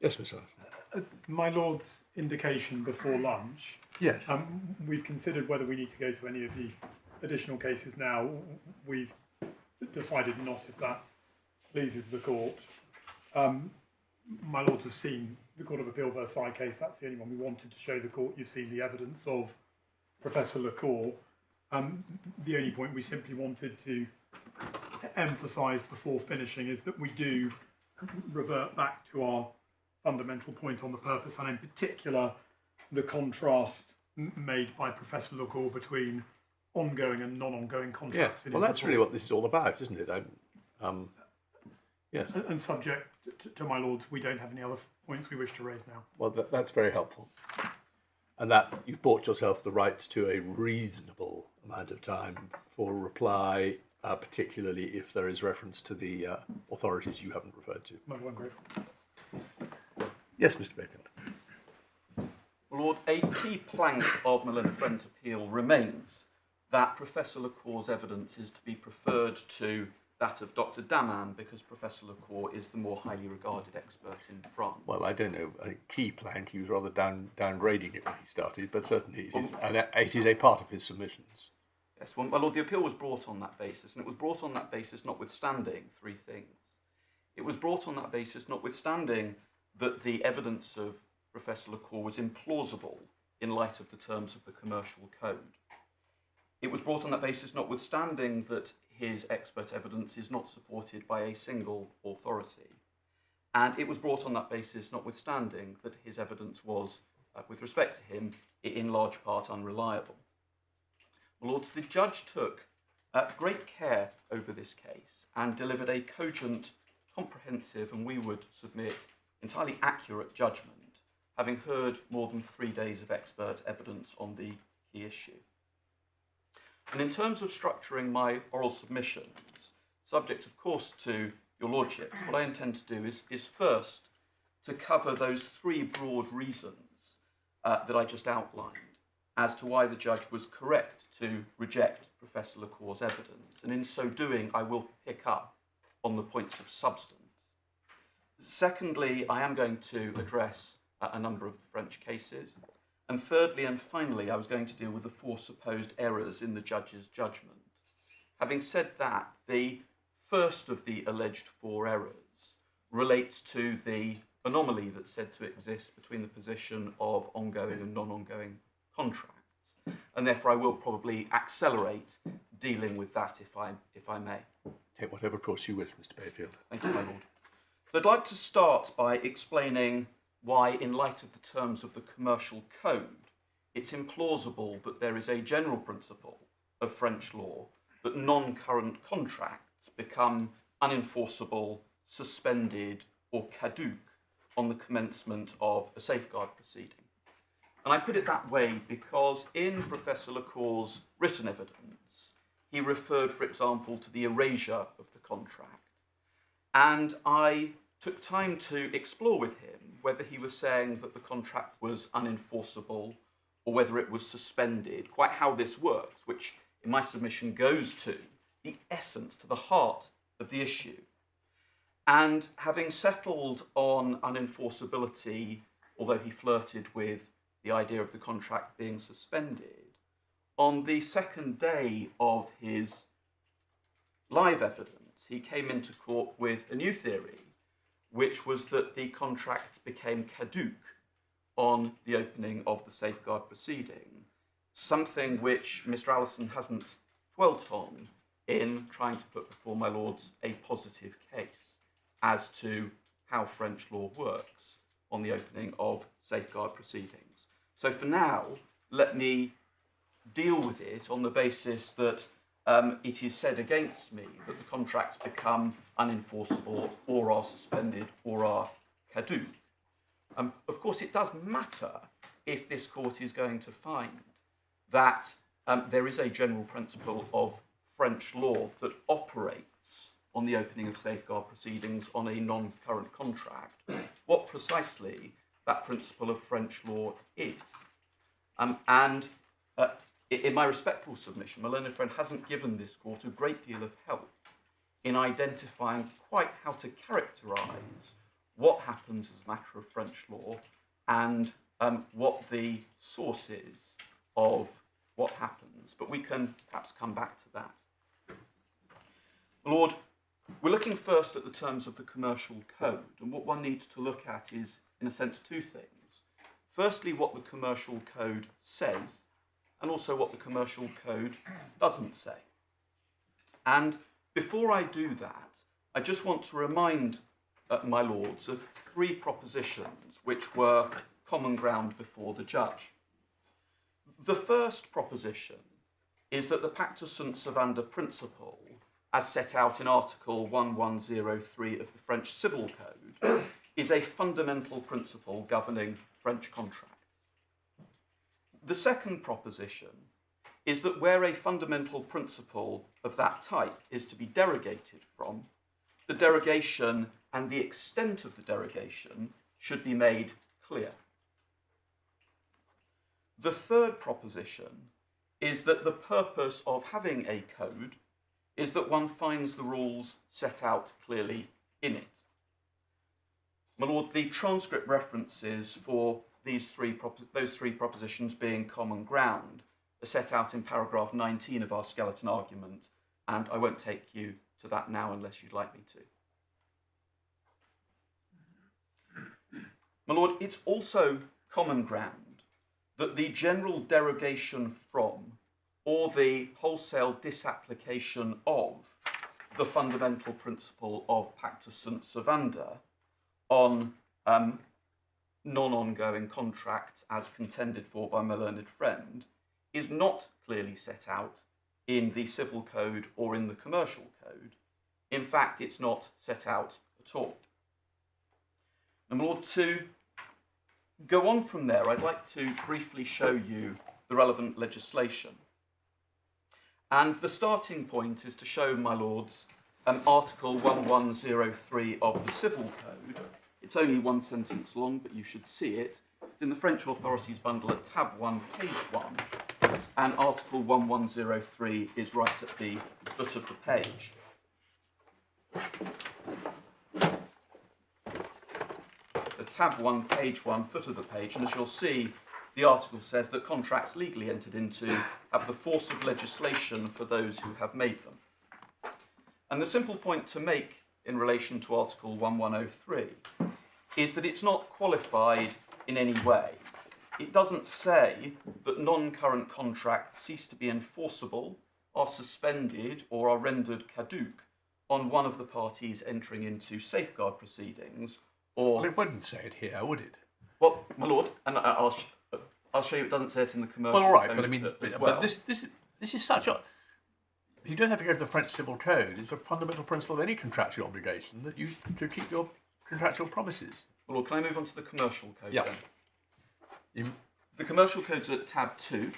Yes, Mr. Allison. My Lord's indication before lunch. Yes. We've considered whether we need to go to any of the additional cases now. We've decided not, if that pleases the court. My Lords have seen the Court of Appeal Versailles case. That's the only one we wanted to show the court. You've seen the evidence of Professor Lacour. The only point we simply wanted to emphasise before finishing is that we do revert back to our fundamental point on the purpose, and in particular the contrast made by Professor Lacour between ongoing and non-ongoing contracts. Yes. Well, that's really what this is all about, isn't it? Yes. And subject to my Lords, we don't have any other points we wish to raise now. Well, that's very helpful. And that you've bought yourself the right to a reasonable amount of time for a reply, particularly if there is reference to the authorities you haven't referred to. Most grateful. Yes, Mr. Bayfield. Lord, a key plank of Mill and Friends' appeal remains that Professor Lacour's evidence is to be preferred to that of Dr. Daman because Professor Lacour is the more highly regarded expert in France. Well, I don't know, a key plank, he was rather downgrading it when he started, but certainly it is a part of his submissions. Yes, well, my Lord, the appeal was brought on that basis, and it was brought on that basis notwithstanding three things. It was brought on that basis notwithstanding that the evidence of Professor Lacour was implausible in light of the terms of the commercial code. It was brought on that basis notwithstanding that his expert evidence is not supported by a single authority. And it was brought on that basis notwithstanding that his evidence was, with respect to him, in large part unreliable. My Lords, the judge took great care over this case and delivered a cogent, comprehensive, and we would submit entirely accurate judgment, having heard more than 3 days of expert evidence on the key issue. And in terms of structuring my oral submissions, subject of course to your lordships, what I intend to do is first to cover those three broad reasons that I just outlined as to why the judge was correct to reject Professor Lacour's evidence, and in so doing I will pick up on the points of substance. Secondly, I am going to address a number of the French cases. And thirdly and finally, I was going to deal with the 4 supposed errors in the judge's judgment. Having said that, the first of the alleged 4 errors relates to the anomaly that's said to exist between the position of ongoing and non-ongoing contracts. And therefore, I will probably accelerate dealing with that if I may. Take whatever course you wish, Mr. Bayfield. Thank you, my Lord. So I'd like to start by explaining why, in light of the terms of the commercial code, it's implausible that there is a general principle of French law that non-current contracts become unenforceable, suspended, or caduc on the commencement of a safeguard proceeding. And I put it that way because in Professor Lacour's written evidence, he referred, for example, to the erasure of the contract. And I took time to explore with him whether he was saying that the contract was unenforceable or whether it was suspended, quite how this works, which in my submission goes to the essence, to the heart of the issue. And having settled on unenforceability, although he flirted with the idea of the contract being suspended, on the second day of his live evidence, he came into court with a new theory, which was that the contract became caduc on the opening of the safeguard proceeding, something which Mr. Allison hasn't dwelt on in trying to put before my lords a positive case as to how French law works on the opening of safeguard proceedings. So for now, let me deal with it on the basis that it is said against me that the contracts become unenforceable or are suspended or are caduc. Of course, it does matter if this court is going to find that there is a general principle of French law that operates on the opening of safeguard proceedings on a non-current contract, what precisely that principle of French law is. In my respectful submission, my learned friend hasn't given this court a great deal of help in identifying quite how to characterise what happens as a matter of French law and what the source is of what happens. But we can perhaps come back to that. My Lord, we're looking first at the terms of the commercial code, and what one needs to look at is, in a sense, two things. Firstly, what the commercial code says, and also what the commercial code doesn't say. And before I do that, I just want to remind my lords of three propositions which were common ground before the judge. The first proposition is that the Pacta sunt servanda principle, as set out in Article 1103 of the French Civil Code, is a fundamental principle governing French contracts. The second proposition is that where a fundamental principle of that type is to be derogated from, the derogation and the extent of the derogation should be made clear. The third proposition is that the purpose of having a code is that one finds the rules set out clearly in it. My Lord, the transcript references for those three propositions being common ground are set out in paragraph 19 of our skeleton argument, and I won't take you to that now unless you'd like me to. My Lord, it's also common ground that the general derogation from or the wholesale disapplication of the fundamental principle of Pacta sunt servanda on non-ongoing contracts as contended for by my learned friend is not clearly set out in the Civil Code or in the Commercial Code. In fact, it's not set out at all. And my Lord, to go on from there, I'd like to briefly show you the relevant legislation. And the starting point is to show, my lords, Article 1103 of the Civil Code. It's only one sentence long, but you should see it. It's in the French Authorities bundle at tab 1, page 1. And Article 1103 is right at the foot of the page. The tab 1, page 1, foot of the page, and as you'll see, the article says that contracts legally entered into have the force of legislation for those who have made them. And the simple point to make in relation to Article 1103 is that it's not qualified in any way. It doesn't say that non-current contracts cease to be enforceable, are suspended, or are rendered caduc on one of the parties entering into safeguard proceedings, or... Well, it wouldn't say it here, would it? Well, my lord, and I'll show you it doesn't say it in the commercial Well, all right, code but I mean, as well. but this is such a... You don't have to go to the French Civil Code. It's a fundamental principle of any contractual obligation that you to keep your contractual promises. Well, Lord, can I move on to the commercial code Yeah. then? The commercial code's at tab 2,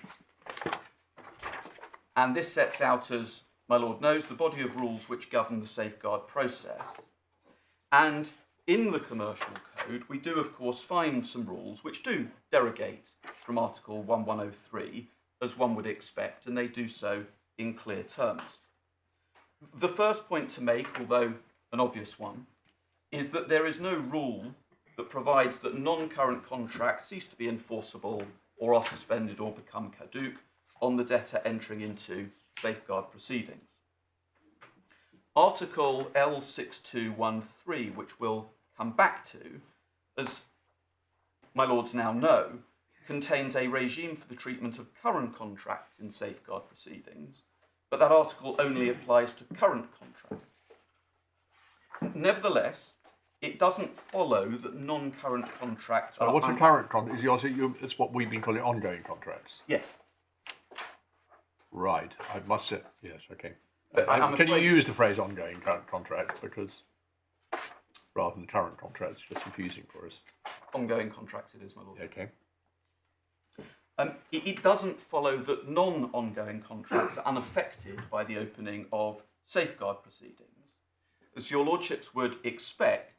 and this sets out, as my lord knows, the body of rules which govern the safeguard process. And in the commercial code, we do, of course, find some rules which do derogate from Article 1103, as one would expect, and they do so in clear terms. The first point to make, although an obvious one, is that there is no rule that provides that non-current contracts cease to be enforceable or are suspended or become caduc on the debtor entering into safeguard proceedings. Article L6213, which we'll come back to, as my lords now know, contains a regime for the treatment of current contracts in safeguard proceedings, but that article only applies to current contracts. Nevertheless, it doesn't follow that non-current contracts are... What's a current contract? It's what we've been calling ongoing contracts. Yes. Right, I must say, yes, okay. But Can you use the phrase ongoing contract, because rather than current contracts, it's just confusing for us. Ongoing contracts it is, my lord. Okay. It doesn't follow that non-ongoing contracts are unaffected by the opening of safeguard proceedings. As your lordships would expect,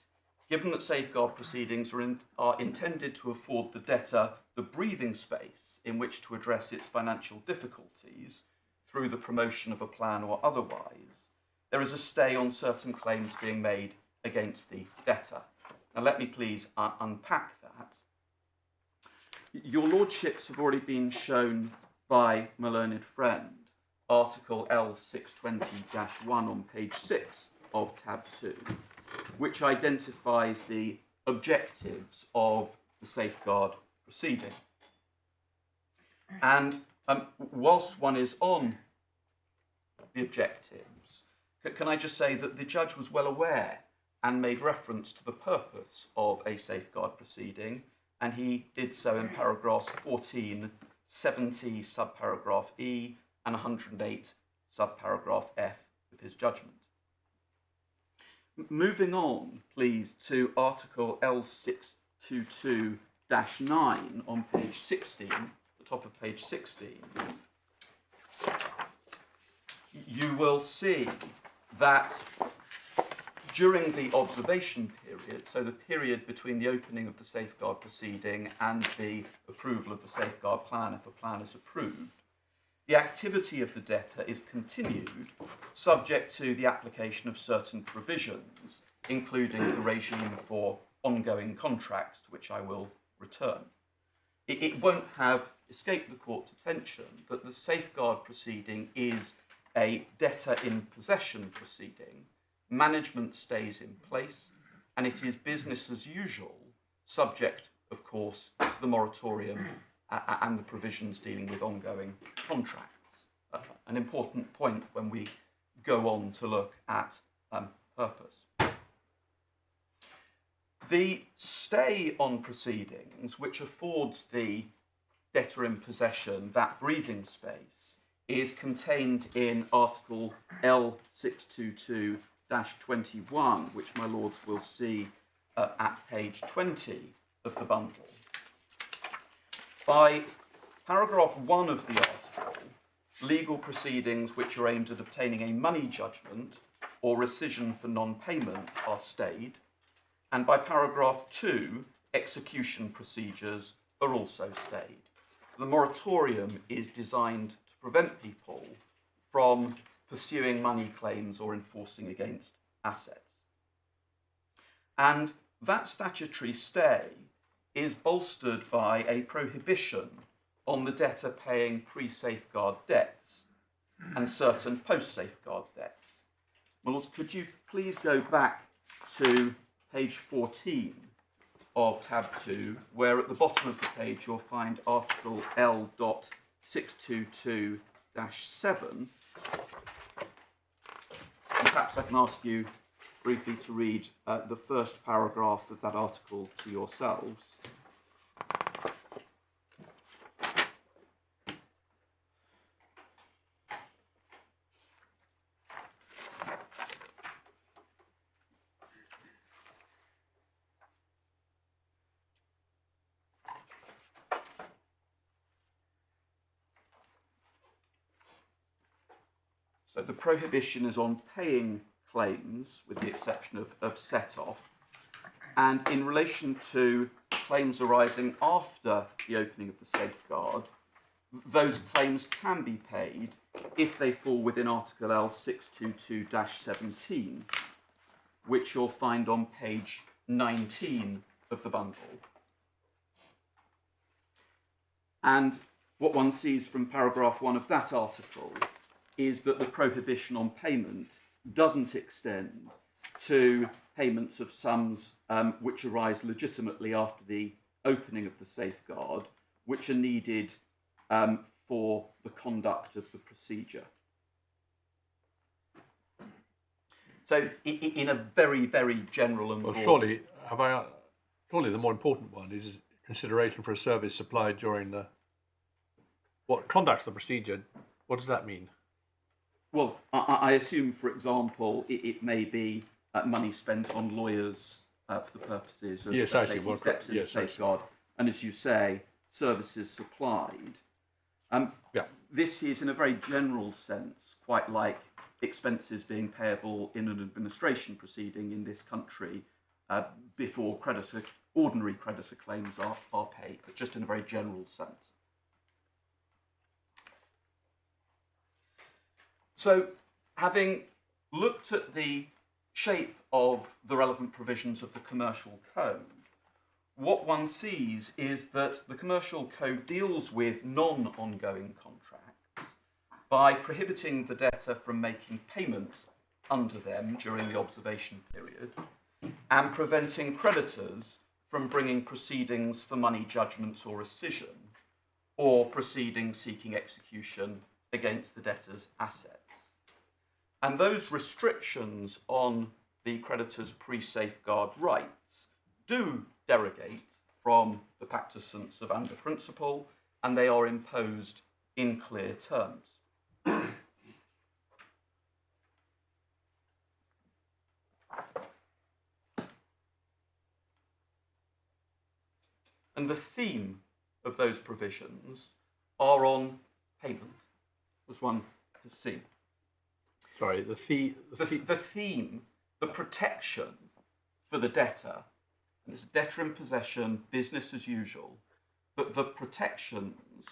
given that safeguard proceedings are intended to afford the debtor the breathing space in which to address its financial difficulties through the promotion of a plan or otherwise, there is a stay on certain claims being made against the debtor. Now let me please unpack that. Your lordships have already been shown by my learned friend, Article L620-1 on page 6 of tab 2, which identifies the objectives of the safeguard proceeding. And whilst one is on the objectives, can I just say that the judge was well aware and made reference to the purpose of a safeguard proceeding, and he did so in paragraphs 14, 70, subparagraph E, and 108, subparagraph F of his judgment. Moving on, please, to Article L622-9 on page 16, the top of page 16, you will see that during the observation period, so the period between the opening of the safeguard proceeding and the approval of the safeguard plan, if a plan is approved, the activity of the debtor is continued subject to the application of certain provisions, including the regime for ongoing contracts, to which I will return. It won't have escaped the court's attention that the safeguard proceeding is a debtor in possession proceeding. Management stays in place, and it is business as usual, subject, of course, to the moratorium and the provisions dealing with ongoing contracts. An important point when we go on to look at purpose. The stay on proceedings, which affords the debtor in possession that breathing space, is contained in Article L622-21, which my lords will see at page 20 of the bundle. By paragraph 1 of the article, legal proceedings which are aimed at obtaining a money judgment or rescission for non-payment are stayed, and by paragraph 2, execution procedures are also stayed. The moratorium is designed to prevent people from pursuing money claims or enforcing against assets. And that statutory stay is bolstered by a prohibition on the debtor paying pre-safeguard debts and certain post-safeguard debts. My lords, could you please go back to page 14 of tab 2, where at the bottom of the page you'll find Article L.622-7. And perhaps I can ask you briefly to read the first paragraph of that article to yourselves. So the prohibition is on paying claims, with the exception of set-off, and in relation to claims arising after the opening of the safeguard, those claims can be paid if they fall within Article L622-17, which you'll find on page 19 of the bundle. And what one sees from paragraph 1 of that article is that the prohibition on payment doesn't extend to payments of sums which arise legitimately after the opening of the safeguard, which are needed for the conduct of the procedure. So, in a very, very general and broad... Well, surely the more important one is consideration for a service supplied during the conduct of the procedure. What does that mean? Well, I assume, for example, it may be money spent on lawyers for the purposes of taking steps in the safeguard, and as you say, services supplied. This is, in a very general sense, quite like expenses being payable in an administration proceeding in this country before ordinary creditor claims are paid, but just in a very general sense. So, having looked at the shape of the relevant provisions of the Commercial Code, what one sees is that the Commercial Code deals with non-ongoing contracts by prohibiting the debtor from making payment under them during the observation period and preventing creditors from bringing proceedings for money judgments or rescission or proceedings seeking execution against the debtor's assets. And those restrictions on the creditor's pre-safeguard rights do derogate from the pacta sunt servanda principle, and they are imposed in clear terms. And the theme of those provisions are on payment, as one has seen. Sorry, the theme, the protection for the debtor, and it's debtor in possession, business as usual, but the protections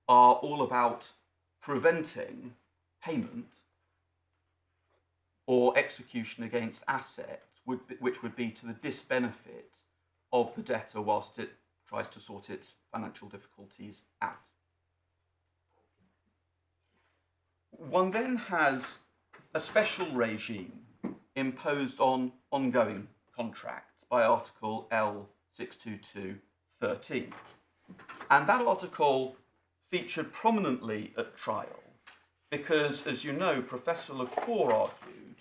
are all about preventing payment or execution against assets, which would be to the disbenefit of the debtor whilst it tries to sort its financial difficulties out. One then has a special regime imposed on ongoing contracts by Article L622(13). And that article featured prominently at trial because, as you know, Professor Lacour argued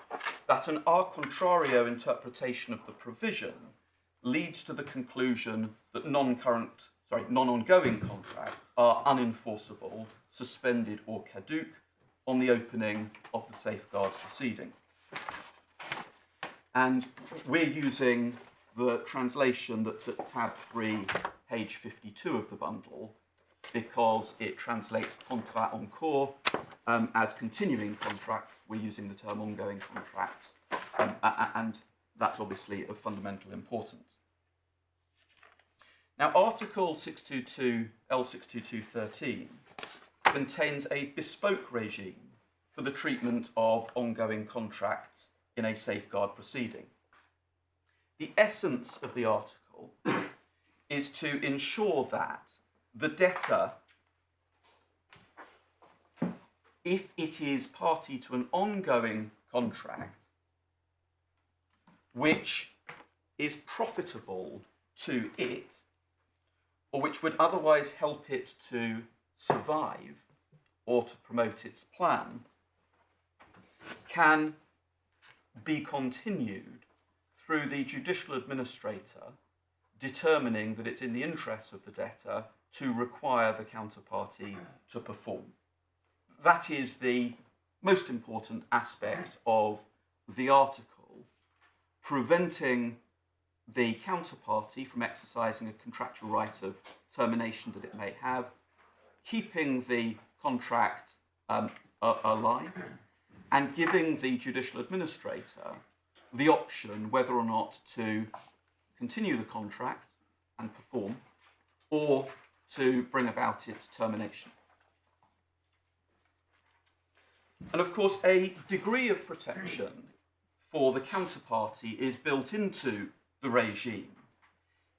that an a contrario interpretation of the provision leads to the conclusion that non-ongoing contracts are unenforceable, suspended or caduc on the opening of the safeguard proceeding. And we're using the translation that's at tab 3, page 52 of the bundle, because it translates contrat en cours as continuing contracts. We're using the term ongoing contracts, and that's obviously of fundamental importance. Now, Article 622, L622(13) contains a bespoke regime for the treatment of ongoing contracts in a safeguard proceeding. The essence of the article is to ensure that the debtor, if it is party to an ongoing contract which is profitable to it, or which would otherwise help it to survive or to promote its plan, can be continued through the judicial administrator determining that it's in the interests of the debtor to require the counterparty to perform. That is the most important aspect of the article, preventing the counterparty from exercising a contractual right of termination that it may have, keeping the contract alive, and giving the judicial administrator the option whether or not to continue the contract and perform, or to bring about its termination. And of course, a degree of protection for the counterparty is built into the regime,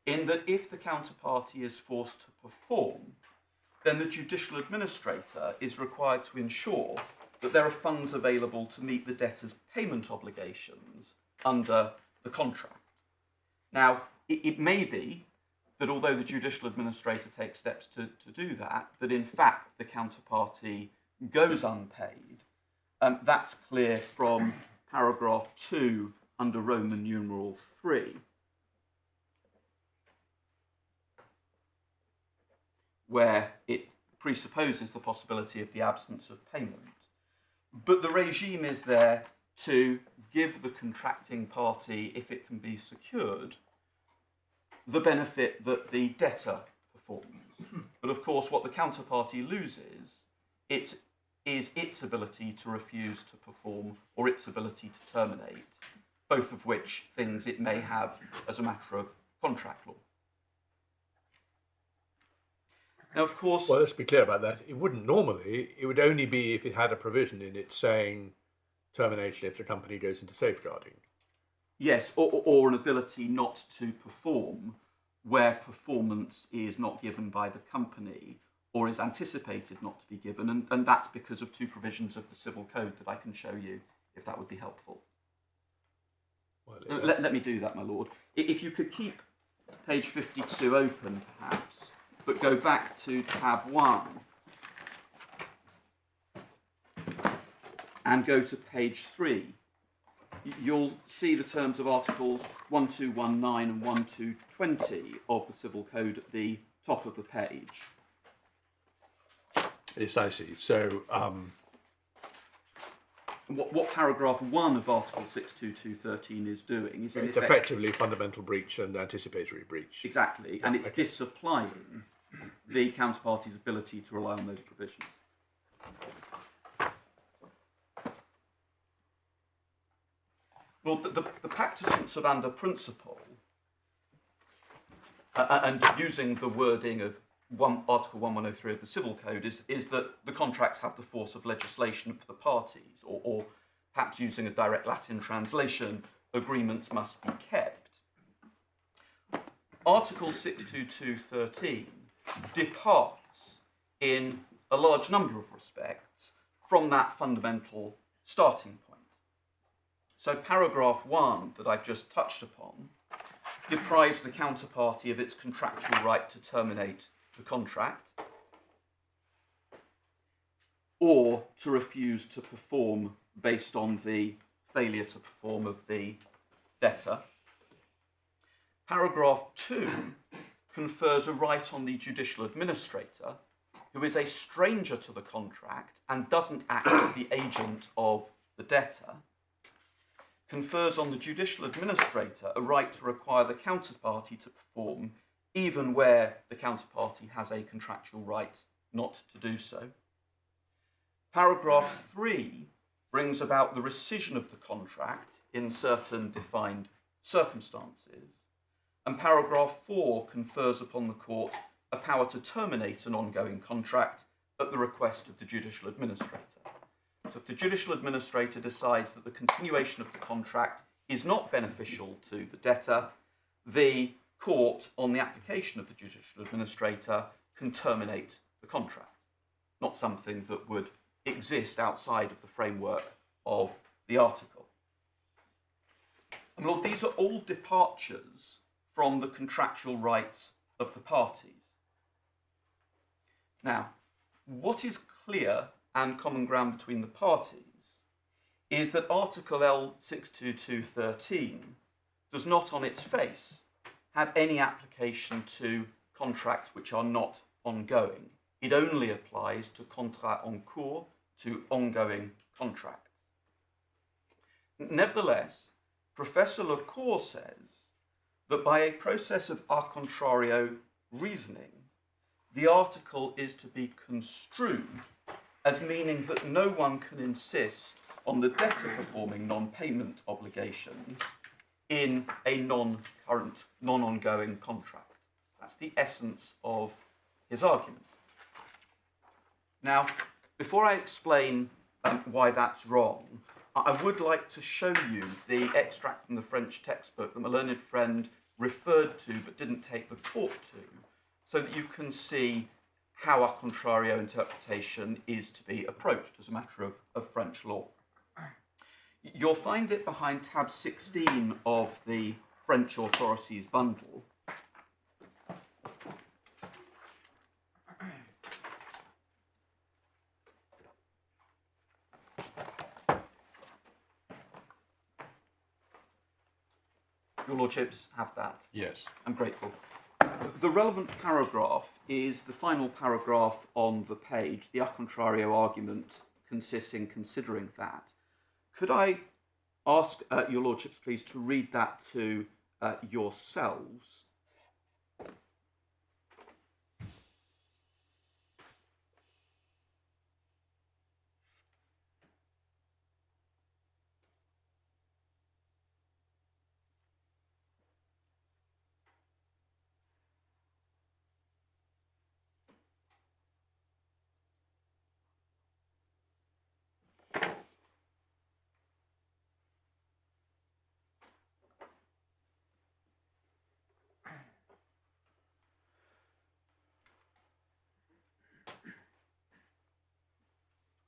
in that if the counterparty is forced to perform, then the judicial administrator is required to ensure that there are funds available to meet the debtor's payment obligations under the contract. Now, it may be that although the judicial administrator takes steps to do that, that in fact the counterparty goes unpaid. That's clear from paragraph 2 under Roman numeral 3, where it presupposes the possibility of the absence of payment. But the regime is there to give the contracting party, if it can be secured, the benefit that the debtor performs. But of course, what the counterparty loses, is its ability to refuse to perform or its ability to terminate, both of which things it may have as a matter of contract law. Now, of course... Well, let's be clear about that. It wouldn't normally. It would only be if it had a provision in it saying termination if the company goes into safeguarding. Yes, or an ability not to perform where performance is not given by the company or is anticipated not to be given, and that's because of two provisions of the Civil Code that I can show you, if that would be helpful. Well, Let me do that, my lord. If you could keep page 52 open, perhaps, but go back to tab 1 and go to page 3. You'll see the terms of Articles 1219 and 1220 of the Civil Code at the top of the page. yes, I see. So, What paragraph 1 of Article 62213 is doing is it's effectively fundamental breach and anticipatory breach. Exactly, and it's disapplying the counterparty's ability to rely on those provisions. Well, the pacta sunt servanda principle, and using the wording of Article 1103 of the Civil Code, is that the contracts have the force of legislation for the parties, or perhaps using a direct Latin translation, agreements must be kept. Article 62213 departs in a large number of respects from that fundamental starting point. So paragraph 1 that I've just touched upon deprives the counterparty of its contractual right to terminate the contract or to refuse to perform based on the failure to perform of the debtor. Paragraph 2 confers a right on the judicial administrator, who is a stranger to the contract and doesn't act as the agent of the debtor, confers on the judicial administrator a right to require the counterparty to perform even where the counterparty has a contractual right not to do so. Paragraph 3 brings about the rescission of the contract in certain defined circumstances, and paragraph 4 confers upon the court a power to terminate an ongoing contract at the request of the judicial administrator. So if the judicial administrator decides that the continuation of the contract is not beneficial to the debtor, the court, on the application of the judicial administrator, can terminate the contract. Not something that would exist outside of the framework of the article. And Lord, these are all departures from the contractual rights of the parties. Now, what is clear and common ground between the parties is that Article L62213 does not on its face have any application to contracts which are not ongoing. It only applies to contrats en cours, to ongoing contracts. Nevertheless, Professor Lecour says that by a process of a contrario reasoning, the article is to be construed as meaning that no one can insist on the debtor performing non-payment obligations in a non-current, non-ongoing contract. That's the essence of his argument. Now, before I explain why that's wrong, I would like to show you the extract from the French textbook that my learned friend referred to but didn't take the talk to, so that you can see how a contrario interpretation is to be approached as a matter of French law. You'll find it behind tab 16 of the French authorities bundle. Your lordships have that? Yes. I'm grateful. The relevant paragraph is the final paragraph on the page. The a contrario argument consists in considering that. Could I ask your lordships, please, to read that to yourselves?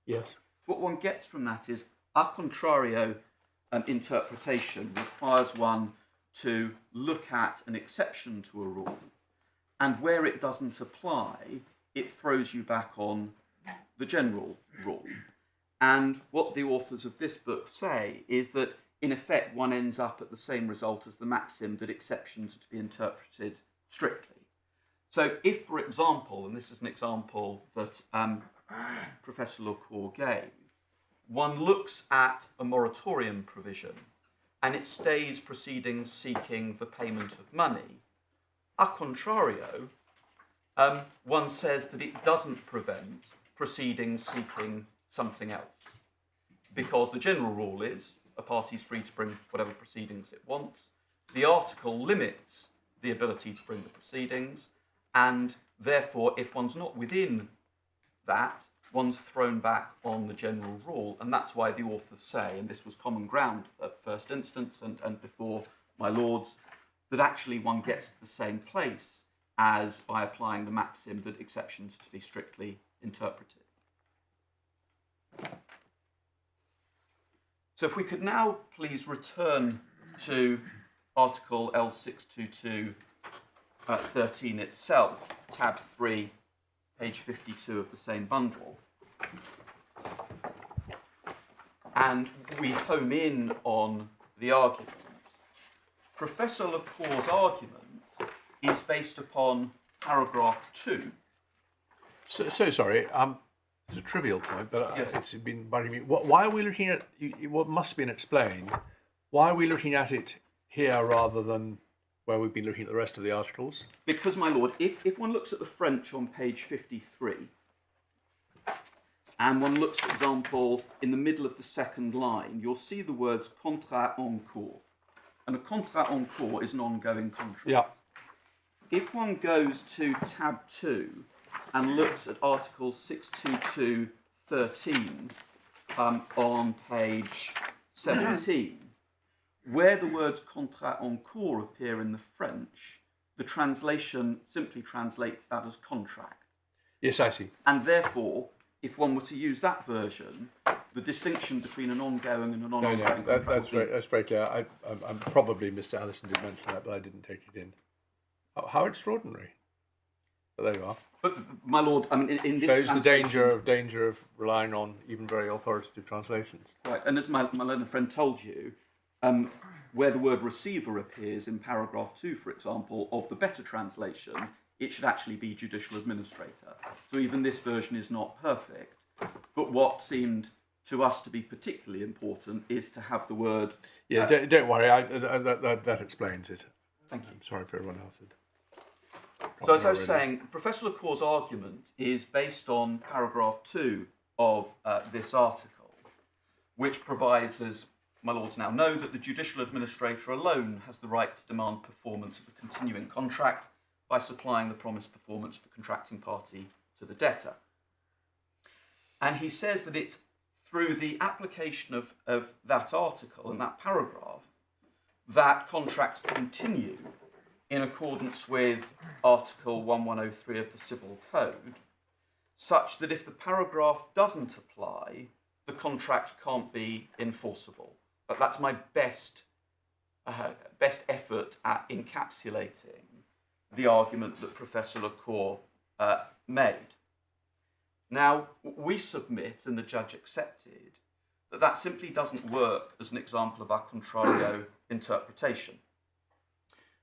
Yes. What one gets from that is a contrario interpretation requires one to look at an exception to a rule, and where it doesn't apply, it throws you back on the general rule. And what the authors of this book say is that, in effect, one ends up at the same result as the maxim that exceptions are to be interpreted strictly. So if, for example, and this is an example that Professor Lecour gave, one looks at a moratorium provision and it stays proceedings seeking the payment of money, a contrario, one says that it doesn't prevent proceedings seeking something else, because the general rule is a party is free to bring whatever proceedings it wants. The article limits the ability to bring the proceedings, and therefore, if one's not within that, one's thrown back on the general rule. And that's why the authors say, and this was common ground at first instance and before my lords, that actually one gets to the same place as by applying the maxim that exceptions are to be strictly interpreted. So if we could now please return to Article L622 13 itself, tab 3, page 52 of the same bundle. And we home in on the argument. Professor Lecour's argument is based upon paragraph 2. So sorry, it's a trivial point, but Yes. it's been bugging me. Why are we looking at what must have been explained? Why are we looking at it here rather than where we've been looking at the rest of the articles? Because, my lord, if one looks at the French on page 53, and one looks, for example, in the middle of the second line, you'll see the words contrat en cours. And a contrat en cours is an ongoing contract. Yeah. If one goes to tab 2 and looks at Article 622.13 on page 17, where the words contrat en cours appear in the French, the translation simply translates that as contract. Yes, I see. And therefore, if one were to use that version, the distinction between an ongoing and a non-ongoing contract That's very clear. I'm probably Mr. Allison did mention that, but I didn't take it in. How extraordinary! But there you are. But my lord, I mean, in this shows the danger of relying on even very authoritative translations. Right, and as my learned friend told you, where the word receiver appears in paragraph 2, for example, of the better translation, it should actually be judicial administrator. So even this version is not perfect. But what seemed to us to be particularly important is to have the word... Yeah, don't worry, that explains it. Thank you. I'm sorry for everyone else. So as I was saying, Professor Lecour's argument is based on paragraph 2 of this article, which provides, as my lords now know, that the judicial administrator alone has the right to demand performance of the continuing contract by supplying the promised performance of the contracting party to the debtor. And he says that it's through the application of that article and that paragraph that contracts continue in accordance with Article 1103 of the Civil Code, such that if the paragraph doesn't apply, the contract can't be enforceable. But that's my best effort at encapsulating the argument that Professor Lecour made. Now, we submit, and the judge accepted, that simply doesn't work as an example of a contrario interpretation.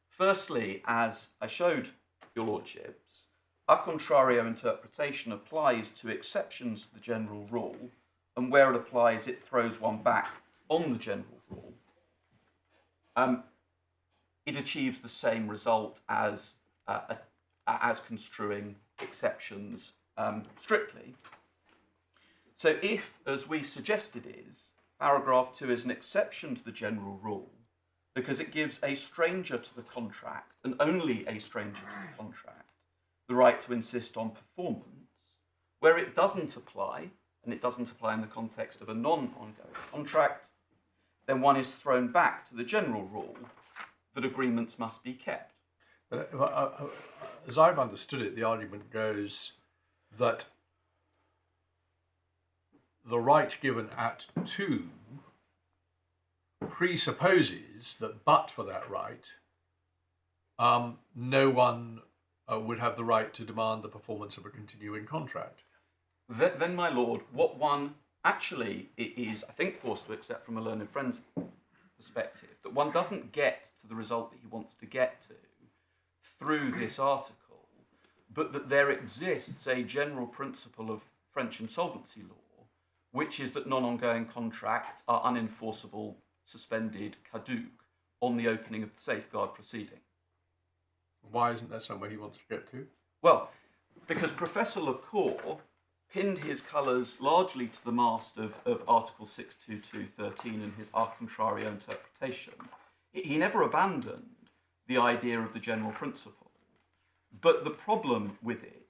Firstly, as I showed your lordships, a contrario interpretation applies to exceptions to the general rule, and where it applies, it throws one back on the general rule. It achieves the same result as construing exceptions strictly. So if, as we suggested is, paragraph 2 is an exception to the general rule, because it gives a stranger to the contract, and only a stranger to the contract, the right to insist on performance, where it doesn't apply, and it doesn't apply in the context of a non-ongoing contract, then one is thrown back to the general rule that agreements must be kept. But as I've understood it, the argument goes that the right given at 2 presupposes that but for that right, no one would have the right to demand the performance of a continuing contract. Then, my lord, what one actually is, I think, forced to accept from a learned friend's perspective, that one doesn't get to the result that he wants to get to through this article, but that there exists a general principle of French insolvency law, which is that non-ongoing contracts are unenforceable, suspended, caduc, on the opening of the Sauvegarde proceeding. Why isn't that somewhere he wants to get to? Well, because Professor Lecour pinned his colours largely to the mast of Article 622.13 and his a contrario interpretation. He never abandoned the idea of the general principle. But the problem with it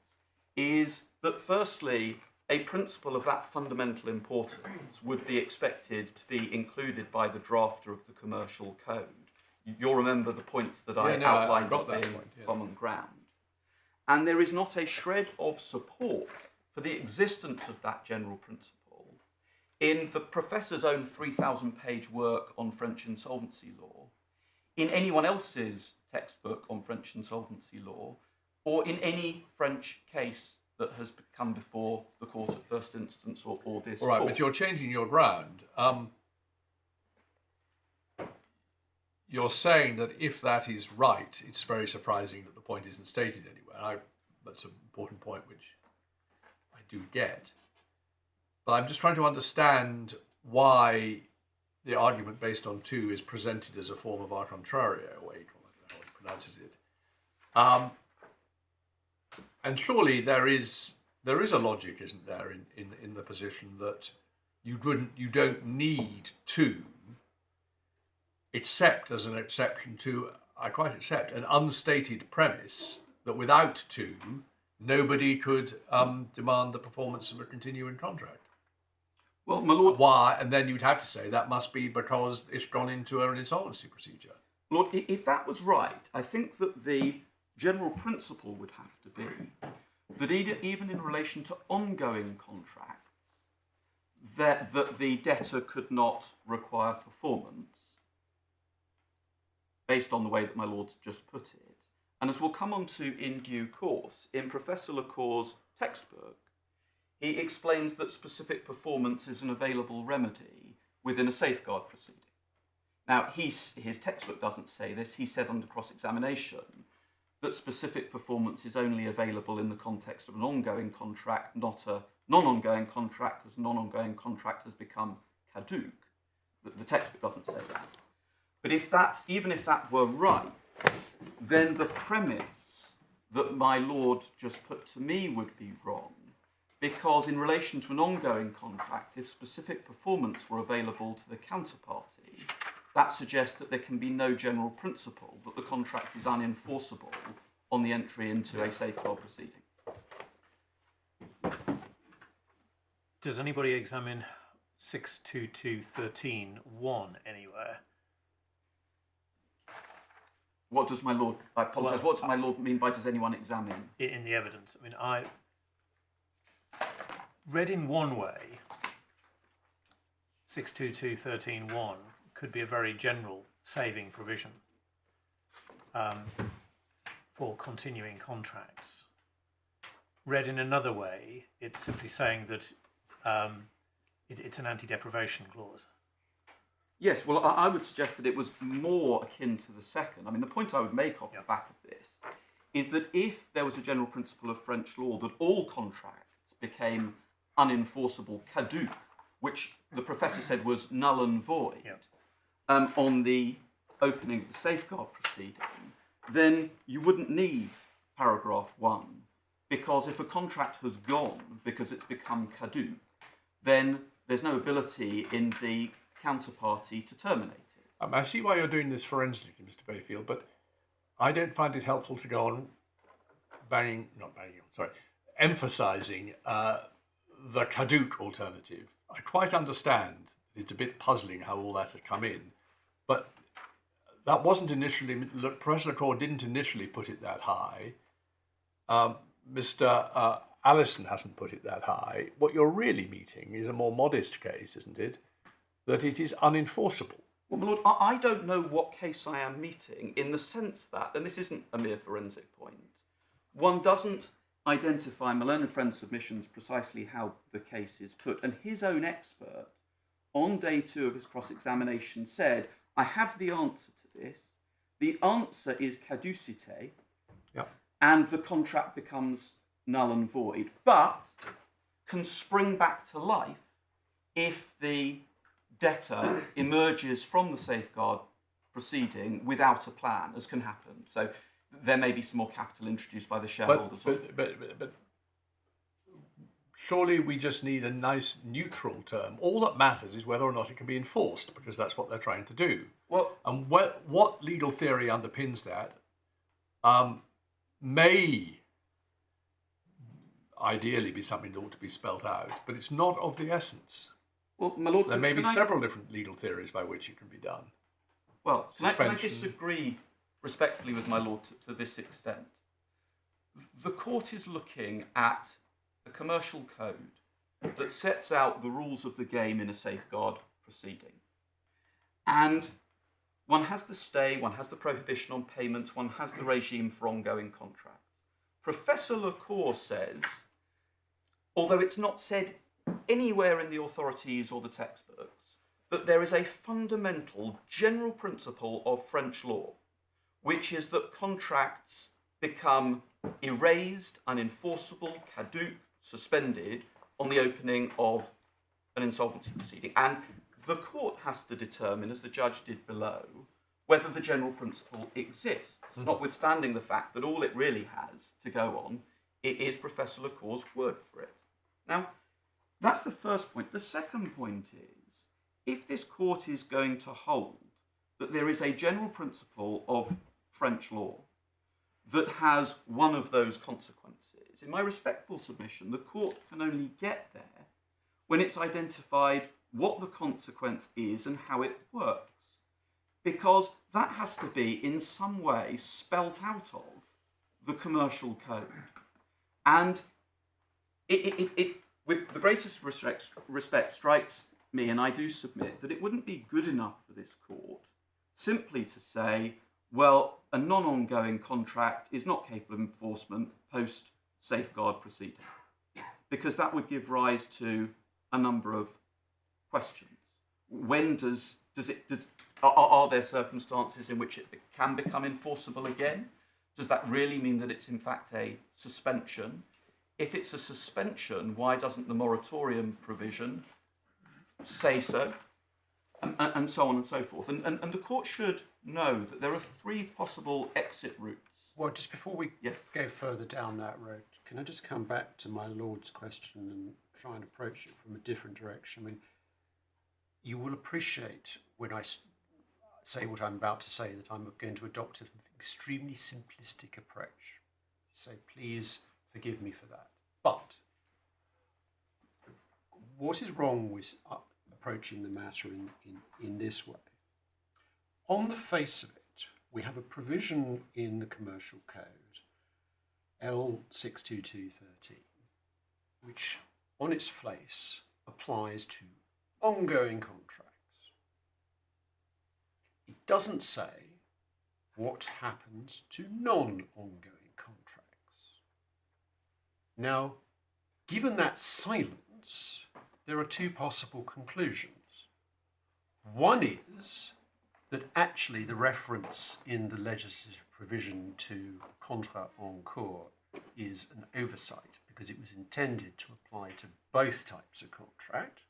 is that, firstly, a principle of that fundamental importance would be expected to be included by the drafter of the commercial code. You'll remember the points that I outlined as being common ground. And there is not a shred of support for the existence of that general principle in the professor's own 3,000-page work on French insolvency law, in anyone else's textbook on French insolvency law, or in any French case that has come before the court at first instance or this All right, court. but you're changing your ground. You're saying that if that is right, it's very surprising that the point isn't stated anywhere. That's an important point which I do get. But I'm just trying to understand why the argument based on 2 is presented as a form of a contrario, or I don't know how he pronounces it. And surely there is a logic, isn't there, in the position that you don't need 2, except as an exception to, I quite accept, an unstated premise that without 2, nobody could demand the performance of a continuing contract. Well, my lord, why? And then you'd have to say that must be because it's gone into an insolvency procedure. Lord, if that was right, I think that the general principle would have to be that even in relation to ongoing contracts, that the debtor could not require performance, based on the way that my lord's just put it. And as we'll come on to in due course, in Professor Lecour's textbook, he explains that specific performance is an available remedy within a Sauvegarde proceeding. Now, his textbook doesn't say this. He said under cross-examination that specific performance is only available in the context of an ongoing contract, not a non-ongoing contract, because a non-ongoing contract has become caduc. The textbook doesn't say that. But even if that were right, then the premise that my lord just put to me would be wrong, because in relation to an ongoing contract, if specific performance were available to the counterparty, that suggests that there can be no general principle that the contract is unenforceable on the entry into a Sauvegarde proceeding. Does anybody examine 622.13.1 anywhere? What does my lord, I apologise, what does my lord mean by does anyone examine? In the evidence. I mean, I read in one way, 622.13.1 could be a very general saving provision for continuing contracts. Read in another way, it's simply saying that it's an anti-deprivation clause. Yes, well, I would suggest that it was more akin to the second. I mean, the point I would make off the back of this is that if there was a general principle of French law that all contracts became unenforceable, caduc, which the professor said was null and void, on the opening of the Sauvegarde proceeding, then you wouldn't need paragraph 1, because if a contract has gone because it's become caduc, then there's no ability in the counterparty to terminate it. I see why you're doing this forensically, Mr. Bayfield, but I don't find it helpful to go on emphasising the caduc alternative. I quite understand it's a bit puzzling how all that had come in, but that wasn't initially, Professor Lecour didn't initially put it that high. Mr. Alison hasn't put it that high. What you're really meeting is a more modest case, isn't it? That it is unenforceable. Well, my lord, I don't know what case I am meeting in the sense that, and this isn't a mere forensic point, one doesn't identify my learned friend's submissions precisely how the case is put. And his own expert, on day 2 of his cross-examination, said, I have the answer to this. The answer is caducité, and the contract becomes null and void, but can spring back to life if the debtor emerges from the safeguard proceeding without a plan, as can happen. So there may be some more capital introduced by the shareholders. But surely we just need a nice neutral term. All that matters is whether or not it can be enforced, because that's what they're trying to do. Well, and what legal theory underpins that may ideally be something that ought to be spelt out, but it's not of the essence. Well, my lord, there may be several different legal theories by which it can be done. Well, can I disagree respectfully with my lord to this extent? The court is looking at a commercial code that sets out the rules of the game in a safeguard proceeding. And one has the stay, one has the prohibition on payments, one has the regime for ongoing contracts. Professor Lecour says, although it's not said anywhere in the authorities or the textbooks, that there is a fundamental general principle of French law, which is that contracts become erased, unenforceable, caduc, suspended on the opening of an insolvency proceeding. And the court has to determine, as the judge did below, whether the general principle exists, notwithstanding the fact that all it really has to go on is Professor Lecour's word for it. Now, that's the first point. The second point is, if this court is going to hold that there is a general principle of French law that has one of those consequences, in my respectful submission, the court can only get there when it's identified what the consequence is and how it works. Because that has to be in some way spelt out of the commercial code. And it with the greatest respect, strikes me, and I do submit, that it wouldn't be good enough for this court simply to say, well, a non-ongoing contract is not capable of enforcement post-safeguard proceeding, because that would give rise to a number of questions. When are there circumstances in which it can become enforceable again? Does that really mean that it's in fact a suspension? If it's a suspension, why doesn't the moratorium provision say so? And so on and so forth. And the court should know that there are 3 possible exit routes. Well, just before we go further down that road, can I just come back to my lord's question and try and approach it from a different direction? I mean, you will appreciate when I say what I'm about to say that I'm going to adopt an extremely simplistic approach. So please forgive me for that. But what is wrong with approaching the matter in this way? On the face of it, we have a provision in the Commercial Code, L62213, which on its face applies to ongoing contracts. It doesn't say what happens to non-ongoing contracts. Now, given that silence, there are 2 possible conclusions. One is that actually the reference in the legislative provision to contrat en cours is an oversight, because it was intended to apply to both types of contract.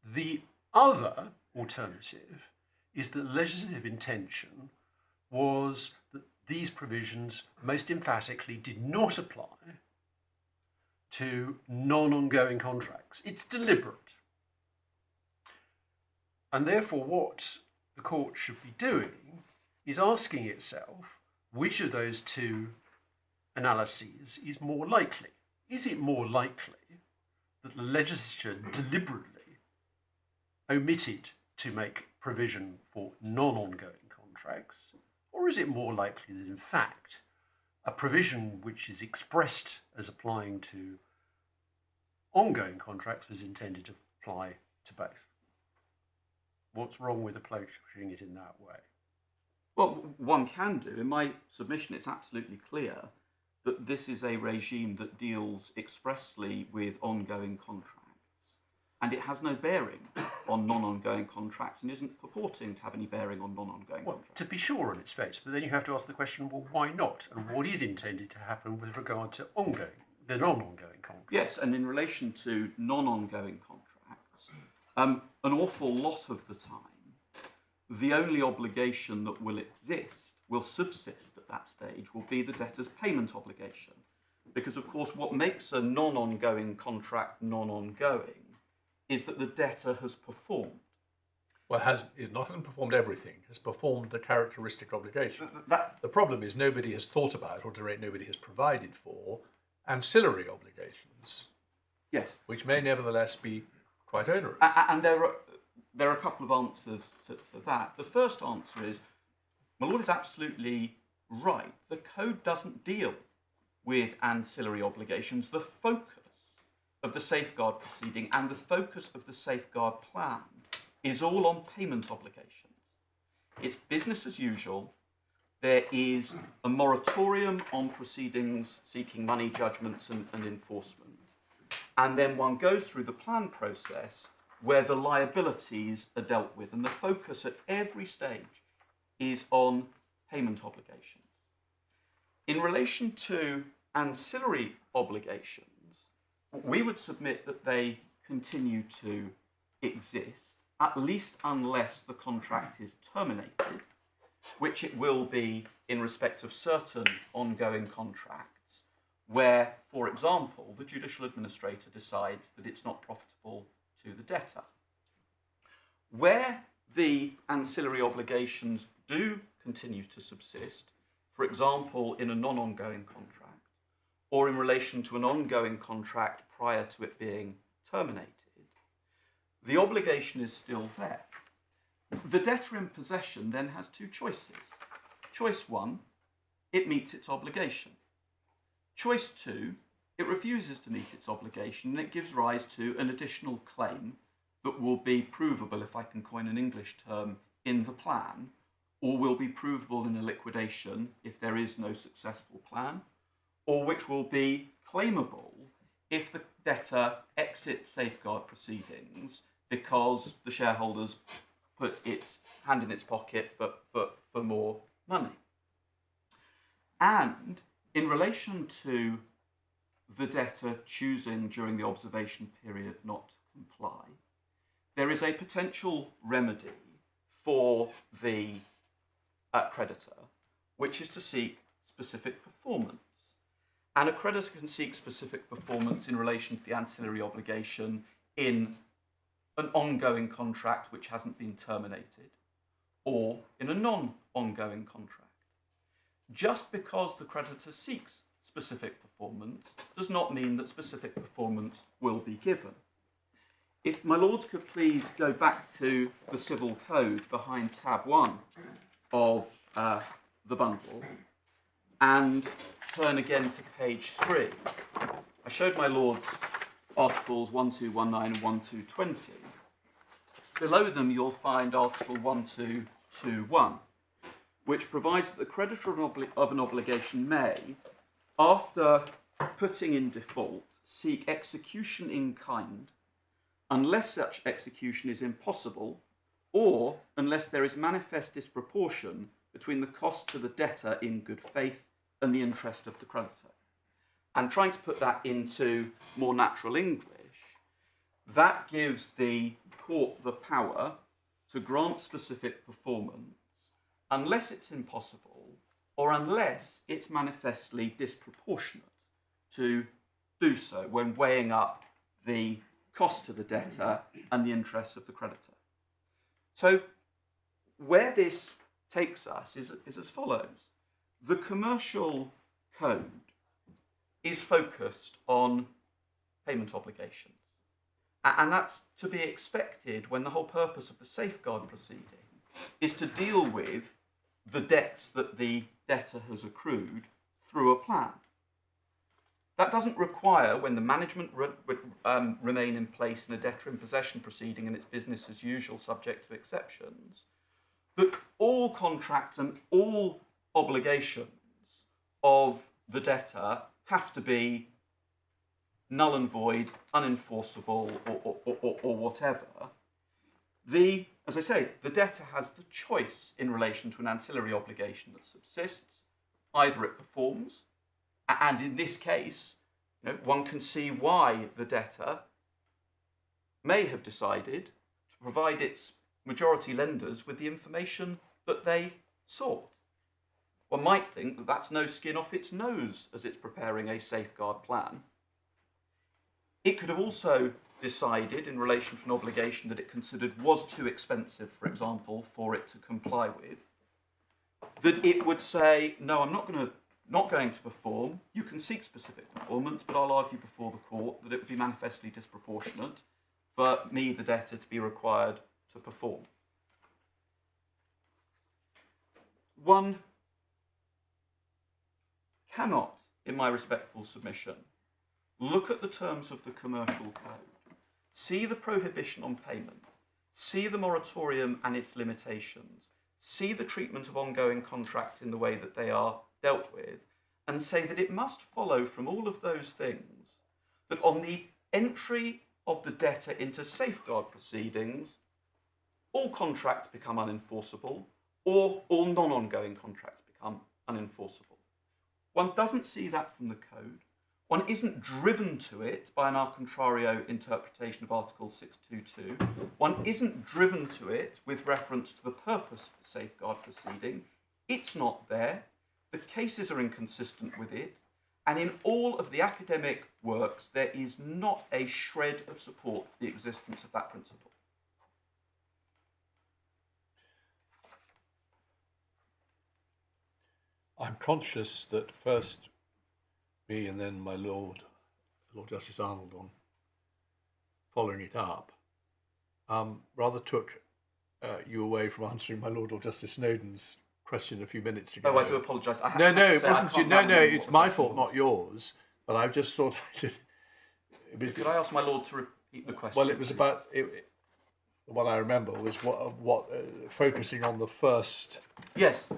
The other alternative is that legislative intention was that these provisions most emphatically did not apply to non-ongoing contracts. It's deliberate. And therefore what the court should be doing is asking itself which of those 2 analyses is more likely. Is it more likely that the legislature deliberately omitted to make provision for non-ongoing contracts, or is it more likely that in fact a provision which is expressed as applying to ongoing contracts is intended to apply to both. What's wrong with approaching it in that way? Well, one can do. In my submission, it's absolutely clear that this is a regime that deals expressly with ongoing contracts, and it has no bearing on non-ongoing contracts and isn't purporting to have any bearing on non-ongoing contracts. To be sure on its face, but then you have to ask the question, well, why not? And what is intended to happen with regard to the non-ongoing contracts? Yes, and in relation to non-ongoing contracts, an awful lot of the time, the only obligation that will subsist at that stage, will be the debtor's payment obligation. Because, of course, what makes a non-ongoing contract non-ongoing is that the debtor has performed. Well, it hasn't performed everything, has performed the characteristic obligation. The problem is nobody has thought about, or at any rate nobody has provided for, ancillary obligations. Yes. Which may nevertheless be quite onerous. And there are a couple of answers to that. The first answer is, my lord is absolutely right. The code doesn't deal with ancillary obligations. The focus of the safeguard proceeding and the focus of the safeguard plan is all on payment obligations. It's business as usual. There is a moratorium on proceedings seeking money judgments and enforcement. And then one goes through the plan process where the liabilities are dealt with. And the focus at every stage is on payment obligations. In relation to ancillary obligations, we would submit that they continue to exist, at least unless the contract is terminated, which it will be in respect of certain ongoing contracts, where, for example, the judicial administrator decides that it's not profitable to the debtor. Where the ancillary obligations do continue to subsist, for example, in a non-ongoing contract, or in relation to an ongoing contract prior to it being terminated, the obligation is still there. The debtor in possession then has two choices. Choice one, it meets its obligation. Choice two, it refuses to meet its obligation and it gives rise to an additional claim that will be provable, if I can coin an English term, in the plan, or will be provable in a liquidation if there is no successful plan, or which will be claimable if the debtor exits safeguard proceedings because the shareholders put its hand in its pocket for more money. And in relation to the debtor choosing during the observation period not to comply, there is a potential remedy for the creditor, which is to seek specific performance. And a creditor can seek specific performance in relation to the ancillary obligation in an ongoing contract which hasn't been terminated, or in a non-ongoing contract. Just because the creditor seeks specific performance does not mean that specific performance will be given. If my lords could please go back to the Civil Code behind tab 1 of the bundle and turn again to page 3. I showed my lords articles 1219 and 1220. Below them you'll find article 1221, which provides that the creditor of an obligation may, after putting in default, seek execution in kind unless such execution is impossible or unless there is manifest disproportion between the cost to the debtor in good faith and the interest of the creditor. And trying to put that into more natural English, that gives the court the power to grant specific performance unless it's impossible or unless it's manifestly disproportionate to do so when weighing up the cost to the debtor and the interests of the creditor. So where this takes us is as follows. The commercial code is focused on payment obligations. And that's to be expected when the whole purpose of the safeguard proceeding is to deal with the debts that the debtor has accrued through a plan. That doesn't require, when the management remain in place in a debtor in possession proceeding and it's business as usual subject to exceptions, that all contracts and all obligations of the debtor have to be null and void, unenforceable, or whatever. As I say, the debtor has the choice in relation to an ancillary obligation that subsists. Either it performs, and in this case, one can see why the debtor may have decided to provide its majority lenders with the information that they sought. One might think that that's no skin off its nose as it's preparing a safeguard plan. It could have also decided in relation to an obligation that it considered was too expensive, for example, for it to comply with, that it would say, no, I'm not going to perform. You can seek specific performance, but I'll argue before the court that it would be manifestly disproportionate for me, the debtor, to be required to perform. One cannot, in my respectful submission, look at the terms of the commercial code, see the prohibition on payment, see the moratorium and its limitations, see the treatment of ongoing contracts in the way that they are dealt with, and say that it must follow from all of those things that on the entry of the debtor into safeguard proceedings, all contracts become unenforceable, or all non-ongoing contracts become unenforceable. One doesn't see that from the code. One isn't driven to it by an a contrario interpretation of Article 622. One isn't driven to it with reference to the purpose of the safeguard proceeding. It's not there. The cases are inconsistent with it. And in all of the academic works, there is not a shred of support for the existence of that principle. I'm conscious that first me and then my Lord Justice Arnold, on following it up, rather took you away from answering my Lord Justice Snowden's question a few minutes ago. Oh, I do apologise. No, it wasn't you. No, it's my fault, not yours. But I just thought I should. Could I ask my Lord to repeat the question? Well, it was about what I remember was focusing on the first. Yes.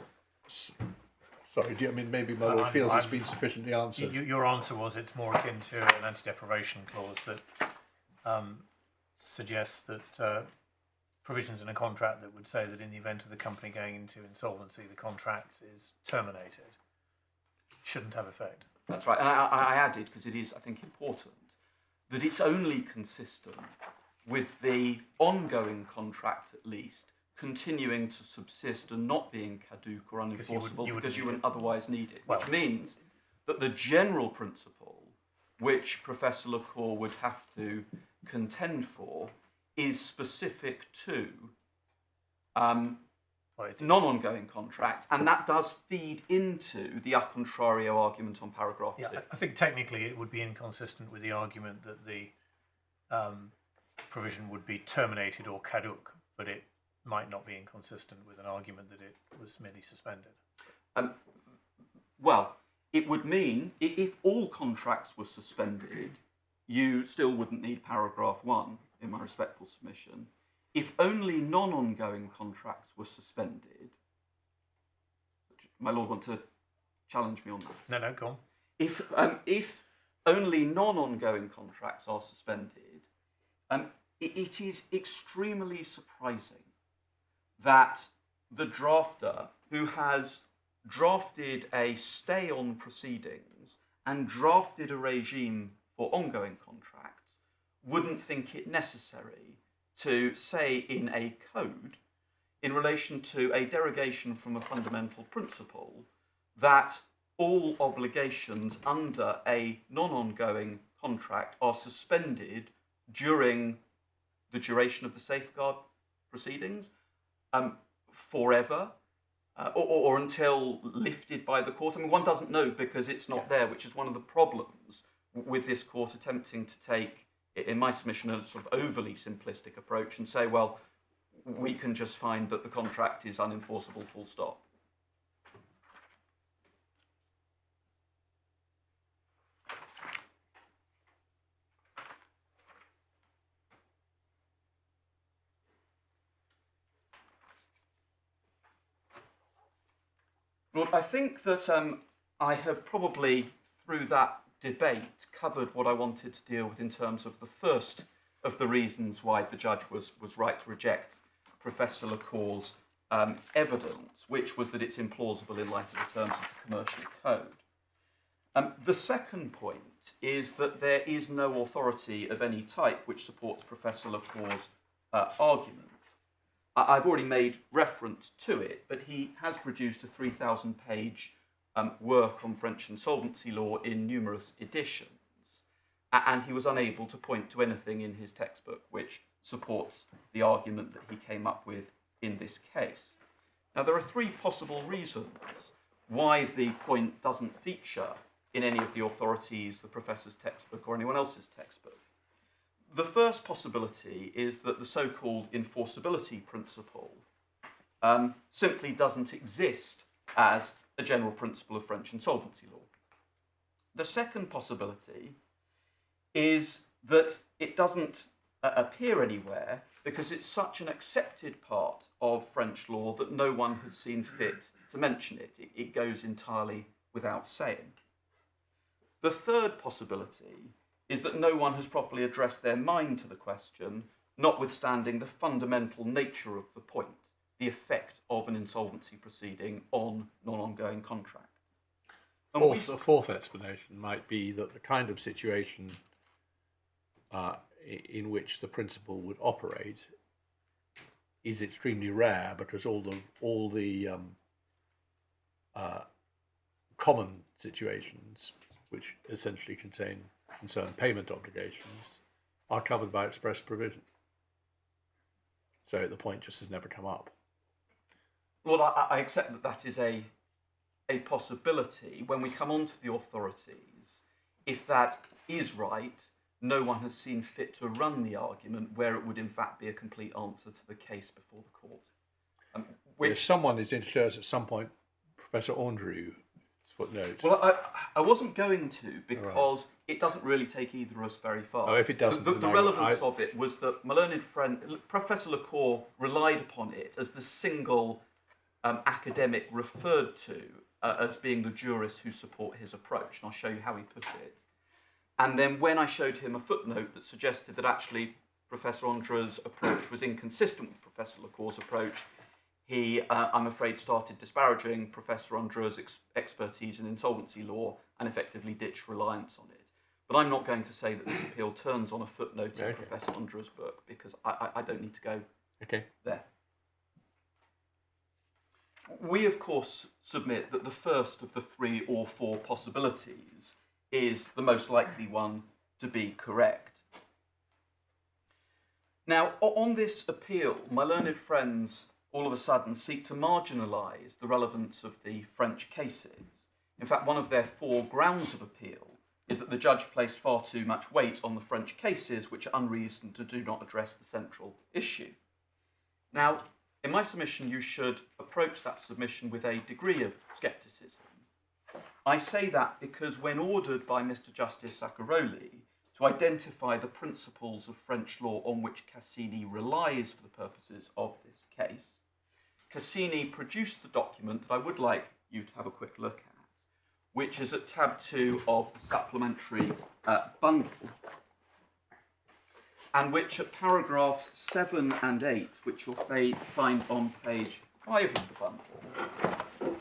Sorry, maybe my Lord feels it's been sufficiently answered. Your answer was it's more akin to an anti-deprivation clause that suggests that provisions in a contract that would say that in the event of the company going into insolvency, the contract is terminated, shouldn't have effect. That's right. And I added, because it is, I think, important, that it's only consistent with the ongoing contract, at least, continuing to subsist and not being caduc or unenforceable because you wouldn't otherwise need it. Which means that the general principle which Professor LaCour would have to contend for is specific to non-ongoing contracts, and that does feed into the a contrario argument on paragraph 2. I think technically it would be inconsistent with the argument that the provision would be terminated or caduc, but it might not be inconsistent with an argument that it was merely suspended. Well, it would mean if all contracts were suspended, you still wouldn't need paragraph 1, in my respectful submission. If only non-ongoing contracts were suspended, my Lord want to challenge me on that? No, go on. If only non-ongoing contracts are suspended, it is extremely surprising that the drafter, who has drafted a stay on proceedings and drafted a regime for ongoing contracts, wouldn't think it necessary to say in a code, in relation to a derogation from a fundamental principle, that all obligations under a non-ongoing contract are suspended during the duration of the safeguard proceedings, forever, or until lifted by the court. I mean, one doesn't know because it's not there, which is one of the problems with this court attempting to take, in my submission, a sort of overly simplistic approach and say, well, we can just find that the contract is unenforceable, full stop. Lord, I think that I have probably, through that debate, covered what I wanted to deal with in terms of the first of the reasons why the judge was right to reject Professor LaCour's evidence, which was that it's implausible in light of the terms of the commercial code. The second point is that there is no authority of any type which supports Professor LaCour's argument. I've already made reference to it, but he has produced a 3,000-page work on French insolvency law in numerous editions, and he was unable to point to anything in his textbook which supports the argument that he came up with in this case. Now, there are three possible reasons why the point doesn't feature in any of the authorities, the professor's textbook, or anyone else's textbook. The first possibility is that the so-called enforceability principle simply doesn't exist as a general principle of French insolvency law. The second possibility is that it doesn't appear anywhere because it's such an accepted part of French law that no one has seen fit to mention it. It goes entirely without saying. The third possibility is that no one has properly addressed their mind to the question, notwithstanding the fundamental nature of the point, the effect of an insolvency proceeding on non-ongoing contracts. A fourth explanation might be that the kind of situation in which the principle would operate is extremely rare, because all the common situations, which essentially concern payment obligations, are covered by express provision. So the point just has never come up. Well, I accept that that is a possibility. When we come on to the authorities, if that is right, no one has seen fit to run the argument where it would in fact be a complete answer to the case before the court. If someone is interested at some point, Professor Andrew's footnote. Well, I wasn't going to, because it doesn't really take either of us very far. Oh, if it doesn't, the relevance of it was that my learned friend, Professor LaCour, relied upon it as the single academic referred to as being the jurists who support his approach, and I'll show you how he put it. And then when I showed him a footnote that suggested that actually Professor Andre's approach was inconsistent with Professor LaCour's approach, he, I'm afraid, started disparaging Professor Andre's expertise in insolvency law and effectively ditched reliance on it. But I'm not going to say that this appeal turns on a footnote in Professor Andre's book, because I don't need to go there. We, of course, submit that the first of the three or four possibilities is the most likely one to be correct. Now, on this appeal, my learned friends all of a sudden seek to marginalise the relevance of the French cases. In fact, one of their four grounds of appeal is that the judge placed far too much weight on the French cases, which are unreasoned and do not address the central issue. Now, in my submission, you should approach that submission with a degree of scepticism. I say that because when ordered by Mr. Justice Saccaroli to identify the principles of French law on which Cassini relies for the purposes of this case, Cassini produced the document that I would like you to have a quick look at, which is at tab 2 of the supplementary bundle, and which at paragraphs 7 and 8, which you'll find on page 5 of the bundle,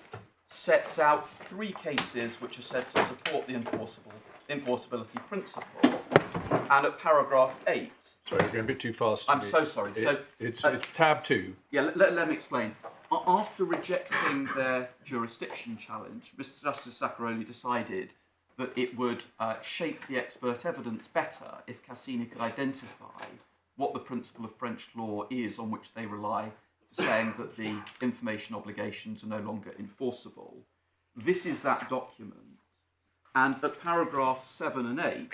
sets out three cases which are said to support the enforceability principle. And at paragraph 8... Sorry, you're going a bit too fast. I'm so sorry. It's tab 2. Yeah, let me explain. After rejecting their jurisdiction challenge, Mr. Justice Saccaroli decided that it would shape the expert evidence better if Cassini could identify what the principle of French law is on which they rely, saying that the information obligations are no longer enforceable. This is that document. And at paragraphs 7 and 8,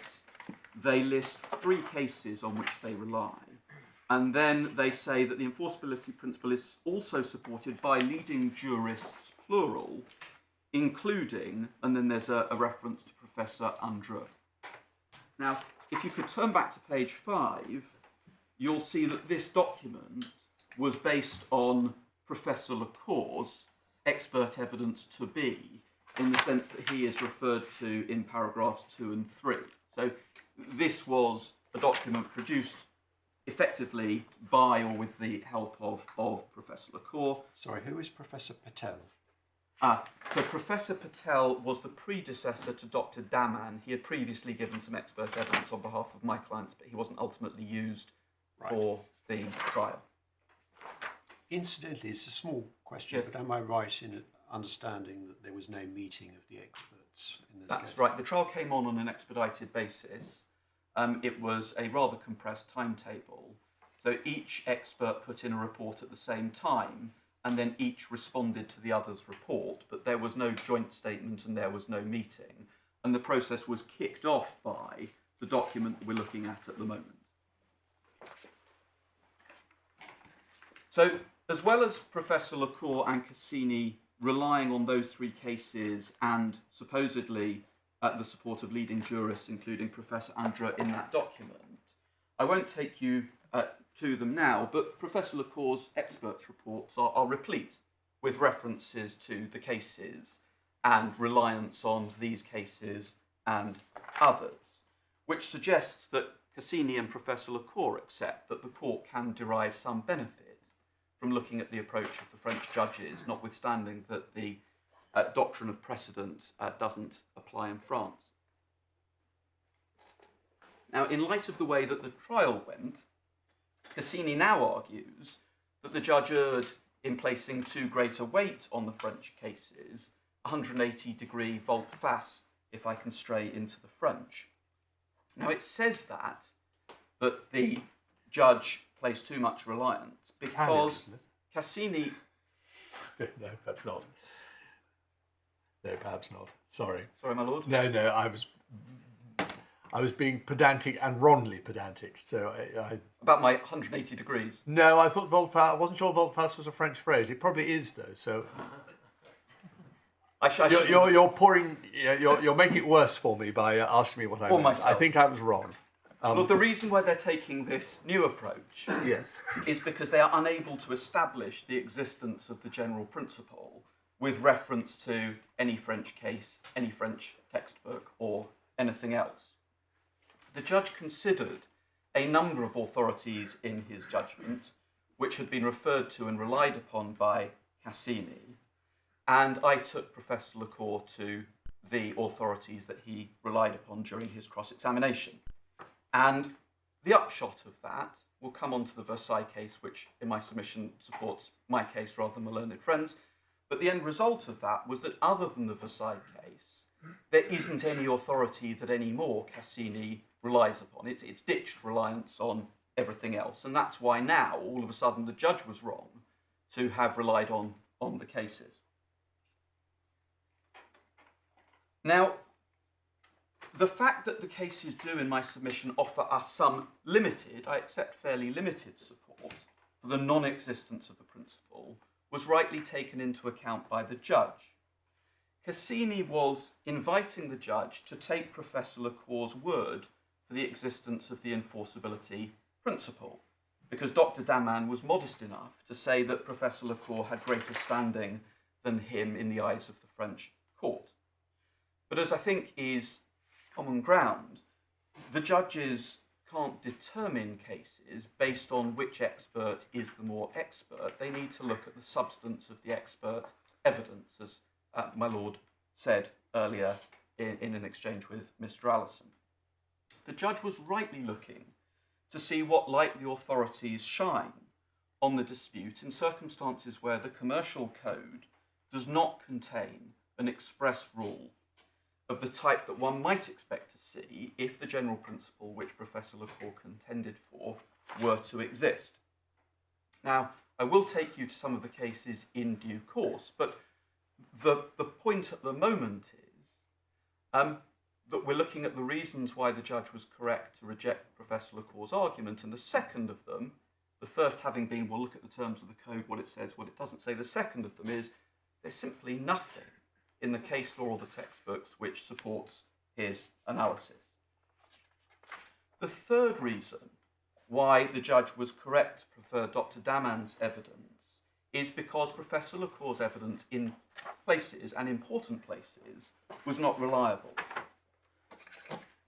they list three cases on which they rely. And then they say that the enforceability principle is also supported by leading jurists, plural, including, and then there's a reference to Professor Andre. Now, if you could turn back to page 5, you'll see that this document was based on Professor LaCour's expert evidence to be, in the sense that he is referred to in paragraphs 2 and 3. So this was a document produced effectively by or with the help of Professor LaCour. Sorry, who is Professor Patel? So Professor Patel was the predecessor to Dr. Daman. He had previously given some expert evidence on behalf of my clients, but he wasn't ultimately used for the trial. Incidentally, it's a small question, but am I right in understanding that there was no meeting of the experts in this case? That's right. The trial came on an expedited basis. It was a rather compressed timetable. So each expert put in a report at the same time, and then each responded to the other's report, but there was no joint statement and there was no meeting. And the process was kicked off by the document that we're looking at the moment. So, as well as Professor LaCour and Cassini relying on those three cases and supposedly the support of leading jurists, including Professor Andra, in that document, I won't take you to them now, but Professor LaCour's experts' reports are replete with references to the cases and reliance on these cases and others, which suggests that Cassini and Professor LaCour accept that the court can derive some benefit from looking at the approach of the French judges, notwithstanding that the doctrine of precedent doesn't apply in France. Now, in light of the way that the trial went, Cassini now argues that the judge erred in placing too great a weight on the French cases, 180-degree volte-face, if I can stray into the French. Now, it says that the judge placed too much reliance because Cassini... No, perhaps not. No, perhaps not. Sorry. Sorry, my lord? No, I was being pedantic and wrongly pedantic. So I about my 180 degrees. No, I thought volte-face. I wasn't sure volte-face was a French phrase. It probably is though. So you're pouring. You're making it worse for me by asking me what I meant. Myself. I think I was wrong. Well, the reason why they're taking this new approach is because they are unable to establish the existence of the general principle with reference to any French case, any French textbook, or anything else. The judge considered a number of authorities in his judgment, which had been referred to and relied upon by Cassini, and I took Professor LaCour to the authorities that he relied upon during his cross-examination. And the upshot of that, we'll come on to the Versailles case, which in my submission supports my case rather than my learned friends, but the end result of that was that other than the Versailles case, there isn't any authority that anymore Cassini relies upon. It's ditched reliance on everything else, and that's why now, all of a sudden, the judge was wrong to have relied on the cases. Now, the fact that the cases do in my submission offer us some limited, I accept fairly limited support for the non-existence of the principle was rightly taken into account by the judge. Cassini was inviting the judge to take Professor LaCour's word for the existence of the enforceability principle, because Dr. Daman was modest enough to say that Professor LaCour had greater standing than him in the eyes of the French court. But as I think is common ground, the judges can't determine cases based on which expert is the more expert. They need to look at the substance of the expert evidence, as my lord said earlier in an exchange with Mr. Allison. The judge was rightly looking to see what light the authorities shine on the dispute in circumstances where the commercial code does not contain an express rule of the type that one might expect to see if the general principle which Professor LaCour contended for were to exist. Now, I will take you to some of the cases in due course, but the point at the moment is that we're looking at the reasons why the judge was correct to reject Professor LaCour's argument, and the second of them, the first having been, we'll look at the terms of the code, what it says, what it doesn't say. The second of them is there's simply nothing in the case law or the textbooks which supports his analysis. The third reason why the judge was correct to prefer Dr. Daman's evidence is because Professor Lecour's evidence in places, and important places, was not reliable.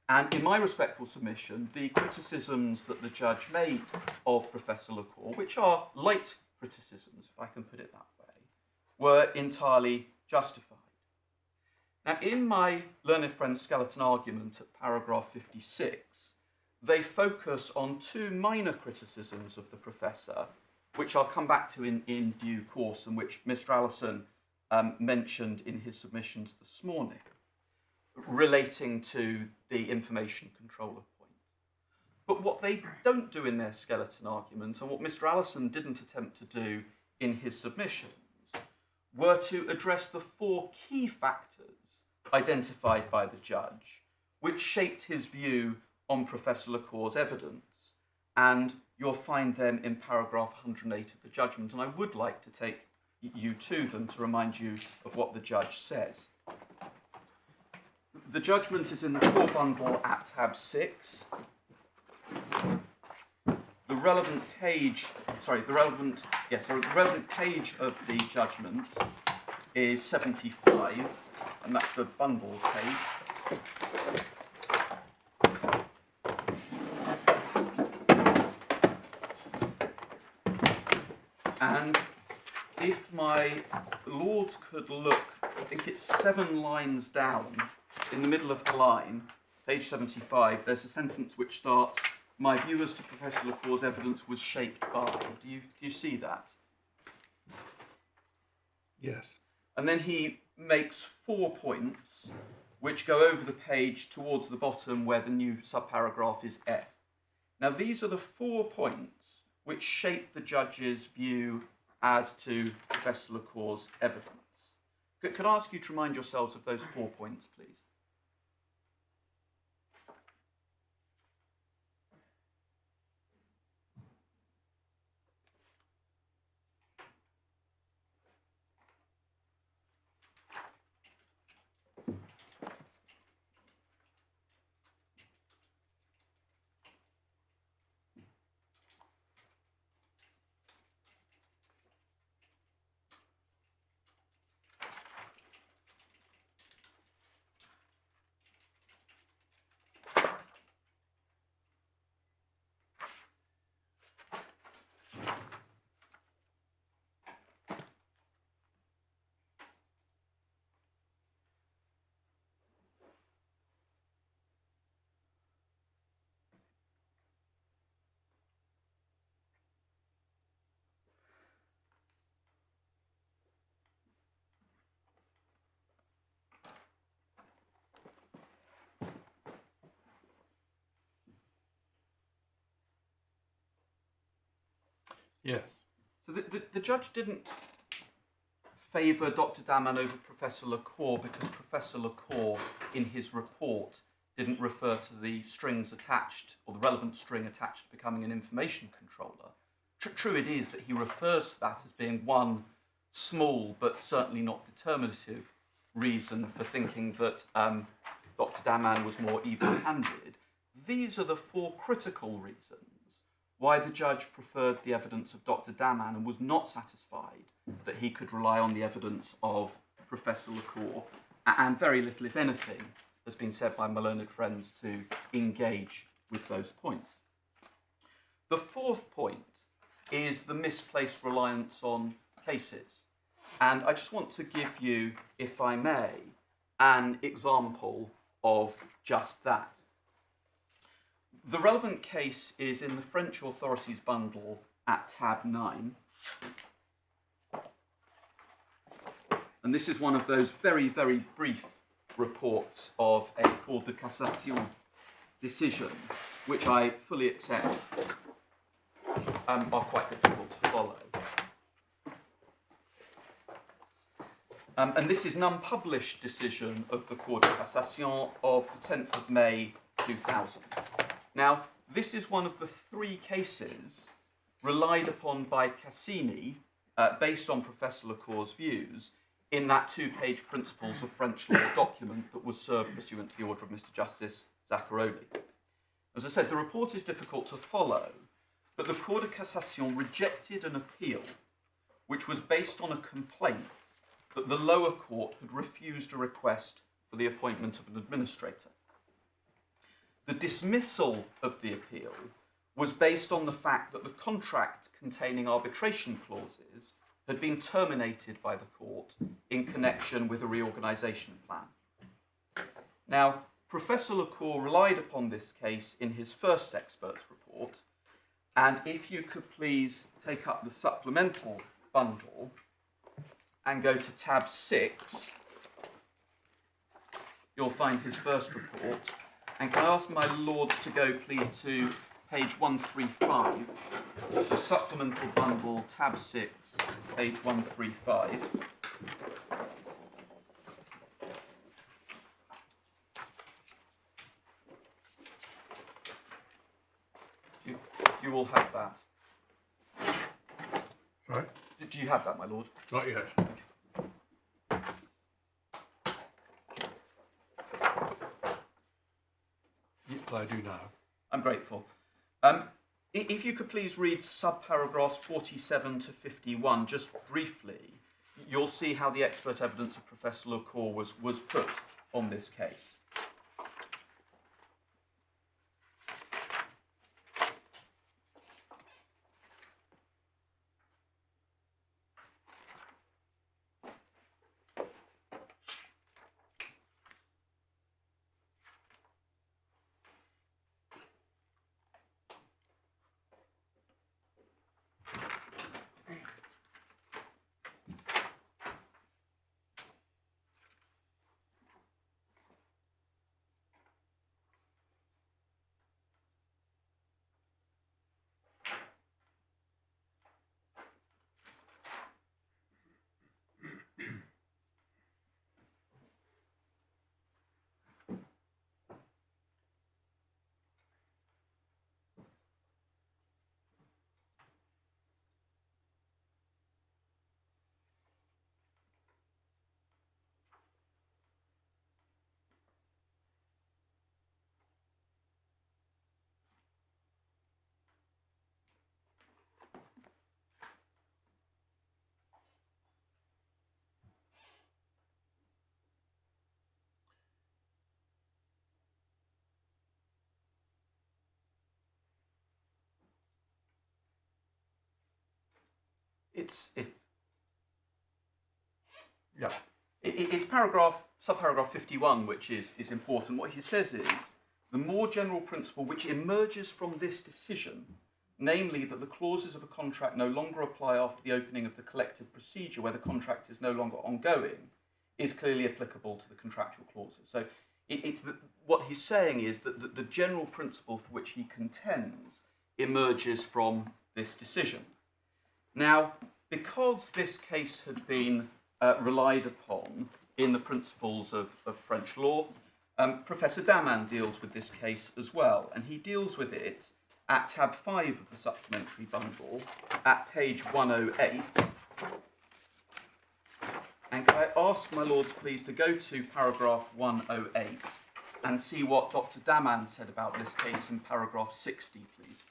And in my respectful submission, the criticisms that the judge made of Professor Lecour, which are light criticisms, if I can put it that way, were entirely justified. Now, in my learned friend's skeleton argument at paragraph 56, they focus on two minor criticisms of the professor, which I'll come back to in due course, and which Mr. Allison mentioned in his submissions this morning, relating to the information controller point. But what they don't do in their skeleton argument, and what Mr. Allison didn't attempt to do in his submissions, were to address the four key factors identified by the judge, which shaped his view on Professor Lecour's evidence, and you'll find them in paragraph 108 of the judgment, and I would like to take you to them to remind you of what the judge says. The judgment is in the core bundle at tab 6. The relevant page of the judgment is 75, and that's the bundle page. And if my lords could look, I think it's 7 lines down, in the middle of the line, page 75, there's a sentence which starts, "My view as to Professor Lecour's evidence was shaped by." Do you see that? Yes. And then he makes 4 points which go over the page towards the bottom where the new subparagraph is F. Now these are the 4 points which shape the judge's view as to Professor Lecour's evidence. Could I ask you to remind yourselves of those 4 points, please? Yes. So the judge didn't favour Dr. Daman over Professor Lecour because Professor Lecour, in his report, didn't refer to the strings attached, or the relevant string attached to becoming an information controller. True it is that he refers to that as being one small but certainly not determinative reason for thinking that Dr. Daman was more even-handed. These are the 4 critical reasons why the judge preferred the evidence of Dr. Daman and was not satisfied that he could rely on the evidence of Professor Lecour, and very little, if anything, has been said by my learned friends to engage with those points. The 4th point is the misplaced reliance on cases. And I just want to give you, if I may, an example of just that. The relevant case is in the French authorities bundle at tab 9. And this is one of those very, very brief reports of a Cour de Cassation decision, which I fully accept are quite difficult to follow. And this is an unpublished decision of the Cour de Cassation of the 10th of May 2000. Now, this is one of the 3 cases relied upon by Cassini, based on Professor Lecour's views, in that 2-page Principles of French Law document that was served pursuant to the order of Mr. Justice Zaccaroli. As I said, the report is difficult to follow, but the Cour de Cassation rejected an appeal which was based on a complaint that the lower court had refused a request for the appointment of an administrator. The dismissal of the appeal was based on the fact that the contract containing arbitration clauses had been terminated by the court in connection with a reorganisation plan. Now, Professor Lecour relied upon this case in his first expert's report, and if you could please take up the supplemental bundle and go to tab 6, you'll find his first report. And can I ask my lords to go please to page 135, the supplemental bundle, tab 6, page 135. You all have that? Right. Do you have that, my lord? Not yet. I do now. I'm grateful. If you could please read subparagraphs 47 to 51 just briefly, you'll see how the expert evidence of Professor Lecour was put on this case. It's subparagraph 51, which is important. What he says is, the more general principle which emerges from this decision, namely that the clauses of a contract no longer apply after the opening of the collective procedure where the contract is no longer ongoing, is clearly applicable to the contractual clauses. So what he's saying is that the general principle for which he contends emerges from this decision. Now, because this case had been relied upon in the principles of French law, Professor Daman deals with this case as well, and he deals with it at tab 5 of the supplementary bundle at page 108. And can I ask my lords please to go to paragraph 108 and see what Dr. Daman said about this case in paragraph 60, please.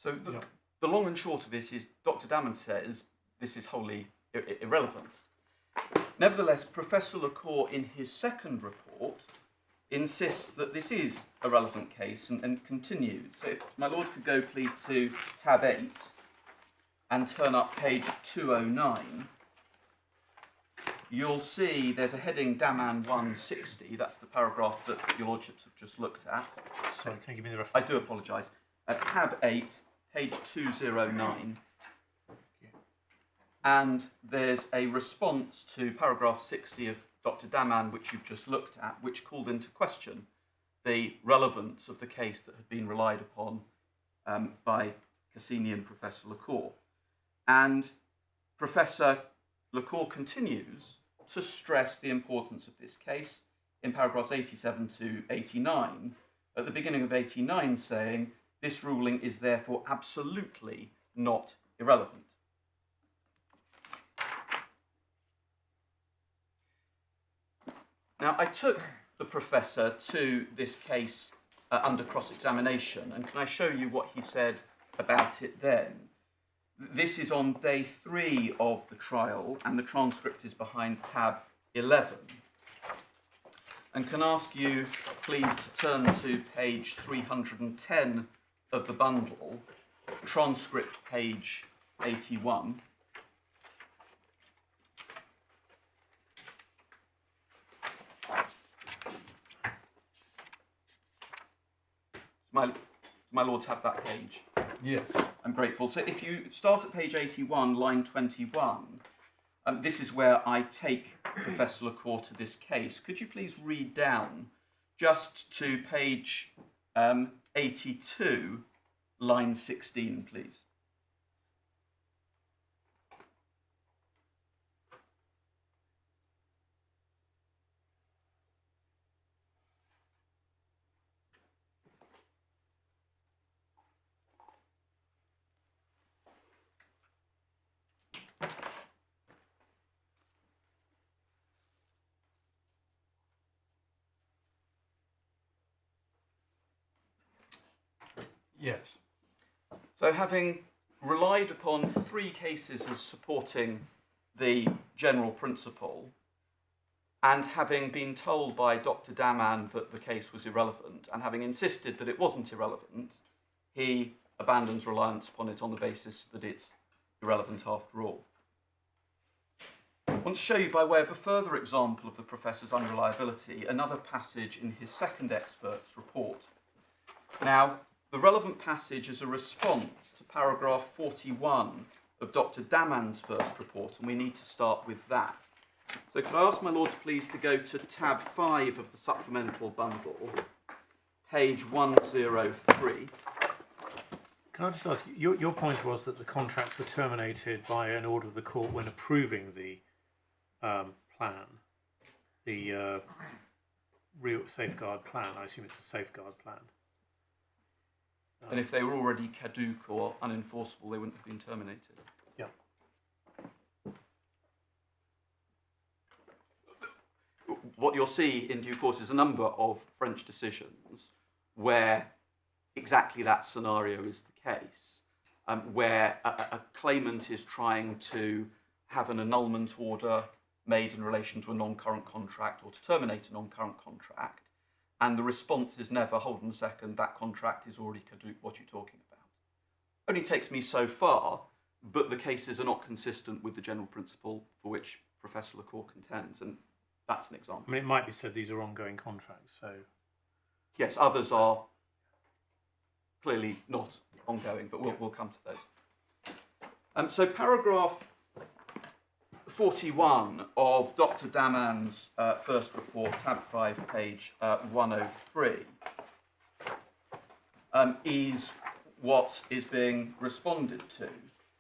So the long and short of it is Dr. Daman says this is wholly irrelevant. Nevertheless, Professor Lecour in his second report insists that this is a relevant case and continues. So if my Lord could go please to tab 8 and turn up page 209, you'll see there's a heading Daman 160, that's the paragraph that your Lordships have just looked at. Sorry, can you give me the I reference? do apologise. Tab 8, page 209. And there's a response to paragraph 60 of Dr. Daman, which you've just looked at, which called into question the relevance of the case that had been relied upon by Cassini and Professor Lecour. And Professor Lecour continues to stress the importance of this case in paragraphs 87 to 89, at the beginning of 89 saying, this ruling is therefore absolutely not irrelevant. Now, I took the professor to this case under cross-examination, and can I show you what he said about it then? This is on day 3 of the trial, and the transcript is behind tab 11. And can I ask you, please, to turn to page 310 of the bundle, transcript page 81. My lords have that page. Yes. I'm grateful. So if you start at page 81, line 21, this is where I take Professor Lecour to this case. Could you please read down just to page 82, line 16, please? Yes. So having relied upon 3 cases as supporting the general principle, and having been told by Dr. Daman that the case was irrelevant, and having insisted that it wasn't irrelevant, he abandons reliance upon it on the basis that it's irrelevant after all. I want to show you, by way of a further example of the professor's unreliability, another passage in his second expert's report. Now, the relevant passage is a response to paragraph 41 of Dr. Daman's first report, and we need to start with that. So could I ask my Lord please to go to tab 5 of the supplemental bundle, page 103. Can I just ask you, your point was that the contracts were terminated by an order of the court when approving the plan, the real safeguard plan. I assume it's a safeguard plan. And if they were already caduc or unenforceable, they wouldn't have been terminated. Yeah. What you'll see in due course is a number of French decisions where exactly that scenario is the case, where a claimant is trying to have an annulment order made in relation to a non-current contract or to terminate a non-current contract, and the response is never, hold on a second, that contract is already caduc, what are you talking about? Only takes me so far, but the cases are not consistent with the general principle for which Professor Lecour contends, and that's an example. I mean, it might be said these are ongoing contracts, so... Yes, others are clearly not ongoing, but we'll come to those. So paragraph 41 of Dr. Daman's first report, tab 5, page 103, is what is being responded to.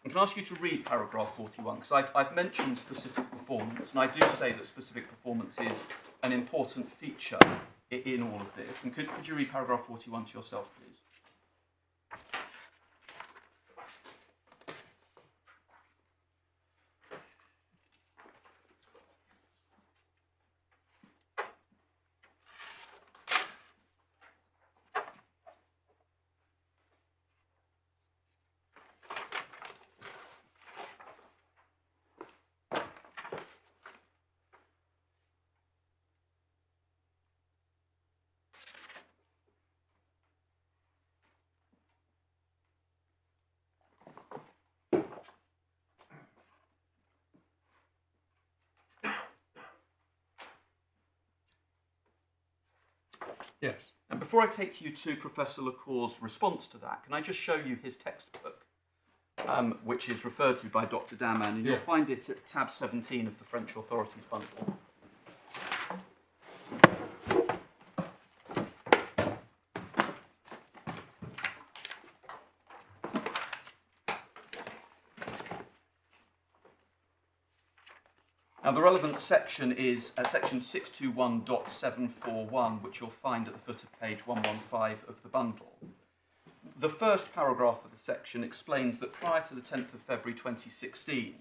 And can I ask you to read paragraph 41, because I've mentioned specific performance, and I do say that specific performance is an important feature in all of this. And could you read paragraph 41 to yourself, please? Yes. And before I take you to Professor Lacour's response to that, can I just show you his textbook, which is referred to by Dr. Daman, and you'll find it at tab 17 of the French authorities bundle. Now, the relevant section is section 621.741, which you'll find at the foot of page 115 of the bundle. The first paragraph of the section explains that prior to the 10th of February 2016,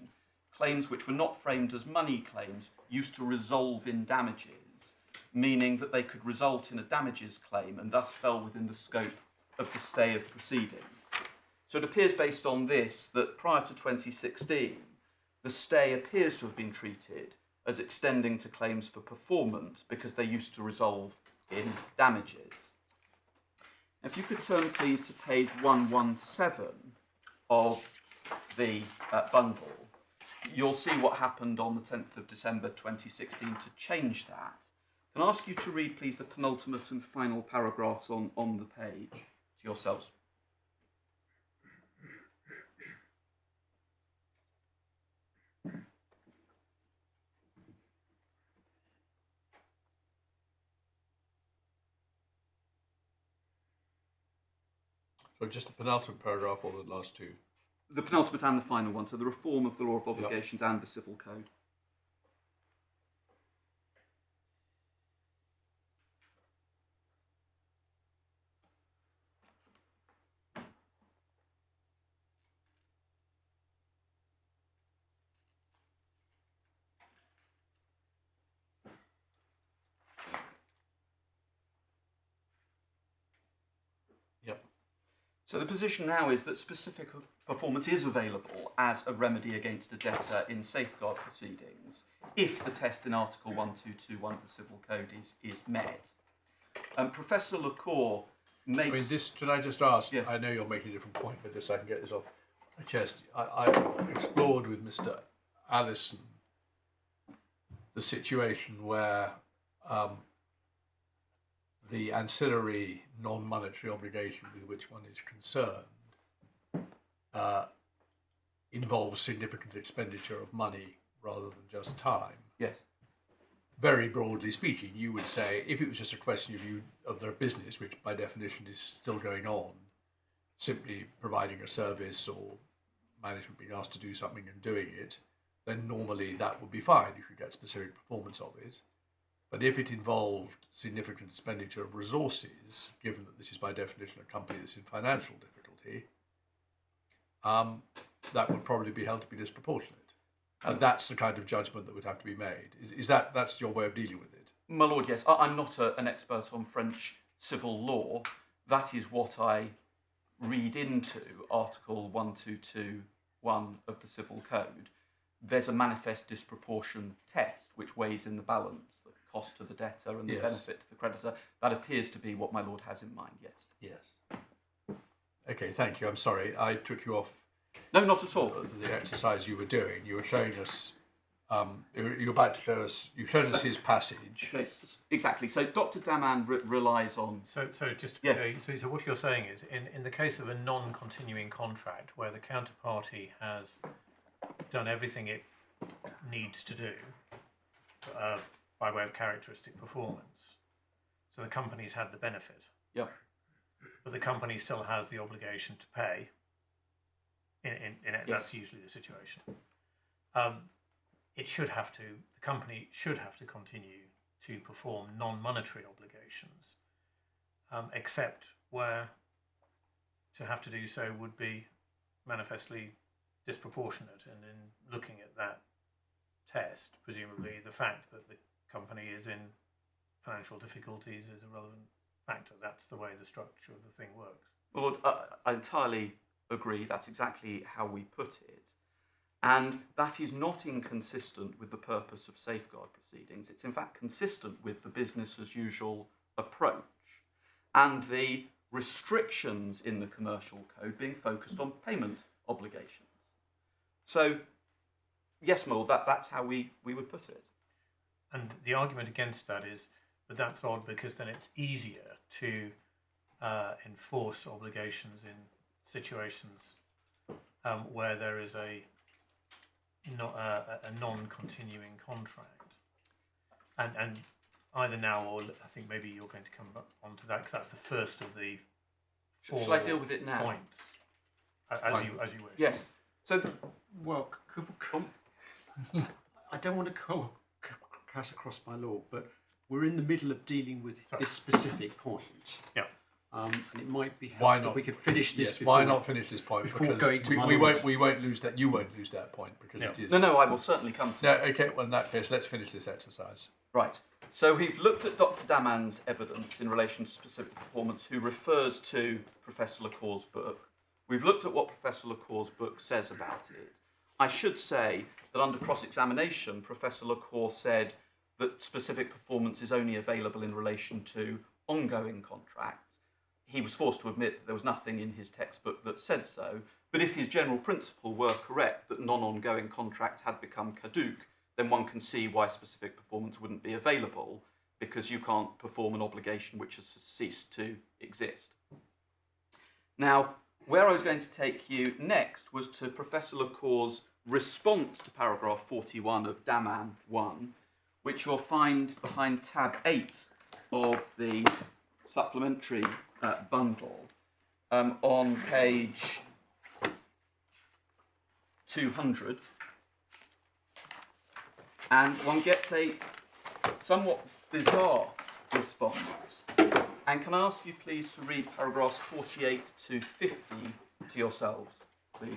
claims which were not framed as money claims used to resolve in damages, meaning that they could result in a damages claim and thus fell within the scope of the stay of proceedings. So it appears based on this that prior to 2016, the stay appears to have been treated as extending to claims for performance because they used to resolve in damages. If you could turn, please, to page 117 of the bundle, you'll see what happened on the 10th of December 2016 to change that. Can I ask you to read, please, the penultimate and final paragraphs on the page to yourselves? So just the penultimate paragraph or the last two? The penultimate and the final one, so the reform of the law of obligations and the civil code. Yep. So the position now is that specific performance is available as a remedy against a debtor in safeguard proceedings if the test in Article 1221 of the Civil Code is met. Professor Lacour makes... I mean, this, can I just ask, Yes. I know you're making a different point, but just so I can get this off my chest, I explored with Mr. Allison the situation where the ancillary non-monetary obligation with which one is concerned involves significant expenditure of money rather than just time. Yes. Very broadly speaking, you would say if it was just a question of their business, which by definition is still going on, simply providing a service or management being asked to do something and doing it, then normally that would be fine. You could get specific performance of it. But if it involved significant expenditure of resources, given that this is by definition a company that's in financial difficulty, that would probably be held to be disproportionate. And that's the kind of judgment that would have to be made. That's your way of dealing with it? My lord, yes. I'm not an expert on French civil law. That is what I read into Article 1221 of the Civil Code. There's a manifest disproportion test which weighs in the balance the cost to the debtor and the benefit to the creditor. That appears to be what my lord has in mind, yes. Yes. Okay, thank you. I'm sorry. I took you off. No, not at all. The exercise you were doing. You were showing us, you're about to show us, you've shown us his passage. Yes, exactly. So Dr. Daman relies on... So just Yes. so what you're saying is, in the case of a non-continuing contract where the counterparty has done everything it needs to do by way of characteristic performance, so the company's had the benefit, Yeah. but the company still has the obligation to pay. That's usually the situation. The company should have to continue to perform non-monetary obligations, except where to have to do so would be manifestly disproportionate. And in looking at that test, presumably the fact that the company is in financial difficulties is a relevant factor. That's the way the structure of the thing works. Well, I entirely agree. That's exactly how we put it. And that is not inconsistent with the purpose of safeguard proceedings. It's in fact consistent with the business as usual approach and the restrictions in the commercial code being focused on payment obligations. So, yes, my lord, that's how we would put it. And the argument against that is but that's odd because then it's easier to enforce obligations in situations where there is a non-continuing contract, and either now or I think maybe you're going to come onto that because that's the first of the four Shall I deal with it now? points, as you wish. Yes. So, Well, I don't want to cut across my law, but we're in the middle of dealing with this specific point. Yeah. And it might be Why helpful not? if we could finish this Yes, before. why not finish this point? before Because going to my we laws. won't lose that. You won't lose that point because Yeah. it is. no, I will certainly come to Yeah. Okay. Well, in that case, let's finish this exercise. Right. So we've looked at Dr. Daman's evidence in relation to specific performance, who refers to Professor Lacour's book. We've looked at what Professor Lacour's book says about it. I should say that under cross-examination, Professor Lacour said that specific performance is only available in relation to ongoing contracts. He was forced to admit that there was nothing in his textbook that said so, but if his general principle were correct that non-ongoing contracts had become caduc, then one can see why specific performance wouldn't be available, because you can't perform an obligation which has ceased to exist. Now, where I was going to take you next was to Professor Lacour's response to paragraph 41 of Daman 1, which you'll find behind tab 8 of the supplementary bundle on page 200. And one gets a somewhat bizarre response. And can I ask you please to read paragraphs 48 to 50 to yourselves, please?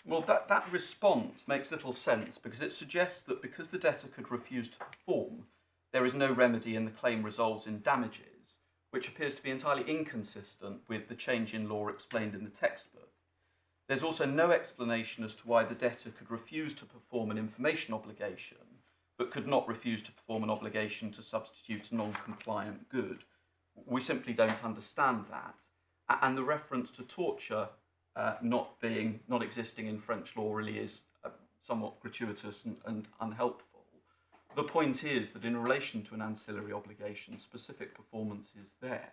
Well, that response makes little sense because it suggests that because the debtor could refuse to perform, there is no remedy and the claim resolves in damages, which appears to be entirely inconsistent with the change in law explained in the textbook. There's also no explanation as to why the debtor could refuse to perform an information obligation, but could not refuse to perform an obligation to substitute a non-compliant good. We simply don't understand that. And the reference to torture not existing in French law really is somewhat gratuitous and unhelpful. The point is that in relation to an ancillary obligation, specific performance is there.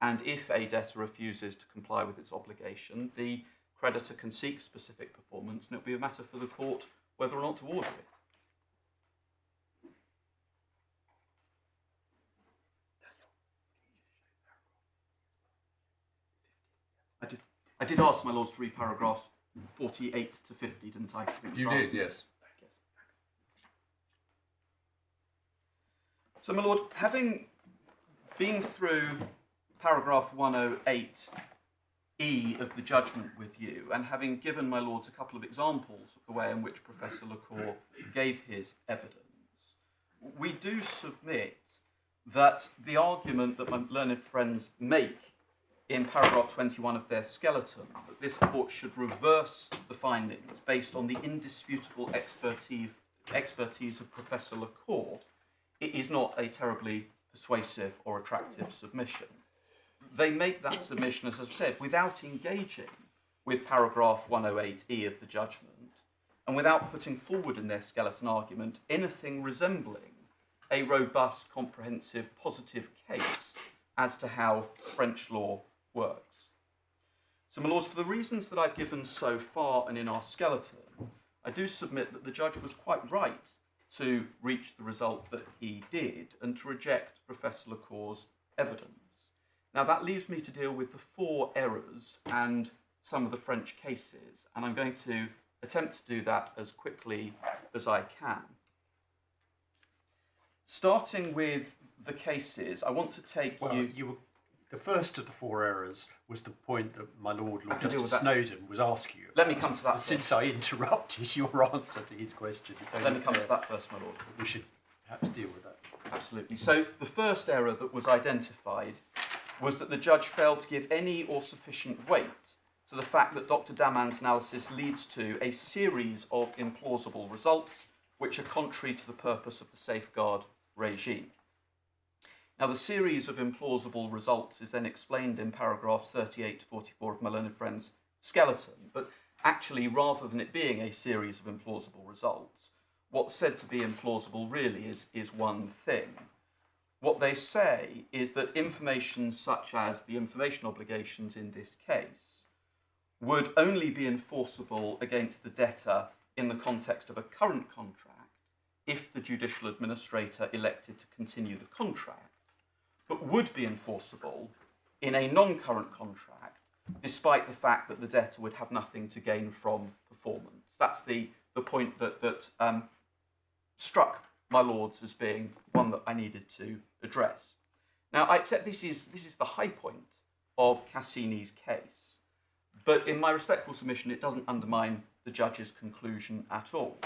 And if a debtor refuses to comply with its obligation, the creditor can seek specific performance, and it'll be a matter for the court whether or not to order it. I did ask my lords to read paragraphs 48 to 50, didn't I? You did, yes. So, my lord, having been through paragraph 108E of the judgment with you, and having given my lords a couple of examples of the way in which Professor Lacour gave his evidence, we do submit that the argument that my learned friends make in paragraph 21 of their skeleton, that this court should reverse the findings based on the indisputable expertise of Professor Lacour, it is not a terribly persuasive or attractive submission. They make that submission, as I've said, without engaging with paragraph 108E of the judgment, and without putting forward in their skeleton argument anything resembling a robust, comprehensive, positive case as to how French law works. So, my lords, for the reasons that I've given so far and in our skeleton, I do submit that the judge was quite right to reach the result that he did and to reject Professor Lecour's evidence. Now, that leaves me to deal with the 4 errors and some of the French cases, and I'm going to attempt to do that as quickly as I can. Starting with the cases, I want to take the first of the 4 errors was the point that my Lord Justice that. Snowden was asking you. Let me come to that Since I interrupted your answer to his question, let me come to that first, my lord. We should perhaps deal with that. Absolutely. So the first error that was identified was that the judge failed to give any or sufficient weight to the fact that Dr. Daman's analysis leads to a series of implausible results which are contrary to the purpose of the Sauvegarde regime. Now, the series of implausible results is then explained in paragraphs 38 to 44 of my learned friend's skeleton, but actually, rather than it being a series of implausible results, what's said to be implausible really is one thing. What they say is that information such as the information obligations in this case would only be enforceable against the debtor in the context of a current contract if the judicial administrator elected to continue the contract, but would be enforceable in a non-current contract despite the fact that the debtor would have nothing to gain from performance. That's the point that struck my lords as being one that I needed to address. Now, I accept this is the high point of Cassini's case, but in my respectful submission, it doesn't undermine the judge's conclusion at all.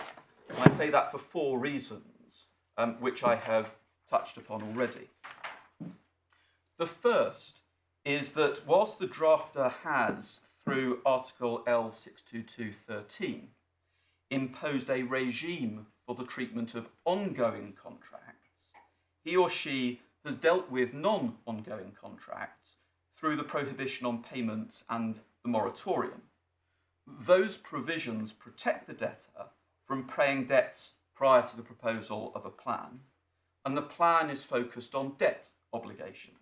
And I say that for 4 reasons, which I have touched upon already. The first is that whilst the drafter has, through Article L62213, imposed a regime for the treatment of ongoing contracts, he or she has dealt with non-ongoing contracts through the prohibition on payments and the moratorium. Those provisions protect the debtor from paying debts prior to the proposal of a plan, and the plan is focused on debt obligations.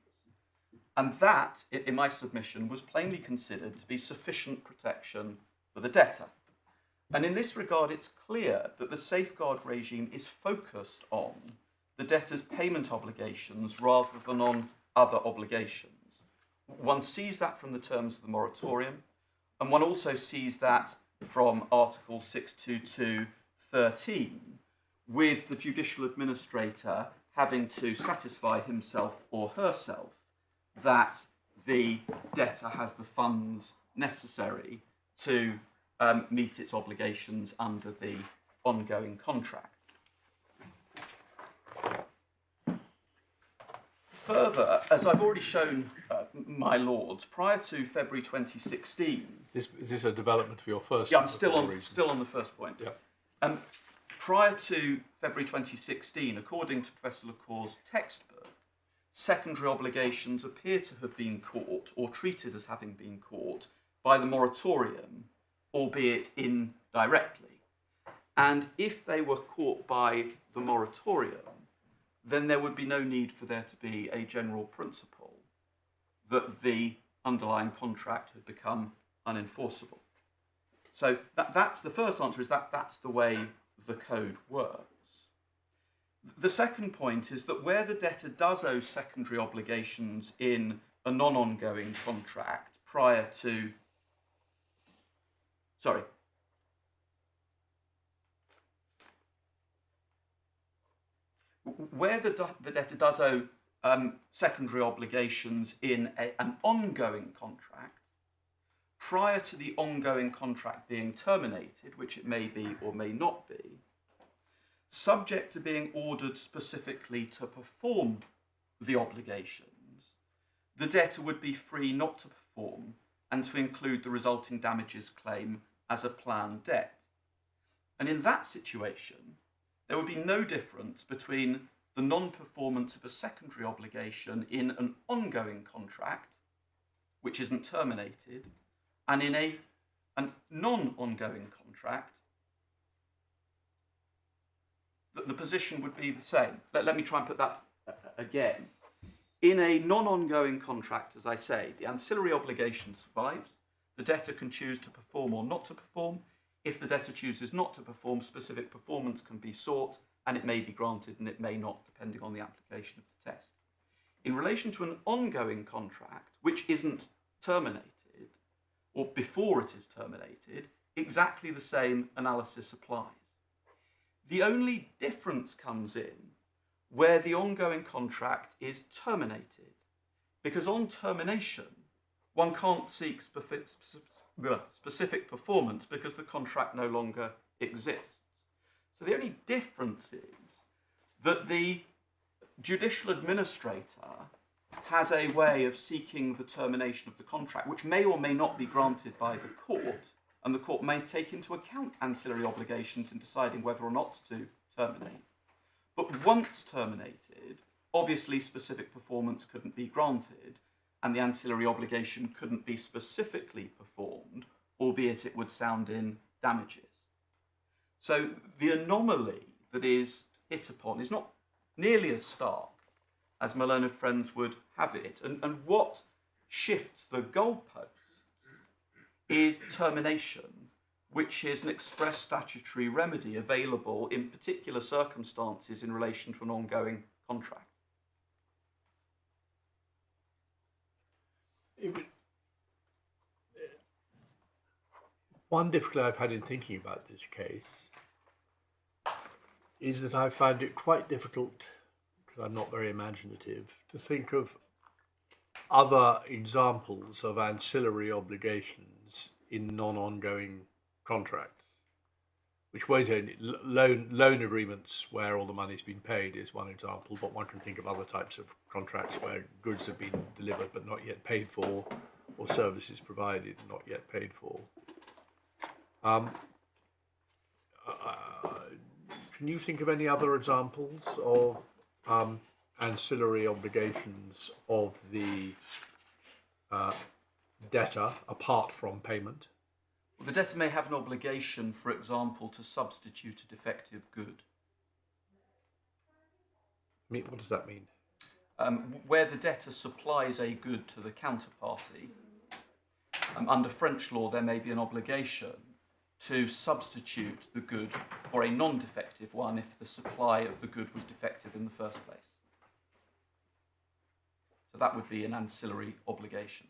And that, in my submission, was plainly considered to be sufficient protection for the debtor. And in this regard, it's clear that the Sauvegarde regime is focused on the debtor's payment obligations rather than on other obligations. One sees that from the terms of the moratorium, and one also sees that from Article 62213, with the judicial administrator having to satisfy himself or herself that the debtor has the funds necessary to meet its obligations under the ongoing contract. Further, as I've already shown my lords, prior to February 2016... Is this a development of your first? Yeah, I'm still on the first point. Yeah. Prior to February 2016, according to Professor Lecour's textbook, secondary obligations appear to have been caught or treated as having been caught by the moratorium, albeit indirectly. And if they were caught by the moratorium, then there would be no need for there to be a general principle that the underlying contract had become unenforceable. So that's the first answer, is that's the way the code works. The second point is that where the debtor does owe secondary obligations in a non-ongoing contract prior to... Sorry. Where the debtor does owe secondary obligations in an ongoing contract, prior to the ongoing contract being terminated, which it may be or may not be, subject to being ordered specifically to perform the obligations, the debtor would be free not to perform and to include the resulting damages claim as a planned debt. And in that situation, there would be no difference between the non-performance of a secondary obligation in an ongoing contract, which isn't terminated, and in a non-ongoing contract the position would be the same. Let me try and put that again. In a non-ongoing contract, as I say, the ancillary obligation survives. The debtor can choose to perform or not to perform. If the debtor chooses not to perform, specific performance can be sought, and it may be granted and it may not, depending on the application of the test. In relation to an ongoing contract, which isn't terminated, or before it is terminated, exactly the same analysis applies. The only difference comes in where the ongoing contract is terminated, because on termination, one can't seek specific performance because the contract no longer exists. So the only difference is that the judicial administrator has a way of seeking the termination of the contract, which may or may not be granted by the court, and the court may take into account ancillary obligations in deciding whether or not to terminate. But once terminated, obviously specific performance couldn't be granted, and the ancillary obligation couldn't be specifically performed, albeit it would sound in damages. So the anomaly that is hit upon is not nearly as stark as my learned friends would have it. And what shifts the goalposts is termination, which is an express statutory remedy available in particular circumstances in relation to an ongoing contract. One difficulty I've had in thinking about this case is that I find it quite difficult, because I'm not very imaginative, to think of other examples of ancillary obligations in non-ongoing contracts, which won't only loan agreements where all the money's been paid is one example, but one can think of other types of contracts where goods have been delivered but not yet paid for, or services provided not yet paid for. Can you think of any other examples of ancillary obligations of the debtor apart from payment? Well, the debtor may have an obligation, for example, to substitute a defective good. What does that mean? Where the debtor supplies a good to the counterparty, under French law there may be an obligation to substitute the good for a non-defective one if the supply of the good was defective in the first place. So that would be an ancillary obligation.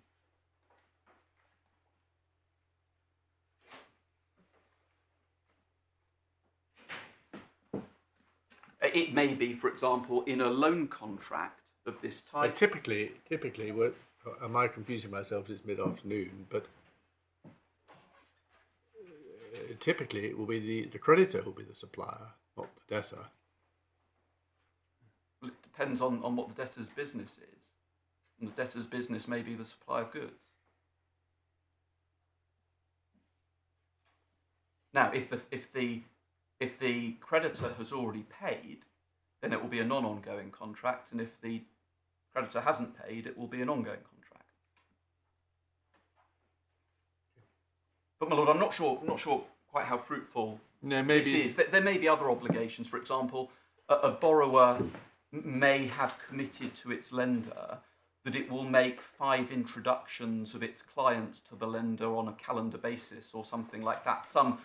It may be, for example, in a loan contract of this type. Typically, am I confusing myself? It's mid-afternoon, but typically it will be the creditor who will be the supplier, not the debtor. Well, it depends on what the debtor's business is. And the debtor's business may be the supply of goods. Now, if the creditor has already paid, then it will be a non-ongoing contract, and if the creditor hasn't paid, it will be an ongoing contract. But my lord, I'm not sure quite how fruitful this is. There may be other obligations. For example, a borrower may have committed to its lender that it will make 5 introductions of its clients to the lender on a calendar basis or something like that. Some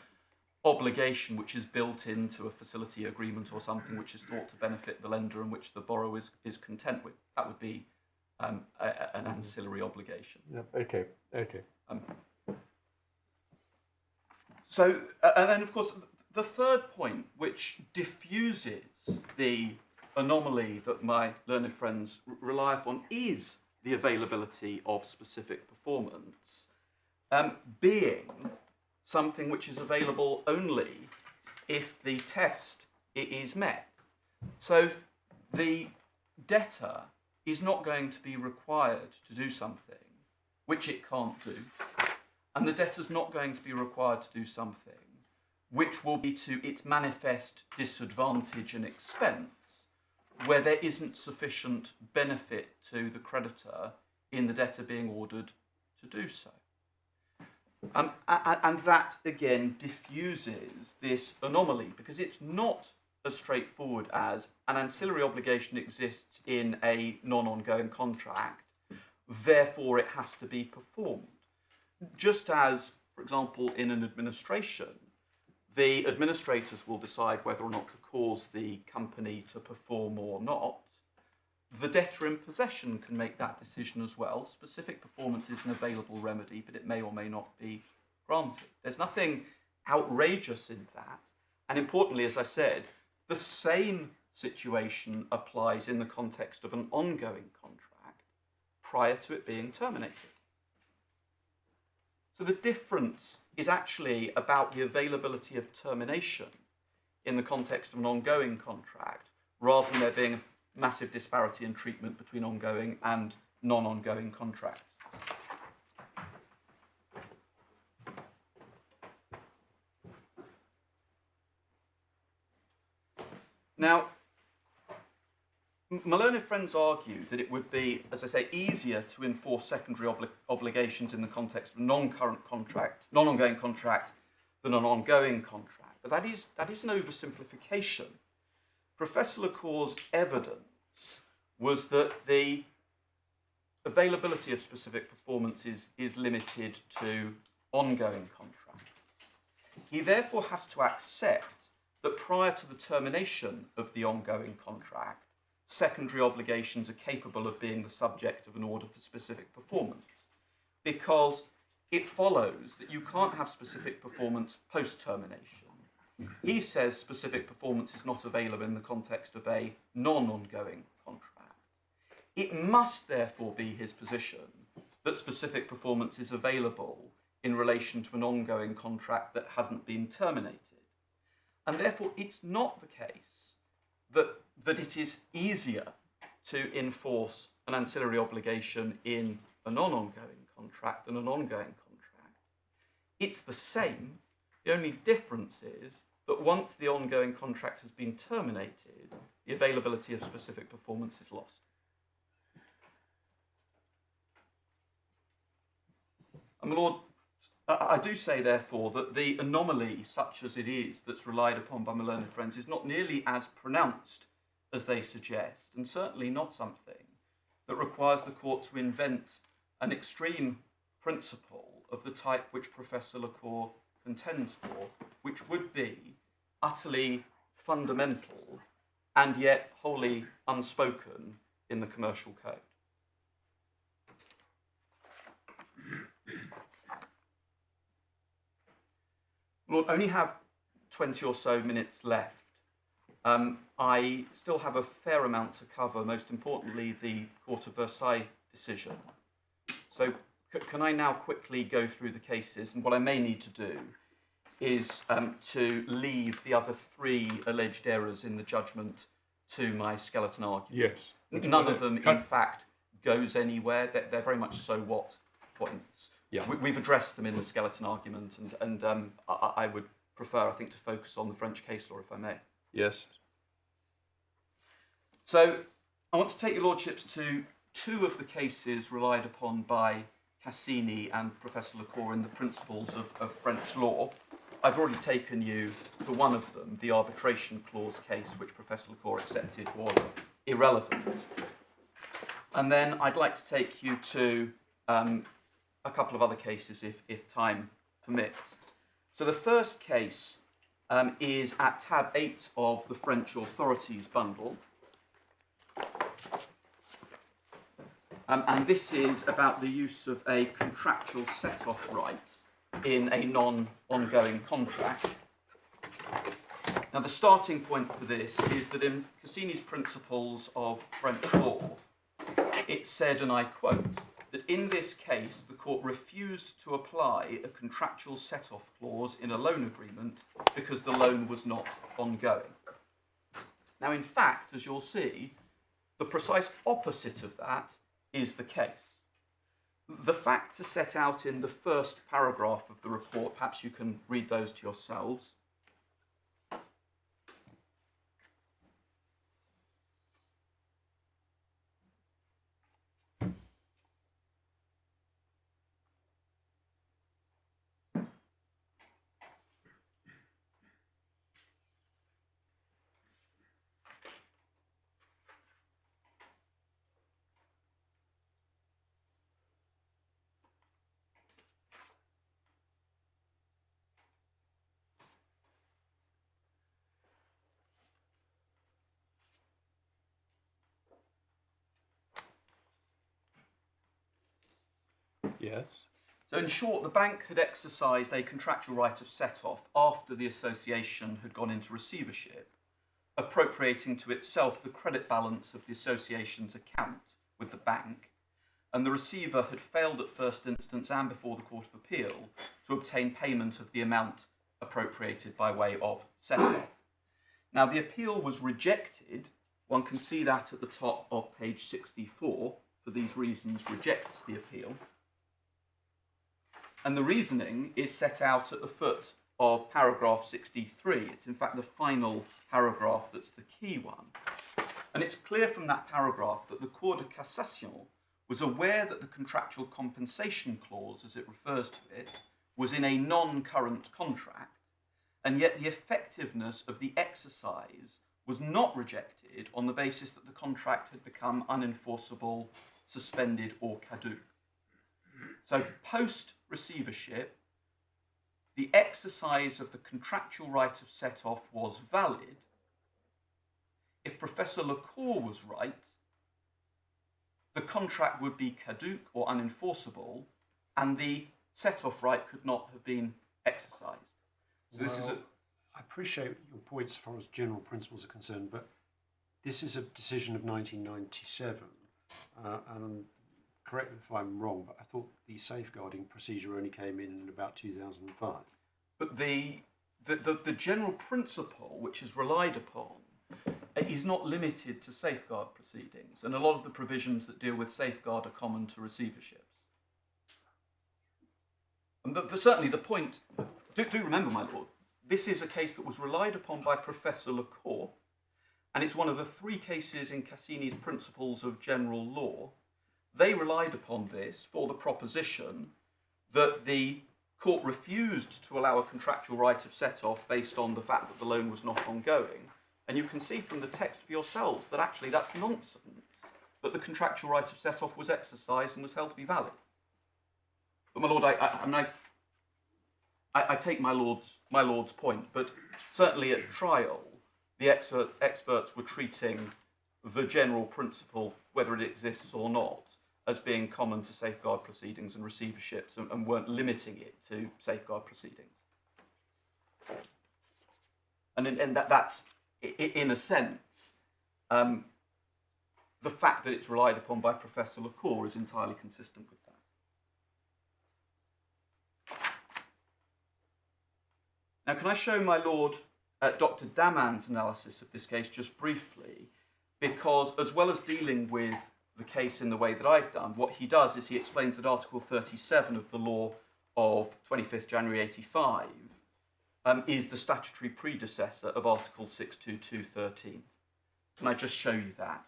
obligation which is built into a facility agreement or something which is thought to benefit the lender and which the borrower is content with. That would be an ancillary obligation. Yep. Okay. So, and then of course, the third point which diffuses the anomaly that my learned friends rely upon is the availability of specific performance, being something which is available only if the test is met. So the debtor is not going to be required to do something which it can't do, and the debtor's not going to be required to do something which will be to its manifest disadvantage and expense, where there isn't sufficient benefit to the creditor in the debtor being ordered to do so. And that, again, diffuses this anomaly, because it's not as straightforward as an ancillary obligation exists in a non-ongoing contract, therefore it has to be performed. Just as, for example, in an administration, the administrators will decide whether or not to cause the company to perform or not. The debtor in possession can make that decision as well. Specific performance is an available remedy, but it may or may not be granted. There's nothing outrageous in that. And importantly, as I said, the same situation applies in the context of an ongoing contract prior to it being terminated. So the difference is actually about the availability of termination in the context of an ongoing contract, rather than there being a massive disparity in treatment between ongoing and non-ongoing contracts. Now, my learned friends argue that it would be, as I say, easier to enforce secondary obligations in the context of a non-current contract, non-ongoing contract, than an ongoing contract. But that is an oversimplification. Professor Lecour's evidence was that the availability of specific performance is limited to ongoing contracts. He therefore has to accept that prior to the termination of the ongoing contract, secondary obligations are capable of being the subject of an order for specific performance, because it follows that you can't have specific performance post-termination. He says specific performance is not available in the context of a non-ongoing contract. It must therefore be his position that specific performance is available in relation to an ongoing contract that hasn't been terminated. And therefore, it's not the case that it is easier to enforce an ancillary obligation in a non-ongoing contract than an ongoing contract. It's the same. The only difference is that once the ongoing contract has been terminated, the availability of specific performance is lost. And my Lord, I do say, therefore, that the anomaly, such as it is, that's relied upon by my learned friends, is not nearly as pronounced as they suggest, and certainly not something that requires the court to invent an extreme principle of the type which Professor Lecour contends for, which would be utterly fundamental and yet wholly unspoken in the commercial code. We'll only have 20 or so minutes left. I still have a fair amount to cover, most importantly the Court of Versailles decision. So can I now quickly go through the cases? And what I may need to do is to leave the other three alleged errors in the judgment to my skeleton argument. Yes. None of them, in fact, goes anywhere. They're very much so what points. Yeah. We've addressed them in the skeleton argument, and I would prefer, I think, to focus on the French case law, if I may. Yes. So I want to take your lordships to two of the cases relied upon by Cassini and Professor Lecour in the principles of French law. I've already taken you to one of them, the arbitration clause case, which Professor Lecour accepted was irrelevant. And then I'd like to take you to a couple of other cases, if time permits. So the first case is at tab 8 of the French authorities bundle. And this is about the use of a contractual set-off right in a non-ongoing contract. Now, the starting point for this is that in Cassini's principles of French law, it said, and I quote, that in this case, the court refused to apply a contractual set-off clause in a loan agreement because the loan was not ongoing. Now, in fact, as you'll see, the precise opposite of that is the case. The facts are set out in the first paragraph of the report. Perhaps you can read those to yourselves. Yes. So in short, the bank had exercised a contractual right of set-off after the association had gone into receivership, appropriating to itself the credit balance of the association's account with the bank, and the receiver had failed at first instance and before the Court of Appeal to obtain payment of the amount appropriated by way of set-off. Now, the appeal was rejected. One can see that at the top of page 64, for these reasons rejects the appeal. And the reasoning is set out at the foot of paragraph 63. It's in fact the final paragraph that's the key one. And it's clear from that paragraph that the Cour de Cassation was aware that the contractual compensation clause, as it refers to it, was in a non-current contract, and yet the effectiveness of the exercise was not rejected on the basis that the contract had become unenforceable, suspended, or caduc. So post-receivership, the exercise of the contractual right of set-off was valid. If Professor Lecour was right, the contract would be caduc or unenforceable, and the set-off right could not have been exercised. So this is I appreciate your points as far as general principles are concerned, but this is a decision of 1997, and correct me if I'm wrong, but I thought the safeguarding procedure only came in about 2005. But the general principle which is relied upon is not limited to safeguard proceedings, and a lot of the provisions that deal with safeguard are common to receiverships. And certainly the point, do remember, my lord, this is a case that was relied upon by Professor Lecour, and it's one of the three cases in Cassini's Principles of General Law. They relied upon this for the proposition that the court refused to allow a contractual right of set-off based on the fact that the loan was not ongoing. And you can see from the text for yourselves that actually that's nonsense, that the contractual right of set-off was exercised and was held to be valid. But my lord, I take my lord's point, but certainly at trial, the experts were treating the general principle, whether it exists or not, as being common to safeguard proceedings and receiverships, and weren't limiting it to safeguard proceedings. And that's, in a sense, the fact that it's relied upon by Professor Lecour is entirely consistent with that. Now, can I show my lord Dr. Daman's analysis of this case just briefly? Because as well as dealing with the case in the way that I've done, what he does is he explains that Article 37 of the law of 25th January 85 is the statutory predecessor of Article 622.13. Can I just show you that?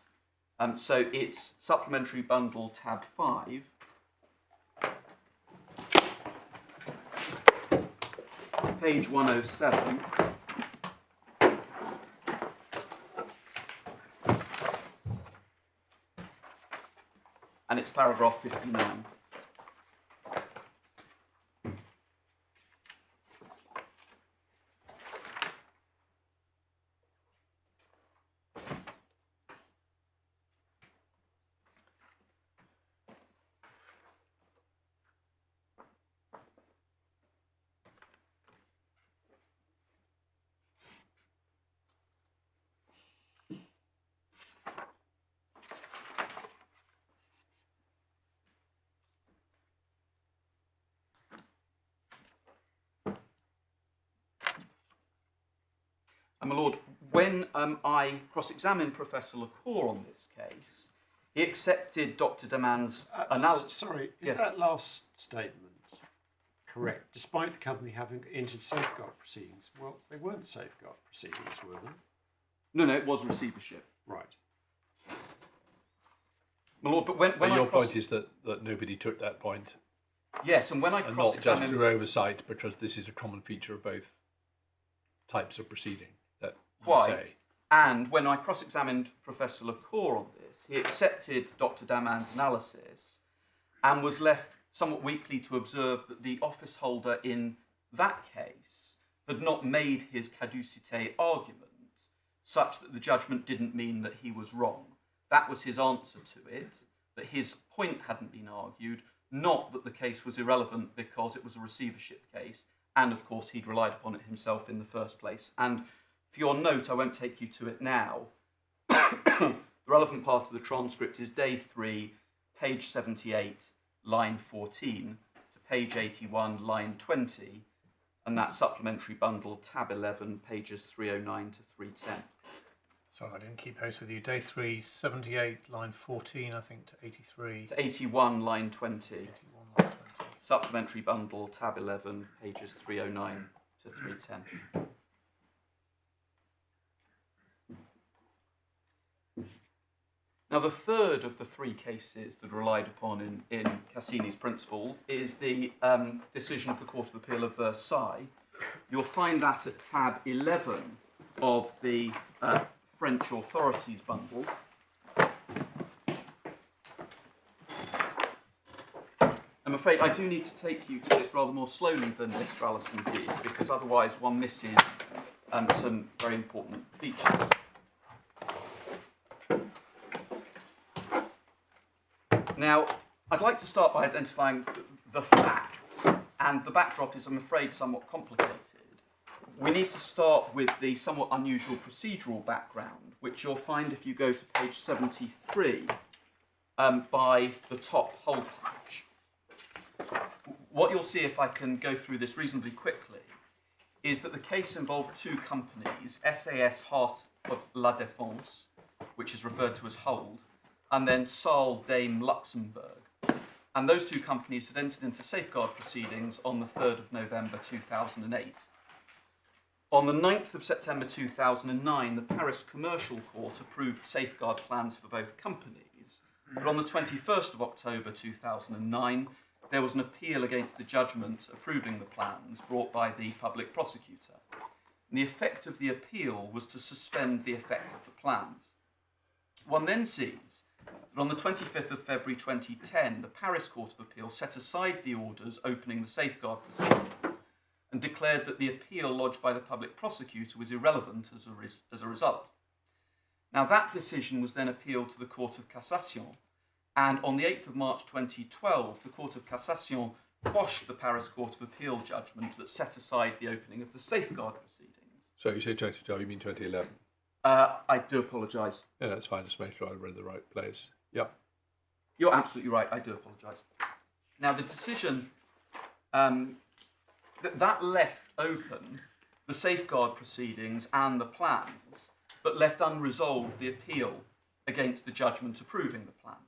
So it's Supplementary Bundle tab 5. Page 107. And it's paragraph 59. And my lord, when I cross-examined Professor Lecour on this case, he accepted Dr. Daman's analysis. Sorry, is Yes. that last statement correct? Despite the company having entered safeguard proceedings, well, they weren't safeguard proceedings, were they? No, it was receivership. Right. My lord, but when your point is that nobody took that point, yes, and when I and not just cross-examined, through oversight, because this is a common feature of both types of proceeding that you quite, say. and when I cross-examined Professor Lecour on this, he accepted Dr. Daman's analysis and was left somewhat weakly to observe that the office holder in that case had not made his caducité argument such that the judgment didn't mean that he was wrong. That was his answer to it, that his point hadn't been argued, not that the case was irrelevant because it was a receivership case, and of course he'd relied upon it himself in the first place. And for your note, I won't take you to it now. The relevant part of the transcript is day 3, page 78, line 14, to page 81, line 20, and that supplementary bundle, tab 11, pages 309 to 310. Sorry, I didn't keep pace with you. Day 3, 78, line 14, I think, to 83. To 81, line 20. 81, line 20. Supplementary bundle, tab 11, pages 309 to 310. Now, the third of the 3 cases that are relied upon in Cassini's principle is the decision of the Court of Appeal of Versailles. You'll find that at tab 11 of the French authorities bundle. I'm afraid I do need to take you to this rather more slowly than Mr. Allison did, because otherwise one misses some very important features. Now, I'd like to start by identifying the facts, and the backdrop is, I'm afraid, somewhat complicated. We need to start with the somewhat unusual procedural background, which you'll find if you go to page 73 by the top whole patch. What you'll see, if I can go through this reasonably quickly, is that the case involved 2 companies, SAS Heart of la Défense, which is referred to as Hold, and then Saal Dame Luxembourg. And those 2 companies had entered into safeguard proceedings on the 3rd of November 2008. On the 9th of September 2009, the Paris Commercial Court approved safeguard plans for both companies. But on the 21st of October 2009, there was an appeal against the judgment approving the plans brought by the public prosecutor. And the effect of the appeal was to suspend the effect of the plans. One then sees that on the 25th of February 2010, the Paris Court of Appeal set aside the orders opening the safeguard proceedings and declared that the appeal lodged by the public prosecutor was irrelevant as a result. Now, that decision was then appealed to the Court of Cassation, and on the 8th of March 2012, the Court of Cassation quashed the Paris Court of Appeal judgment that set aside the opening of the safeguard proceedings. So you say 2012, you mean 2011? I do apologise. Yeah, that's fine, just make sure I read the right place. Yep. You're absolutely right, I do apologise. Now, the decision that left open the safeguard proceedings and the plans, but left unresolved the appeal against the judgment approving the plans.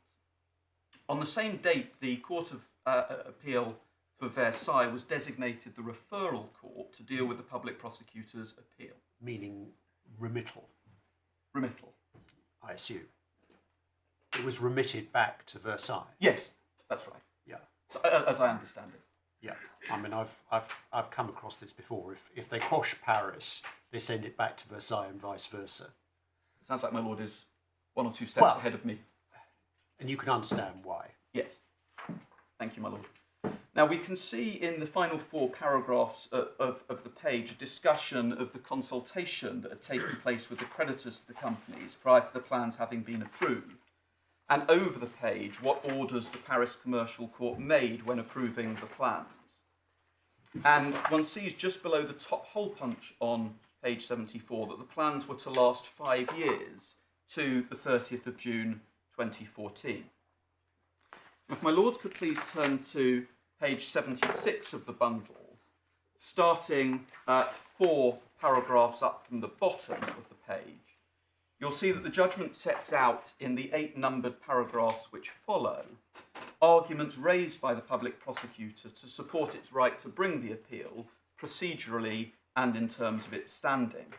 On the same date, the Court of Appeal for Versailles was designated the referral court to deal with the public prosecutor's appeal. Meaning remittal, Remittal. I assume. It was remitted back to Versailles. Yes, that's right. Yeah. So, as I understand it. Yeah. I mean, I've come across this before. If they quash Paris, they send it back to Versailles and vice versa. It sounds like my lord is 1 or 2 steps ahead of me. And you can understand why. Yes. Thank you, my lord. Now, we can see in the final 4 paragraphs of the page a discussion of the consultation that had taken place with the creditors of the companies prior to the plans having been approved, and over the page what orders the Paris Commercial Court made when approving the plans. And one sees just below the top hole punch on page 74 that the plans were to last 5 years to the 30th of June 2014. If my lords could please turn to page 76 of the bundle, starting 4 paragraphs up from the bottom of the page, you'll see that the judgment sets out in the 8 numbered paragraphs which follow arguments raised by the public prosecutor to support its right to bring the appeal procedurally and in terms of its standing.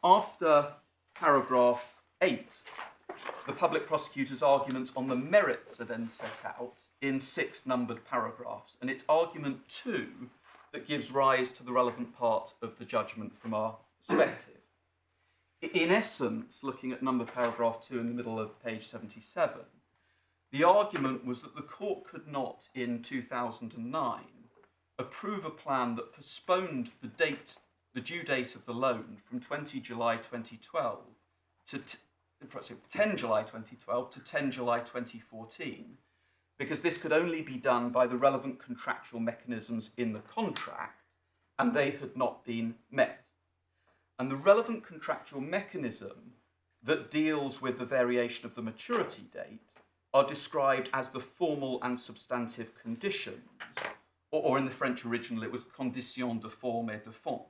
After paragraph 8, the public prosecutor's arguments on the merits are then set out in 6 numbered paragraphs, and it's argument 2 that gives rise to the relevant part of the judgment from our perspective. In essence, looking at number paragraph 2 in the middle of page 77, the argument was that the court could not, in 2009, approve a plan that postponed the due date of the loan from 20 July 2012 to 10 July 2012 to 10 July 2014, because this could only be done by the relevant contractual mechanisms in the contract, and they had not been met. And the relevant contractual mechanism that deals with the variation of the maturity date are described as the formal and substantive conditions, or in the French original it was conditions de forme et de fond.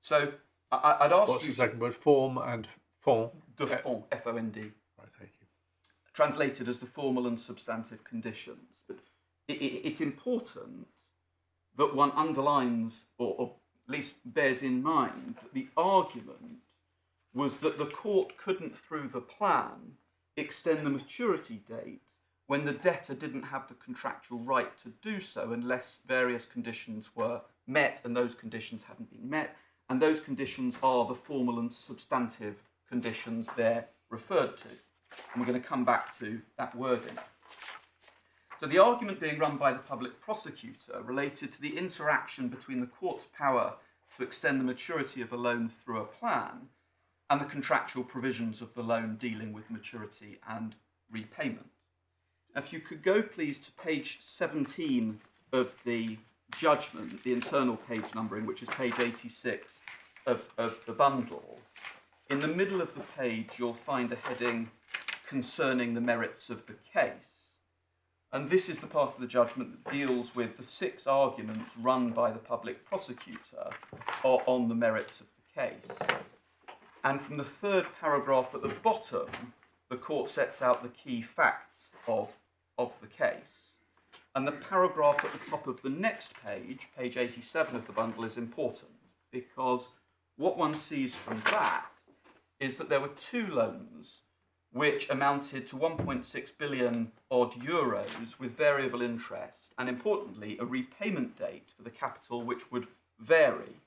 So I'd ask What's you... the second word? Form and fond? De fond, F-O-N-D. Right, thank you. Translated as the formal and substantive conditions. But it's important that one underlines, or at least bears in mind, that the argument was that the court couldn't, through the plan, extend the maturity date when the debtor didn't have the contractual right to do so unless various conditions were met, and those conditions hadn't been met, and those conditions are the formal and substantive conditions they're referred to. And we're going to come back to that wording. So the argument being run by the public prosecutor related to the interaction between the court's power to extend the maturity of a loan through a plan and the contractual provisions of the loan dealing with maturity and repayment. Now, if you could go, please, to page 17 of the judgment, the internal page numbering, which is page 86 of the bundle. In the middle of the page, you'll find a heading concerning the merits of the case. And this is the part of the judgment that deals with the 6 arguments run by the public prosecutor on the merits of the case. And from the 3rd paragraph at the bottom, the court sets out the key facts of the case. And the paragraph at the top of the next page, page 87 of the bundle, is important, because what one sees from that is that there were 2 loans which amounted to 1.6 billion odd euros with variable interest, and importantly, a repayment date for the capital which would vary.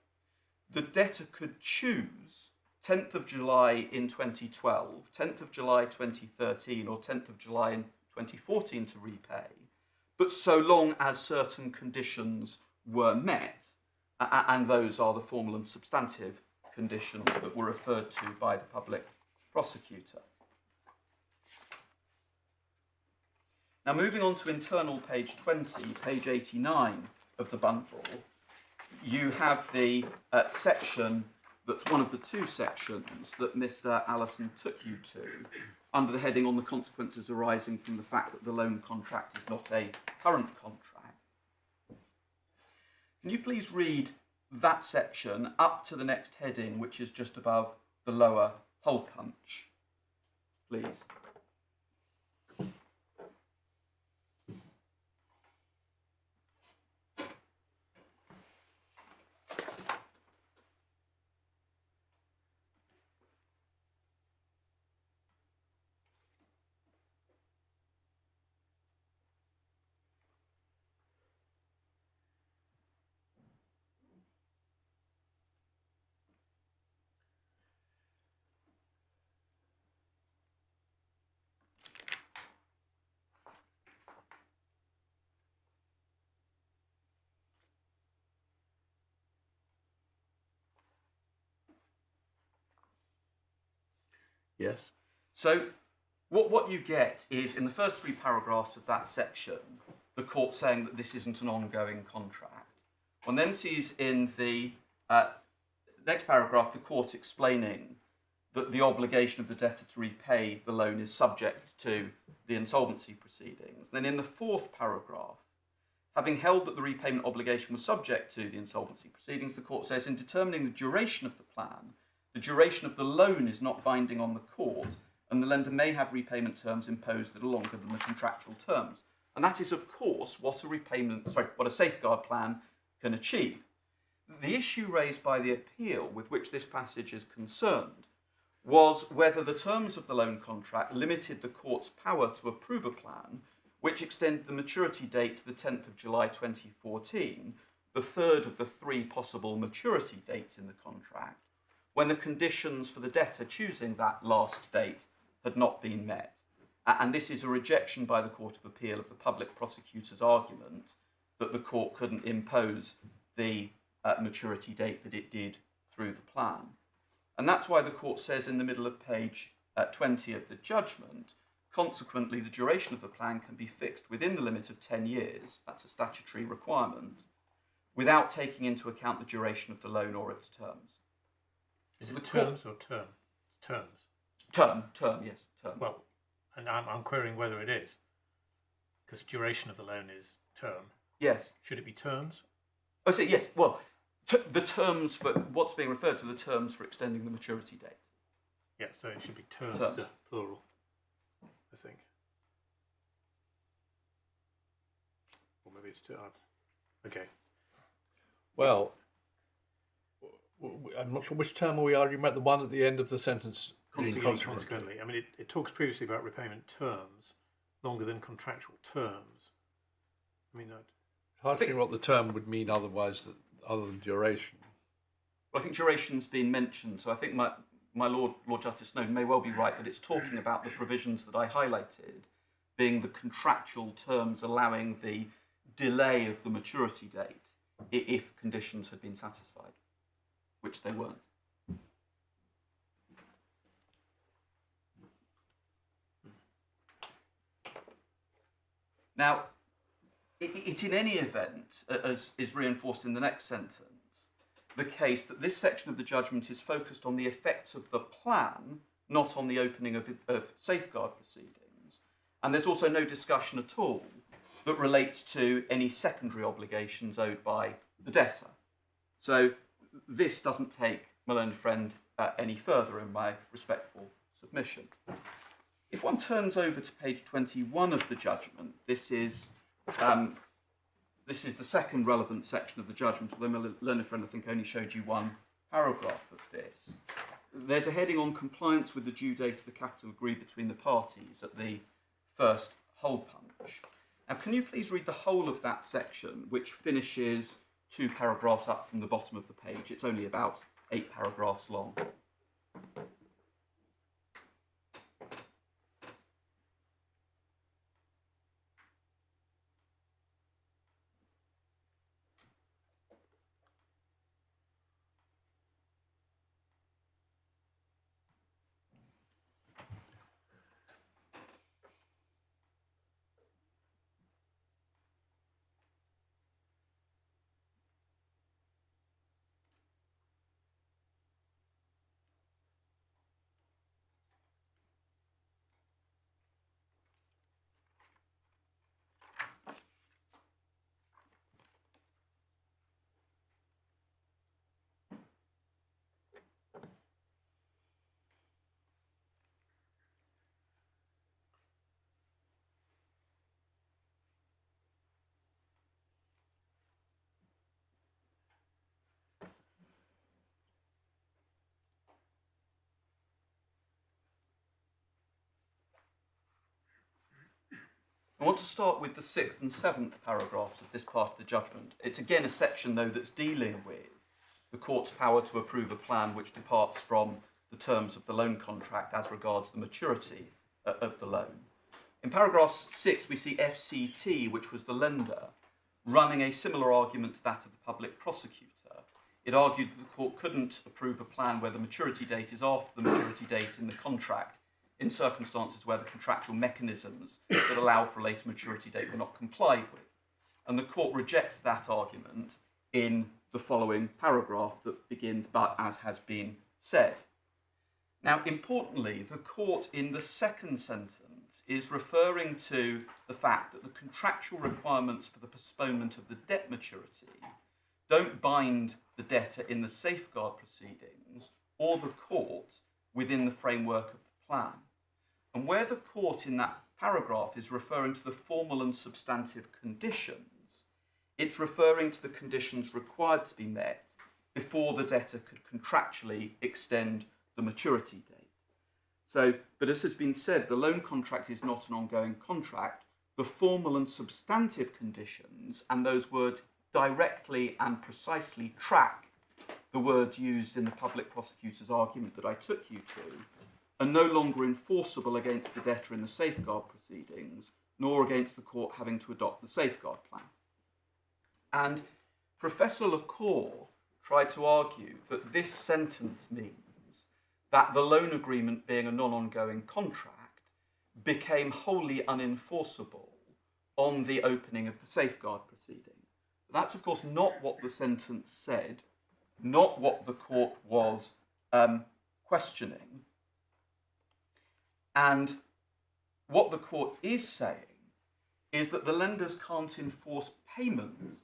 The debtor could choose 10th of July in 2012, 10th of July 2013, or 10th of July in 2014 to repay, but so long as certain conditions were met, and those are the formal and substantive conditions that were referred to by the public prosecutor. Now, moving on to internal page 20, page 89 of the bundle, you have the section that's one of the 2 sections that Mr. Allison took you to, under the heading on the consequences arising from the fact that the loan contract is not a current contract. Can you please read that section up to the next heading, which is just above the lower hole punch, please? Yes. So what you get is, in the first 3 paragraphs of that section, the court saying that this isn't an ongoing contract. One then sees in the next paragraph the court explaining that the obligation of the debtor to repay the loan is subject to the insolvency proceedings. Then in the 4th paragraph, having held that the repayment obligation was subject to the insolvency proceedings, the court says, in determining the duration of the plan, the duration of the loan is not binding on the court, and the lender may have repayment terms imposed that are longer than the contractual terms. And that is, of course, what a safeguard plan can achieve. The issue raised by the appeal with which this passage is concerned was whether the terms of the loan contract limited the court's power to approve a plan which extended the maturity date to the 10th of July 2014, the 3rd of the 3 possible maturity dates in the contract, when the conditions for the debtor choosing that last date had not been met. And this is a rejection by the Court of Appeal of the public prosecutor's argument that the court couldn't impose the maturity date that it did through the plan. And that's why the court says in the middle of page 20 of the judgment Consequently, the duration of the plan can be fixed within the limit of 10 years, that's a statutory requirement, without taking into account the duration of the loan or its terms. Is it terms or term? Terms. Term, yes, term. Well, and I'm querying whether it is, because duration of the loan is term. Yes. Should it be terms? Oh, so yes, well, the terms for, what's being referred to, the terms for extending the maturity date. Yeah, so it should be terms, Terms. Plural, I think. Or maybe it's term. Okay. Well, I'm not sure which term are we arguing about. The one at the end of the sentence. Consequently. I mean, it talks previously about repayment terms longer than contractual terms. I mean, Hard to think what the term would mean otherwise, other than duration. Well, I think duration's been mentioned, so I think my Lord Justice Snowden may well be right that it's talking about the provisions that I highlighted being the contractual terms allowing the delay of the maturity date if conditions had been satisfied, which they weren't. Now, it in any event, as is reinforced in the next sentence, the case that this section of the judgment is focused on the effects of the plan, not on the opening of safeguard proceedings. And there's also no discussion at all that relates to any secondary obligations owed by the debtor. So this doesn't take my learned friend any further in my respectful submission. If one turns over to page 21 of the judgment, this is the second relevant section of the judgment, although my learned friend, I think, only showed you one paragraph of this. There's a heading on compliance with the due date of the capital agreed between the parties at the first hole punch. Now, can you please read the whole of that section, which finishes 2 paragraphs up from the bottom of the page? It's only about 8 paragraphs long. I want to start with the 6th and 7th paragraphs of this part of the judgment. It's again a section, though, that's dealing with the court's power to approve a plan which departs from the terms of the loan contract as regards the maturity of the loan. In paragraph 6, we see FCT, which was the lender, running a similar argument to that of the public prosecutor. It argued that the court couldn't approve a plan where the maturity date is after the maturity date in the contract, in circumstances where the contractual mechanisms that allow for a later maturity date were not complied with. And the court rejects that argument in the following paragraph that begins, "but as has been said." Now, importantly, the court in the second sentence is referring to the fact that the contractual requirements for the postponement of the debt maturity don't bind the debtor in the safeguard proceedings or the court within the framework of the plan. And where the court in that paragraph is referring to the formal and substantive conditions, it's referring to the conditions required to be met before the debtor could contractually extend the maturity date. So, but as has been said, the loan contract is not an ongoing contract. The formal and substantive conditions, and those words directly and precisely track the words used in the public prosecutor's argument that I took you to, are no longer enforceable against the debtor in the safeguard proceedings, nor against the court having to adopt the safeguard plan. And Professor Lacour tried to argue that this sentence means that the loan agreement, being a non-ongoing contract, became wholly unenforceable on the opening of the safeguard proceeding. That's, of course, not what the sentence said, not what the court was questioning. And what the court is saying is that the lenders can't enforce payment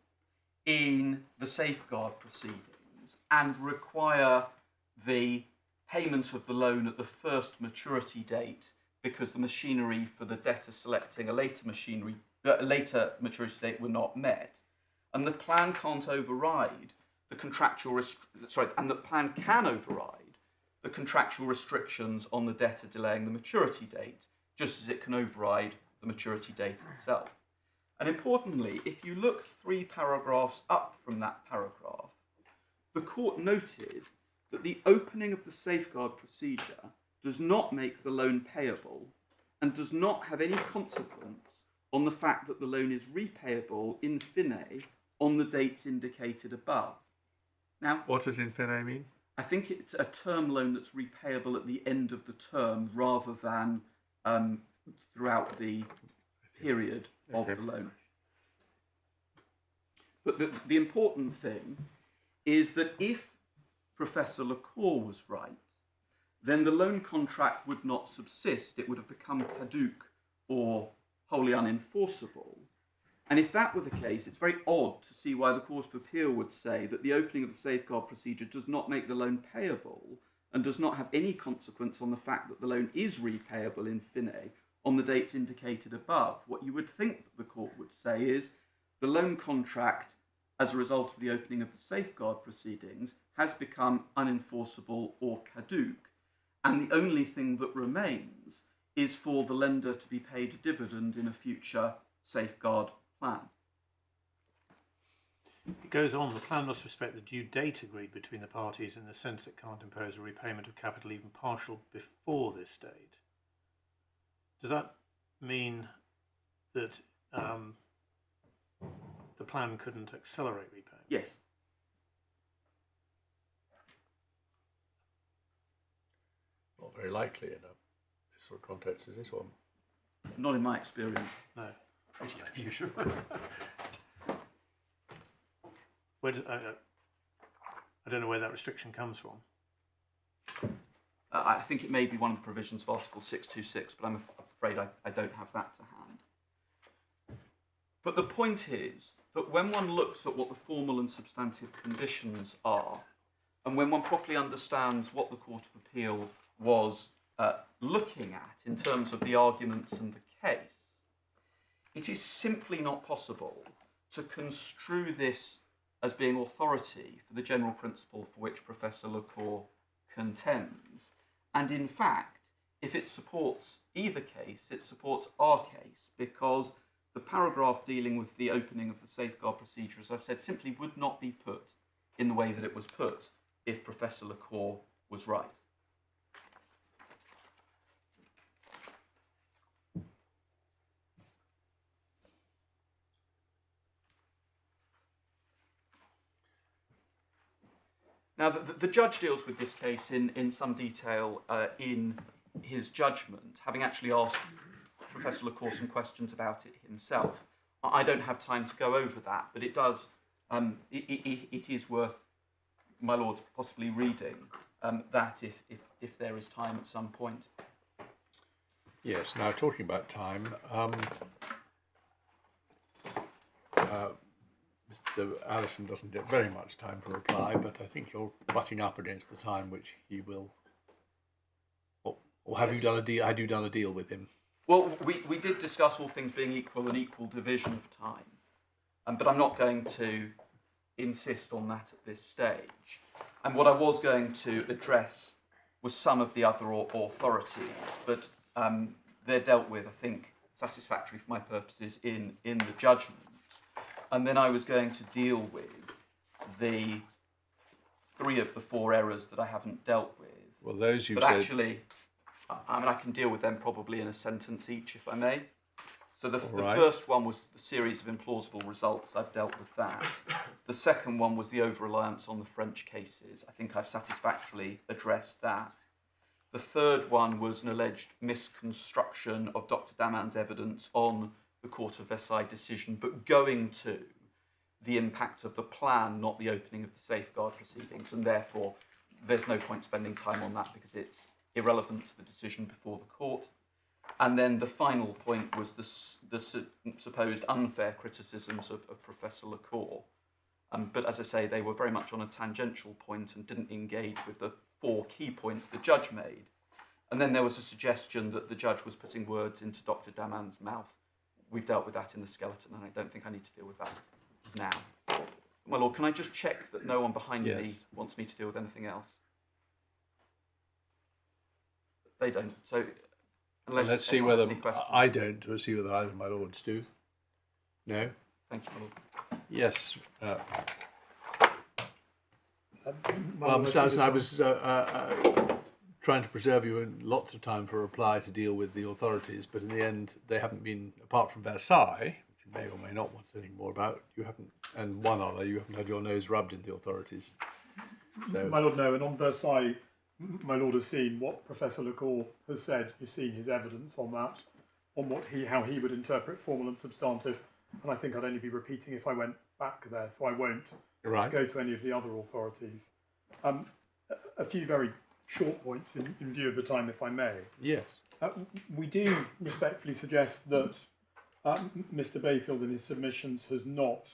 in the safeguard proceedings and require the payment of the loan at the first maturity date because the machinery for the debtor selecting a later maturity date were not met. And the plan can't override the contractual and the plan can override the contractual restrictions on the debtor delaying the maturity date, just as it can override the maturity date itself. And importantly, if you look 3 paragraphs up from that paragraph, the court noted that the opening of the safeguard procedure does not make the loan payable and does not have any consequence on the fact that the loan is repayable in fine on the dates indicated above. Now, What does in fine mean? I think it's a term loan that's repayable at the end of the term rather than throughout the period of the loan. But the important thing is that if Professor Lacour was right, then the loan contract would not subsist. It would have become caduc or wholly unenforceable. And if that were the case, it's very odd to see why the Court of Appeal would say that the opening of the safeguard procedure does not make the loan payable and does not have any consequence on the fact that the loan is repayable in fine on the dates indicated above. What you would think that the court would say is the loan contract, as a result of the opening of the safeguard proceedings, has become unenforceable or caduc, and the only thing that remains is for the lender to be paid a dividend in a future safeguard plan. It goes on, the plan must respect the due date agreed between the parties in the sense it can't impose a repayment of capital even partial before this date. Does that mean that the plan couldn't accelerate repayment? Yes. Not very likely in this sort of context, is this one? Not in my experience. No. Pretty unusual. Where do, I don't know where that restriction comes from. I think it may be one of the provisions of Article 626, but I'm afraid I don't have that to hand. But the point is that when one looks at what the formal and substantive conditions are, and when one properly understands what the Court of Appeal was looking at in terms of the arguments and the case, it is simply not possible to construe this as being authority for the general principle for which Professor Lacour contends. And in fact, if it supports either case, it supports our case, because the paragraph dealing with the opening of the safeguard procedure, as I've said, simply would not be put in the way that it was put if Professor Lacour was right. Now, the judge deals with this case in some detail in his judgment, having actually asked Professor Lacour some questions about it himself. I don't have time to go over that, but it does. It is worth, my lord, possibly reading that if there is time at some point. Yes. Now, talking about time, Mr. Allison doesn't get very much time for reply, but I think you're butting up against the time which he will. Or have you done a deal? Had you done a deal with him? Well, we did discuss all things being equal, an equal division of time, but I'm not going to insist on that at this stage. And what I was going to address was some of the other authorities, but they're dealt with, I think, satisfactorily for my purposes in the judgment. And then I was going to deal with the 3 of the 4 errors that I haven't dealt with. Well, those you but said. Actually, I mean, I can deal with them probably in a sentence each, if I may. So the Right. first one was the series of implausible results. I've dealt with that. The second one was the over-reliance on the French cases. I think I've satisfactorily addressed that. The third one was an alleged misconstruction of Dr. Daman's evidence on the Court of Versailles decision, but going to the impact of the plan, not the opening of the Sauvegarde proceedings, and therefore there's no point spending time on that because it's irrelevant to the decision before the court. And then the final point was the supposed unfair criticisms of Professor Lecour. But as I say, they were very much on a tangential point and didn't engage with the 4 key points the judge made. And then there was a suggestion that the judge was putting words into Dr. Daman's mouth. We've dealt with that in the skeleton, and I don't think I need to deal with that now. My Lord, can I just check that no one behind me wants me to deal with anything else? They don't. So unless let's see anyone has whether any questions. I don't. We'll see whether either of my lords do. No? Thank you, my Lord. Yes. Well, Mr. Anderson, I was trying to preserve you lots of time for a reply to deal with the authorities, but in the end, they haven't been, apart from Versailles, which you may or may not want to know more about, you haven't, and one other, you haven't had your nose rubbed in the authorities. So, my Lord, no, and on Versailles, my Lord has seen what Professor Lecour has said. You've seen his evidence on that, on how he would interpret formal and substantive, and I think I'd only be repeating if I went back there, so I won't go to any of the other authorities. A few very short points in view of the time, if I may. yes. We do respectfully suggest that Mr. Bayfield in his submissions has not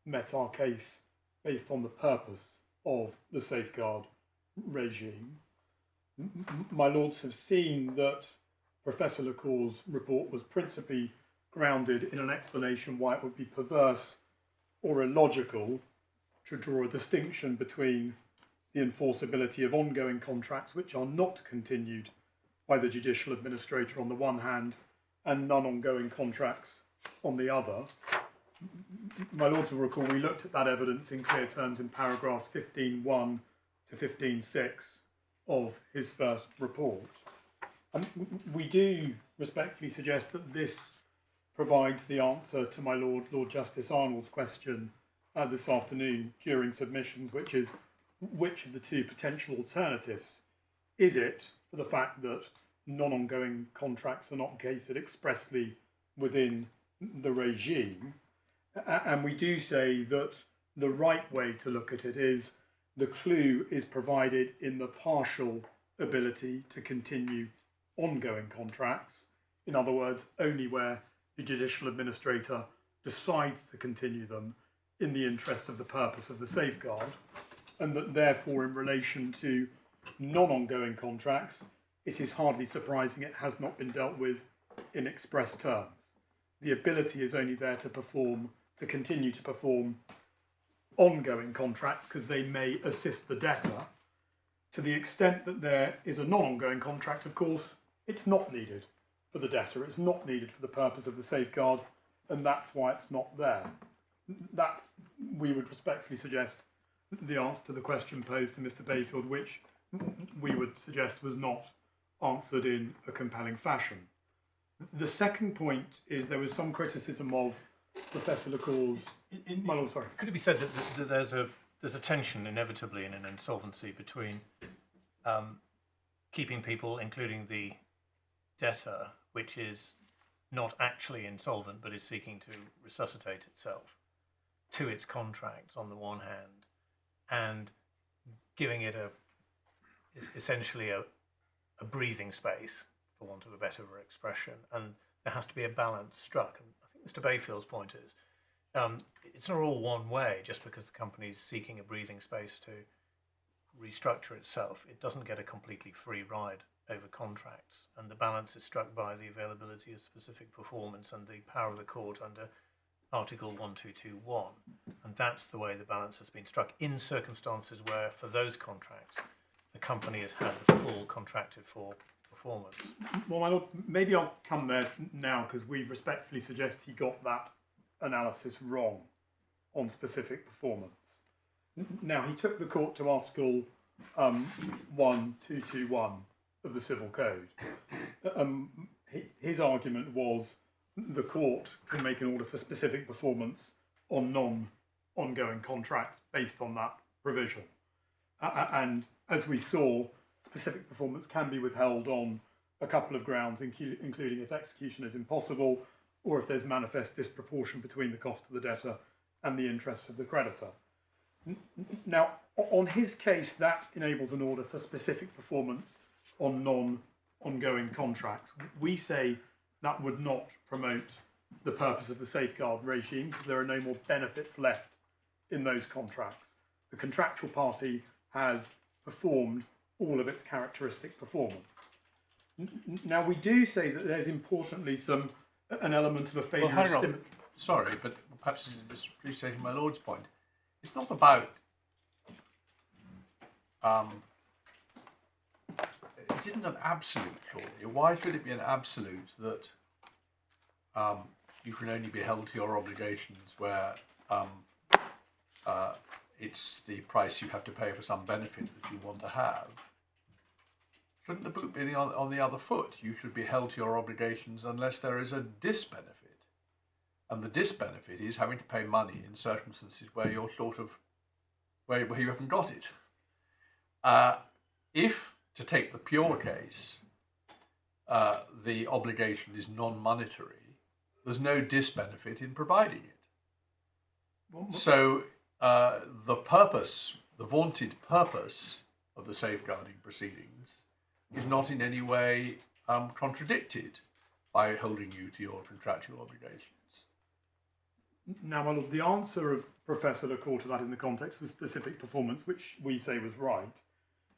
met our case based on the purpose of the Sauvegarde regime. My Lords have seen that Professor Lecour's report was principally grounded in an explanation why it would be perverse or illogical to draw a distinction between the enforceability of ongoing contracts which are not continued by the judicial administrator on the one hand and non-ongoing contracts on the other. My Lords will recall we looked at that evidence in clear terms in paragraphs 15.1 to 15.6 of his first report. And we do respectfully suggest that this provides the answer to my Lord Justice Arnold's question this afternoon during submissions, which is which of the 2 potential alternatives is it for the fact that non-ongoing contracts are not gated expressly within the regime. And we do say that the right way to look at it is the clue is provided in the partial ability to continue ongoing contracts. In other words, only where the judicial administrator decides to continue them in the interest of the purpose of the Sauvegarde, and that therefore in relation to non-ongoing contracts, it is hardly surprising it has not been dealt with in express terms. The ability is only there to continue to perform ongoing contracts because they may assist the debtor. To the extent that there is a non-ongoing contract, of course, it's not needed for the debtor. It's not needed for the purpose of the Sauvegarde, and that's why it's not there. That's, we would respectfully suggest, the answer to the question posed to Mr. Bayfield, which we would suggest was not answered in a compelling fashion. The second point is there was some criticism of Professor Lecour's... My Lord, sorry. Could it be said that there's a tension inevitably in an insolvency between keeping people, including the debtor, which is not actually insolvent but is seeking to resuscitate itself, to its contracts on the one hand, and giving it essentially a breathing space, for want of a better expression, and there has to be a balance struck. And I think Mr. Bayfield's point is it's not all one way. Just because the company is seeking a breathing space to restructure itself, it doesn't get a completely free ride over contracts, and the balance is struck by the availability of specific performance and the power of the court under Article 1221, and that's the way the balance has been struck in circumstances where, for those contracts, the company has had the full contracted for performance. Well, my Lord, maybe I'll come there now because we respectfully suggest he got that analysis wrong on specific performance. Now, he took the court to Article 1221 of the Civil Code. His argument was the court can make an order for specific performance on non-ongoing contracts based on that provision. And as we saw, specific performance can be withheld on a couple of grounds, including if execution is impossible or if there's manifest disproportion between the cost of the debtor and the interests of the creditor. Now, on his case, that enables an order for specific performance on non-ongoing contracts. We say that would not promote the purpose of the safeguard regime because there are no more benefits left in those contracts. The contractual party has performed all of its characteristic performance. Now, we do say that there's importantly an element of a failure Well, of hang on. symmetry. Sorry, but perhaps just restating my Lord's point. It's not about. It isn't an absolute, surely. Why should it be an absolute that you can only be held to your obligations where it's the price you have to pay for some benefit that you want to have? Shouldn't the boot be on the other foot? You should be held to your obligations unless there is a disbenefit. And the disbenefit is having to pay money in circumstances where you're where you haven't got it. If, to take the pure case, the obligation is non-monetary, there's no disbenefit in providing it. So the vaunted purpose of the safeguarding proceedings is not in any way contradicted by holding you to your contractual obligations. Now, my lord, the answer of Professor LaCour to that in the context of specific performance, which we say was right,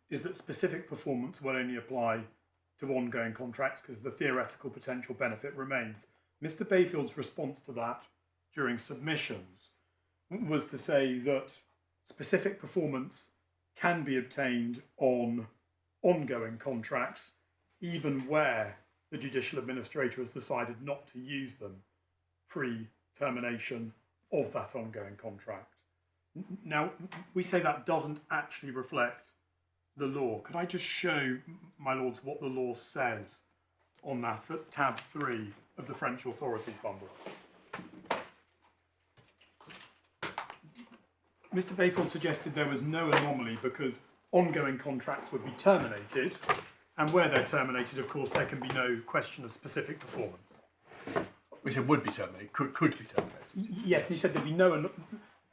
is that specific performance will only apply to ongoing contracts because the theoretical potential benefit remains. Mr. Bayfield's response to that during submissions was to say that specific performance can be obtained on ongoing contracts, even where the judicial administrator has decided not to use them pre-termination of that ongoing contract. Now, we say that doesn't actually reflect the law. Could I just show, my lords, what the law says on that at tab 3 of the French Authorities Bundle? Mr. Bayfield suggested there was no anomaly because ongoing contracts would be terminated, and where they're terminated, of course, there can be no question of specific performance. We said would be terminated, could be terminated. Yes, and he said there'd be no,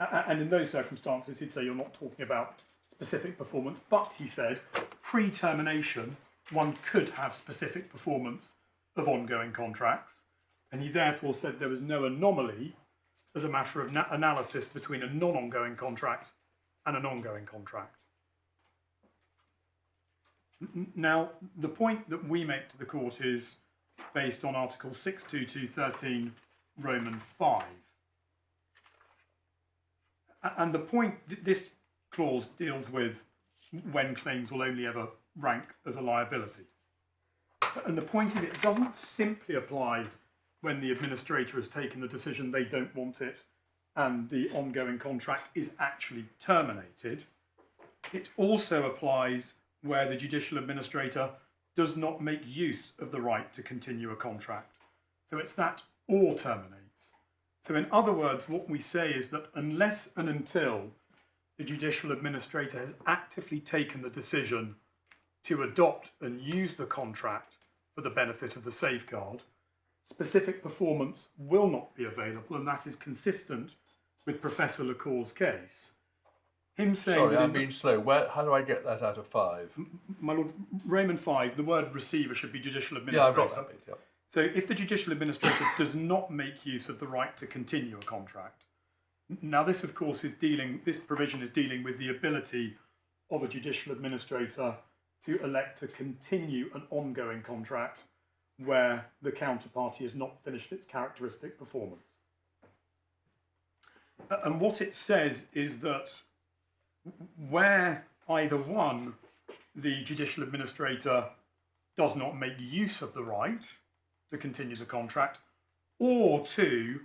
and in those circumstances, he'd say you're not talking about specific performance, but he said pre-termination, one could have specific performance of ongoing contracts, and he therefore said there was no anomaly as a matter of analysis between a non-ongoing contract and an ongoing contract. Now, the point that we make to the court is based on Article 62213 Roman 5. And the point, this clause deals with when claims will only ever rank as a liability. And the point is it doesn't simply apply when the administrator has taken the decision they don't want it and the ongoing contract is actually terminated. It also applies where the judicial administrator does not make use of the right to continue a contract. So it's that or terminates. So in other words, what we say is that unless and until the judicial administrator has actively taken the decision to adopt and use the contract for the benefit of the safeguard, specific performance will not be available, and that is consistent with Professor LaCour's case. Him saying Sorry, that I'm being slow. How do I get that out of 5? my lord, Roman 5, the word receiver should be judicial Yeah, administrator. I've got that bit, yeah. So if the judicial administrator does not make use of the right to continue a contract, now this of course this provision is dealing with the ability of a judicial administrator to elect to continue an ongoing contract where the counterparty has not finished its characteristic performance. And what it says is that where either one, the judicial administrator does not make use of the right to continue the contract, or 2,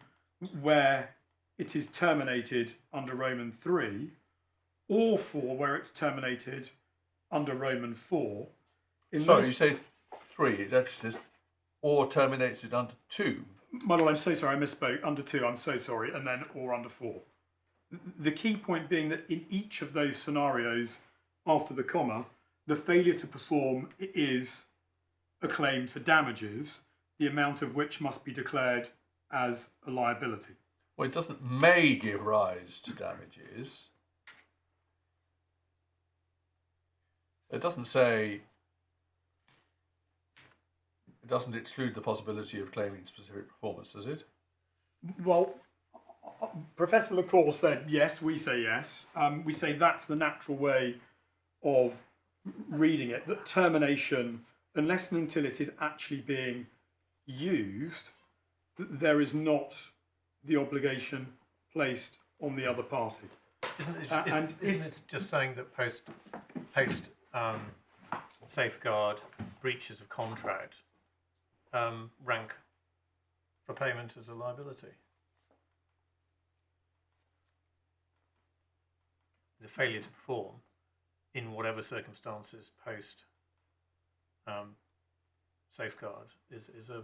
where it is terminated under Roman 3, or 4, where it's terminated under Roman 4. Sorry, you say 3, it actually says or terminates it under 2. My lord, I'm so sorry, I misspoke. Under 2, I'm so sorry, and then or under 4. The key point being that in each of those scenarios, after the comma, the failure to perform is a claim for damages, the amount of which must be declared as a liability. Well, it doesn't may give rise to damages. It doesn't say, it doesn't exclude the possibility of claiming specific performance, does it? Well, Professor LaCour said yes, we say yes. We say that's the natural way of reading it, that termination, unless and until it is actually being used, there is not the obligation placed on the other party. Isn't it just saying that post safeguard breaches of contract rank for payment as a liability? The failure to perform in whatever circumstances post safeguard is a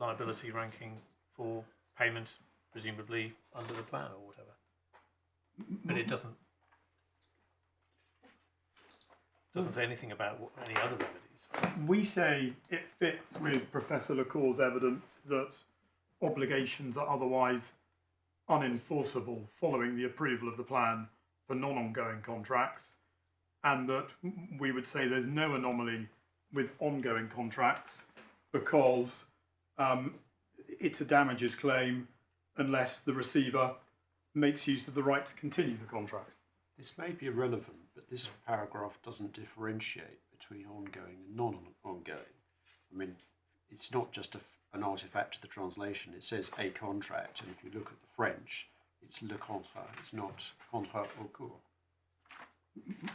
liability ranking for payment, presumably under the plan or whatever. But it doesn't say anything about any other remedies. We say it fits with Professor LaCour's evidence that obligations are otherwise unenforceable following the approval of the plan for non-ongoing contracts, and that we would say there's no anomaly with ongoing contracts because it's a damages claim unless the receiver makes use of the right to continue the contract. This may be irrelevant, but this paragraph doesn't differentiate between ongoing and non-ongoing. I mean, it's not just an artifact of the translation. It says a contract, and if you look at the French, it's le contrat. It's not contrat au cours.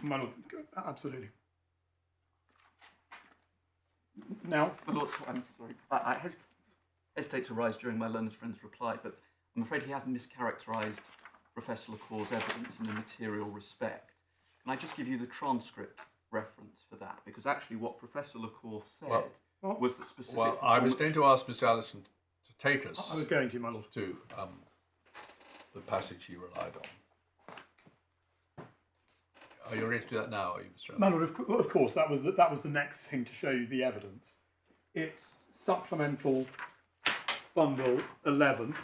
My Lord, absolutely. Now, My Lord, I'm sorry. I hesitate to rise during my learned friend's reply, but I'm afraid he has mischaracterised Professor LaCour's evidence in a material respect. Can I just give you the transcript reference for that? Because actually what Professor LaCour said was that specific... Well, I was going to ask Mr. Allison to take us I was going to, my Lord. to the passage he relied on. Are you ready to do that now, are you, Mr. Allison? My Lord, of course, that was the next thing to show you the evidence. It's supplemental bundle 11,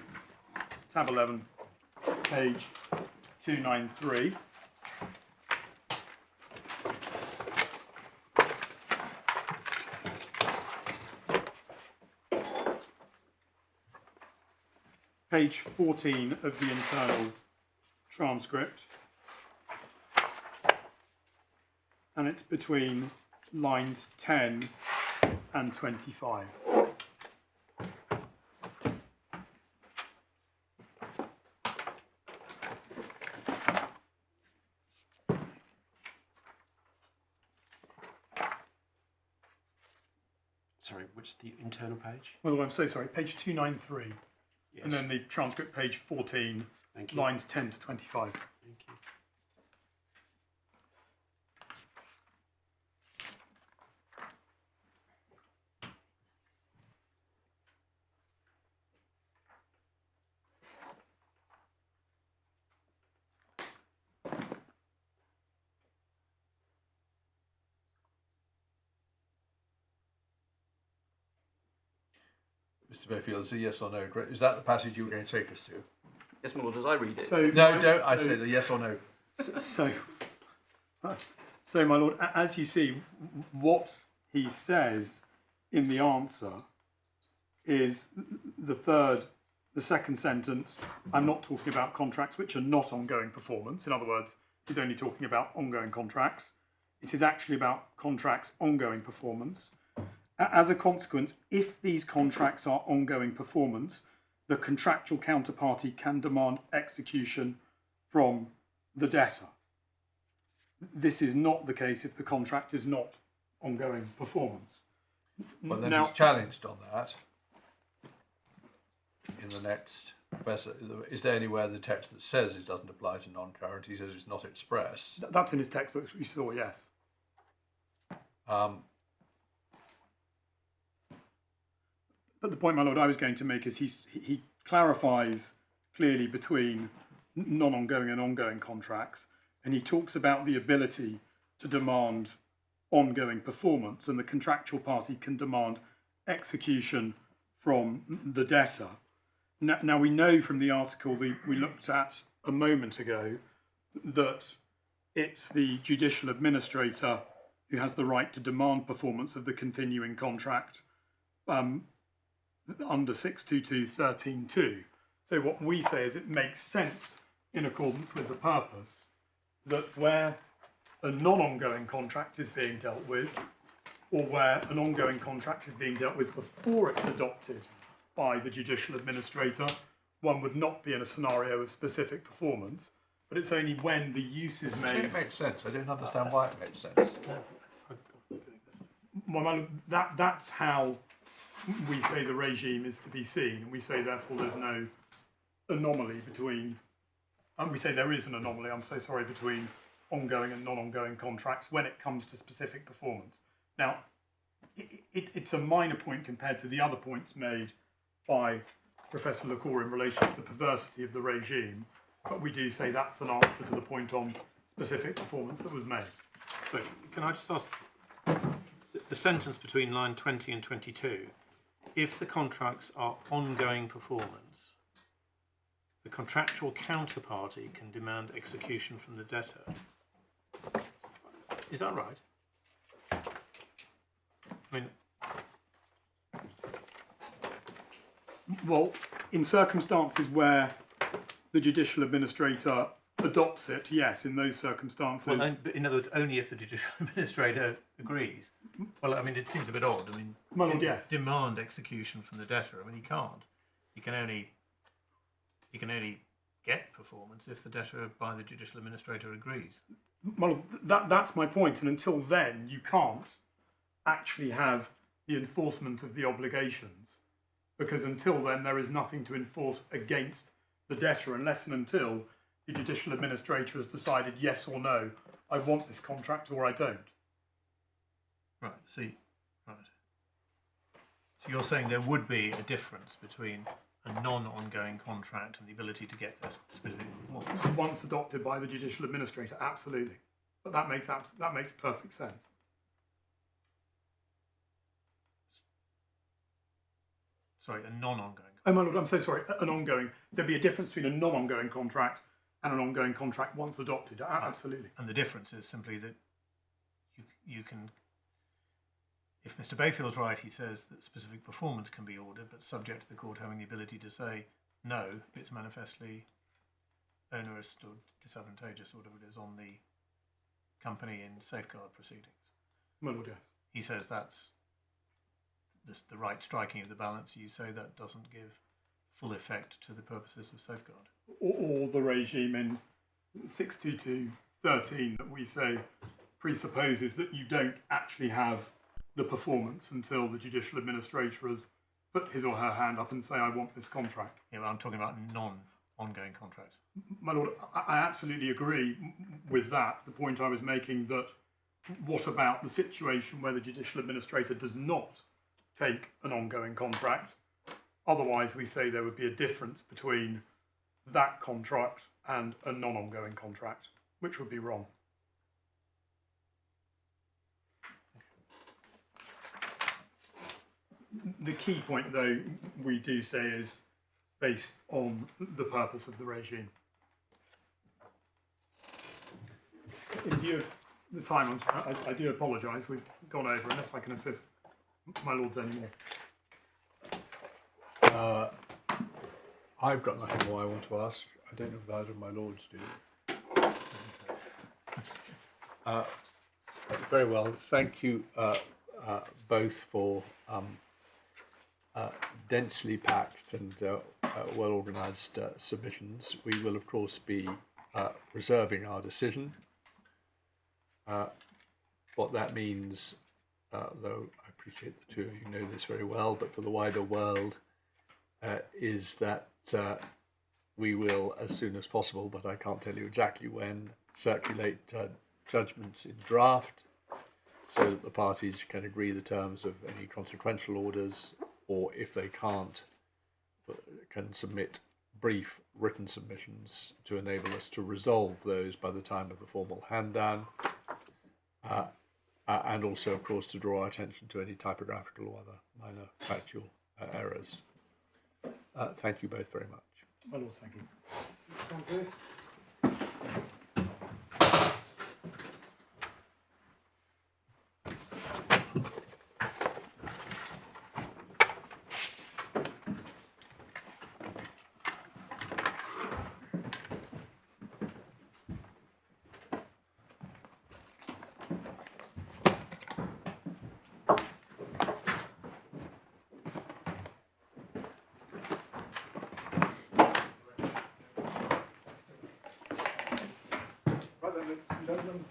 tab 11, page 293. Page 14 of the internal transcript. And it's between lines 10 and 25. Sorry, which the internal page? Well, I'm so sorry, page 293. Yes. And then the transcript, page 14, Thank you. lines 10 to 25. Thank you. Mr. Bayfield, is a yes or no? Is that the passage you were going to take us to? Yes, my Lord, as I read it. No, don't. I said a yes or no. So, my Lord, as you see, what he says in the answer is the second sentence. I'm not talking about contracts which are not ongoing performance. In other words, he's only talking about ongoing contracts. It is actually about contracts ongoing performance. As a consequence, if these contracts are ongoing performance, the contractual counterparty can demand execution from the debtor. This is not the case if the contract is not ongoing performance. Well, then Now, he's challenged on that in the next. Professor, is there anywhere in the text that says it doesn't apply to non-current? He says it's not express. that's in his textbook, we saw, yes. But the point, my Lord, I was going to make is he clarifies clearly between non-ongoing and ongoing contracts, and he talks about the ability to demand ongoing performance, and the contractual party can demand execution from the debtor. Now we know from the article that we looked at a moment ago that it's the judicial administrator who has the right to demand performance of the continuing contract under 622.13.2. So what we say is it makes sense, in accordance with the purpose, that where a non-ongoing contract is being dealt with, or where an ongoing contract is being dealt with before it's adopted by the judicial administrator, one would not be in a scenario of specific performance, but it's only when the use is made. It makes sense. I don't understand why it makes sense. Well, that's how we say the regime is to be seen, and we say therefore there's no anomaly between, and we say there is an anomaly, I'm so sorry, between ongoing and non-ongoing contracts when it comes to specific performance. Now, it's a minor point compared to the other points made by Professor Lacour in relation to the perversity of the regime, but we do say that's an answer to the point on specific performance that was made. So, can I just ask, the sentence between line 20 and 22, if the contracts are ongoing performance, the contractual counterparty can demand execution from the debtor. Is that right? I mean, well, in circumstances where the judicial administrator adopts it, yes, in those circumstances. well, in other words, only if the judicial administrator agrees. Well, I mean, it seems a bit odd. I mean, My lord, yes. demand execution from the debtor. I mean, he can't. He can only get performance if the debtor by the judicial administrator agrees. Well, that's my point, and until then, you can't actually have the enforcement of the obligations, because until then, there is nothing to enforce against the debtor unless and until the judicial administrator has decided yes or no, I want this contract or I don't. Right. See. Right. So you're saying there would be a difference between a non-ongoing contract and the ability to get a specific performance. Once adopted by the judicial administrator, absolutely. But that makes perfect sense. Sorry, a non-ongoing. Oh my lord, I'm so sorry. There'd be a difference between a non-ongoing contract and an ongoing contract once adopted. Absolutely. And the difference is simply that you can. If Mr. Bayfield's right, he says that specific performance can be ordered, but subject to the court having the ability to say no, it's manifestly onerous or disadvantageous, or whatever it is, on the company in safeguard proceedings. My lord, yes. He says that's the right striking of the balance. You say that doesn't give full effect to the purposes of safeguard. Or the regime in 622.13 that we say presupposes that you don't actually have the performance until the judicial administrator has put his or her hand up and say, I want this contract. Yeah, but I'm talking about non-ongoing contracts. My lord, I absolutely agree with that. The point I was making that what about the situation where the judicial administrator does not take an ongoing contract? Otherwise, we say there would be a difference between that contract and a non-ongoing contract, which would be wrong. The key point, though, we do say is based on the purpose of the regime. In view of the time, I do apologise, we've gone over, unless I can assist my lords anymore. I've got nothing more I want to ask. I don't know if either of my lords do. Very well. Thank you both for densely packed and well organised submissions. We will, of course, be reserving our decision. What that means, though I appreciate the two of you know this very well, but for the wider world, is that we will, as soon as possible, but I can't tell you exactly when, circulate judgments in draft so that the parties can agree the terms of any consequential orders, or if they can't, can submit brief written submissions to enable us to resolve those by the time of the formal hand down. and also, of course, to draw our attention to any typographical or other minor factual errors. Thank you both very much. Well, also, thank you. Next one, please. Right then, ladies and gentlemen,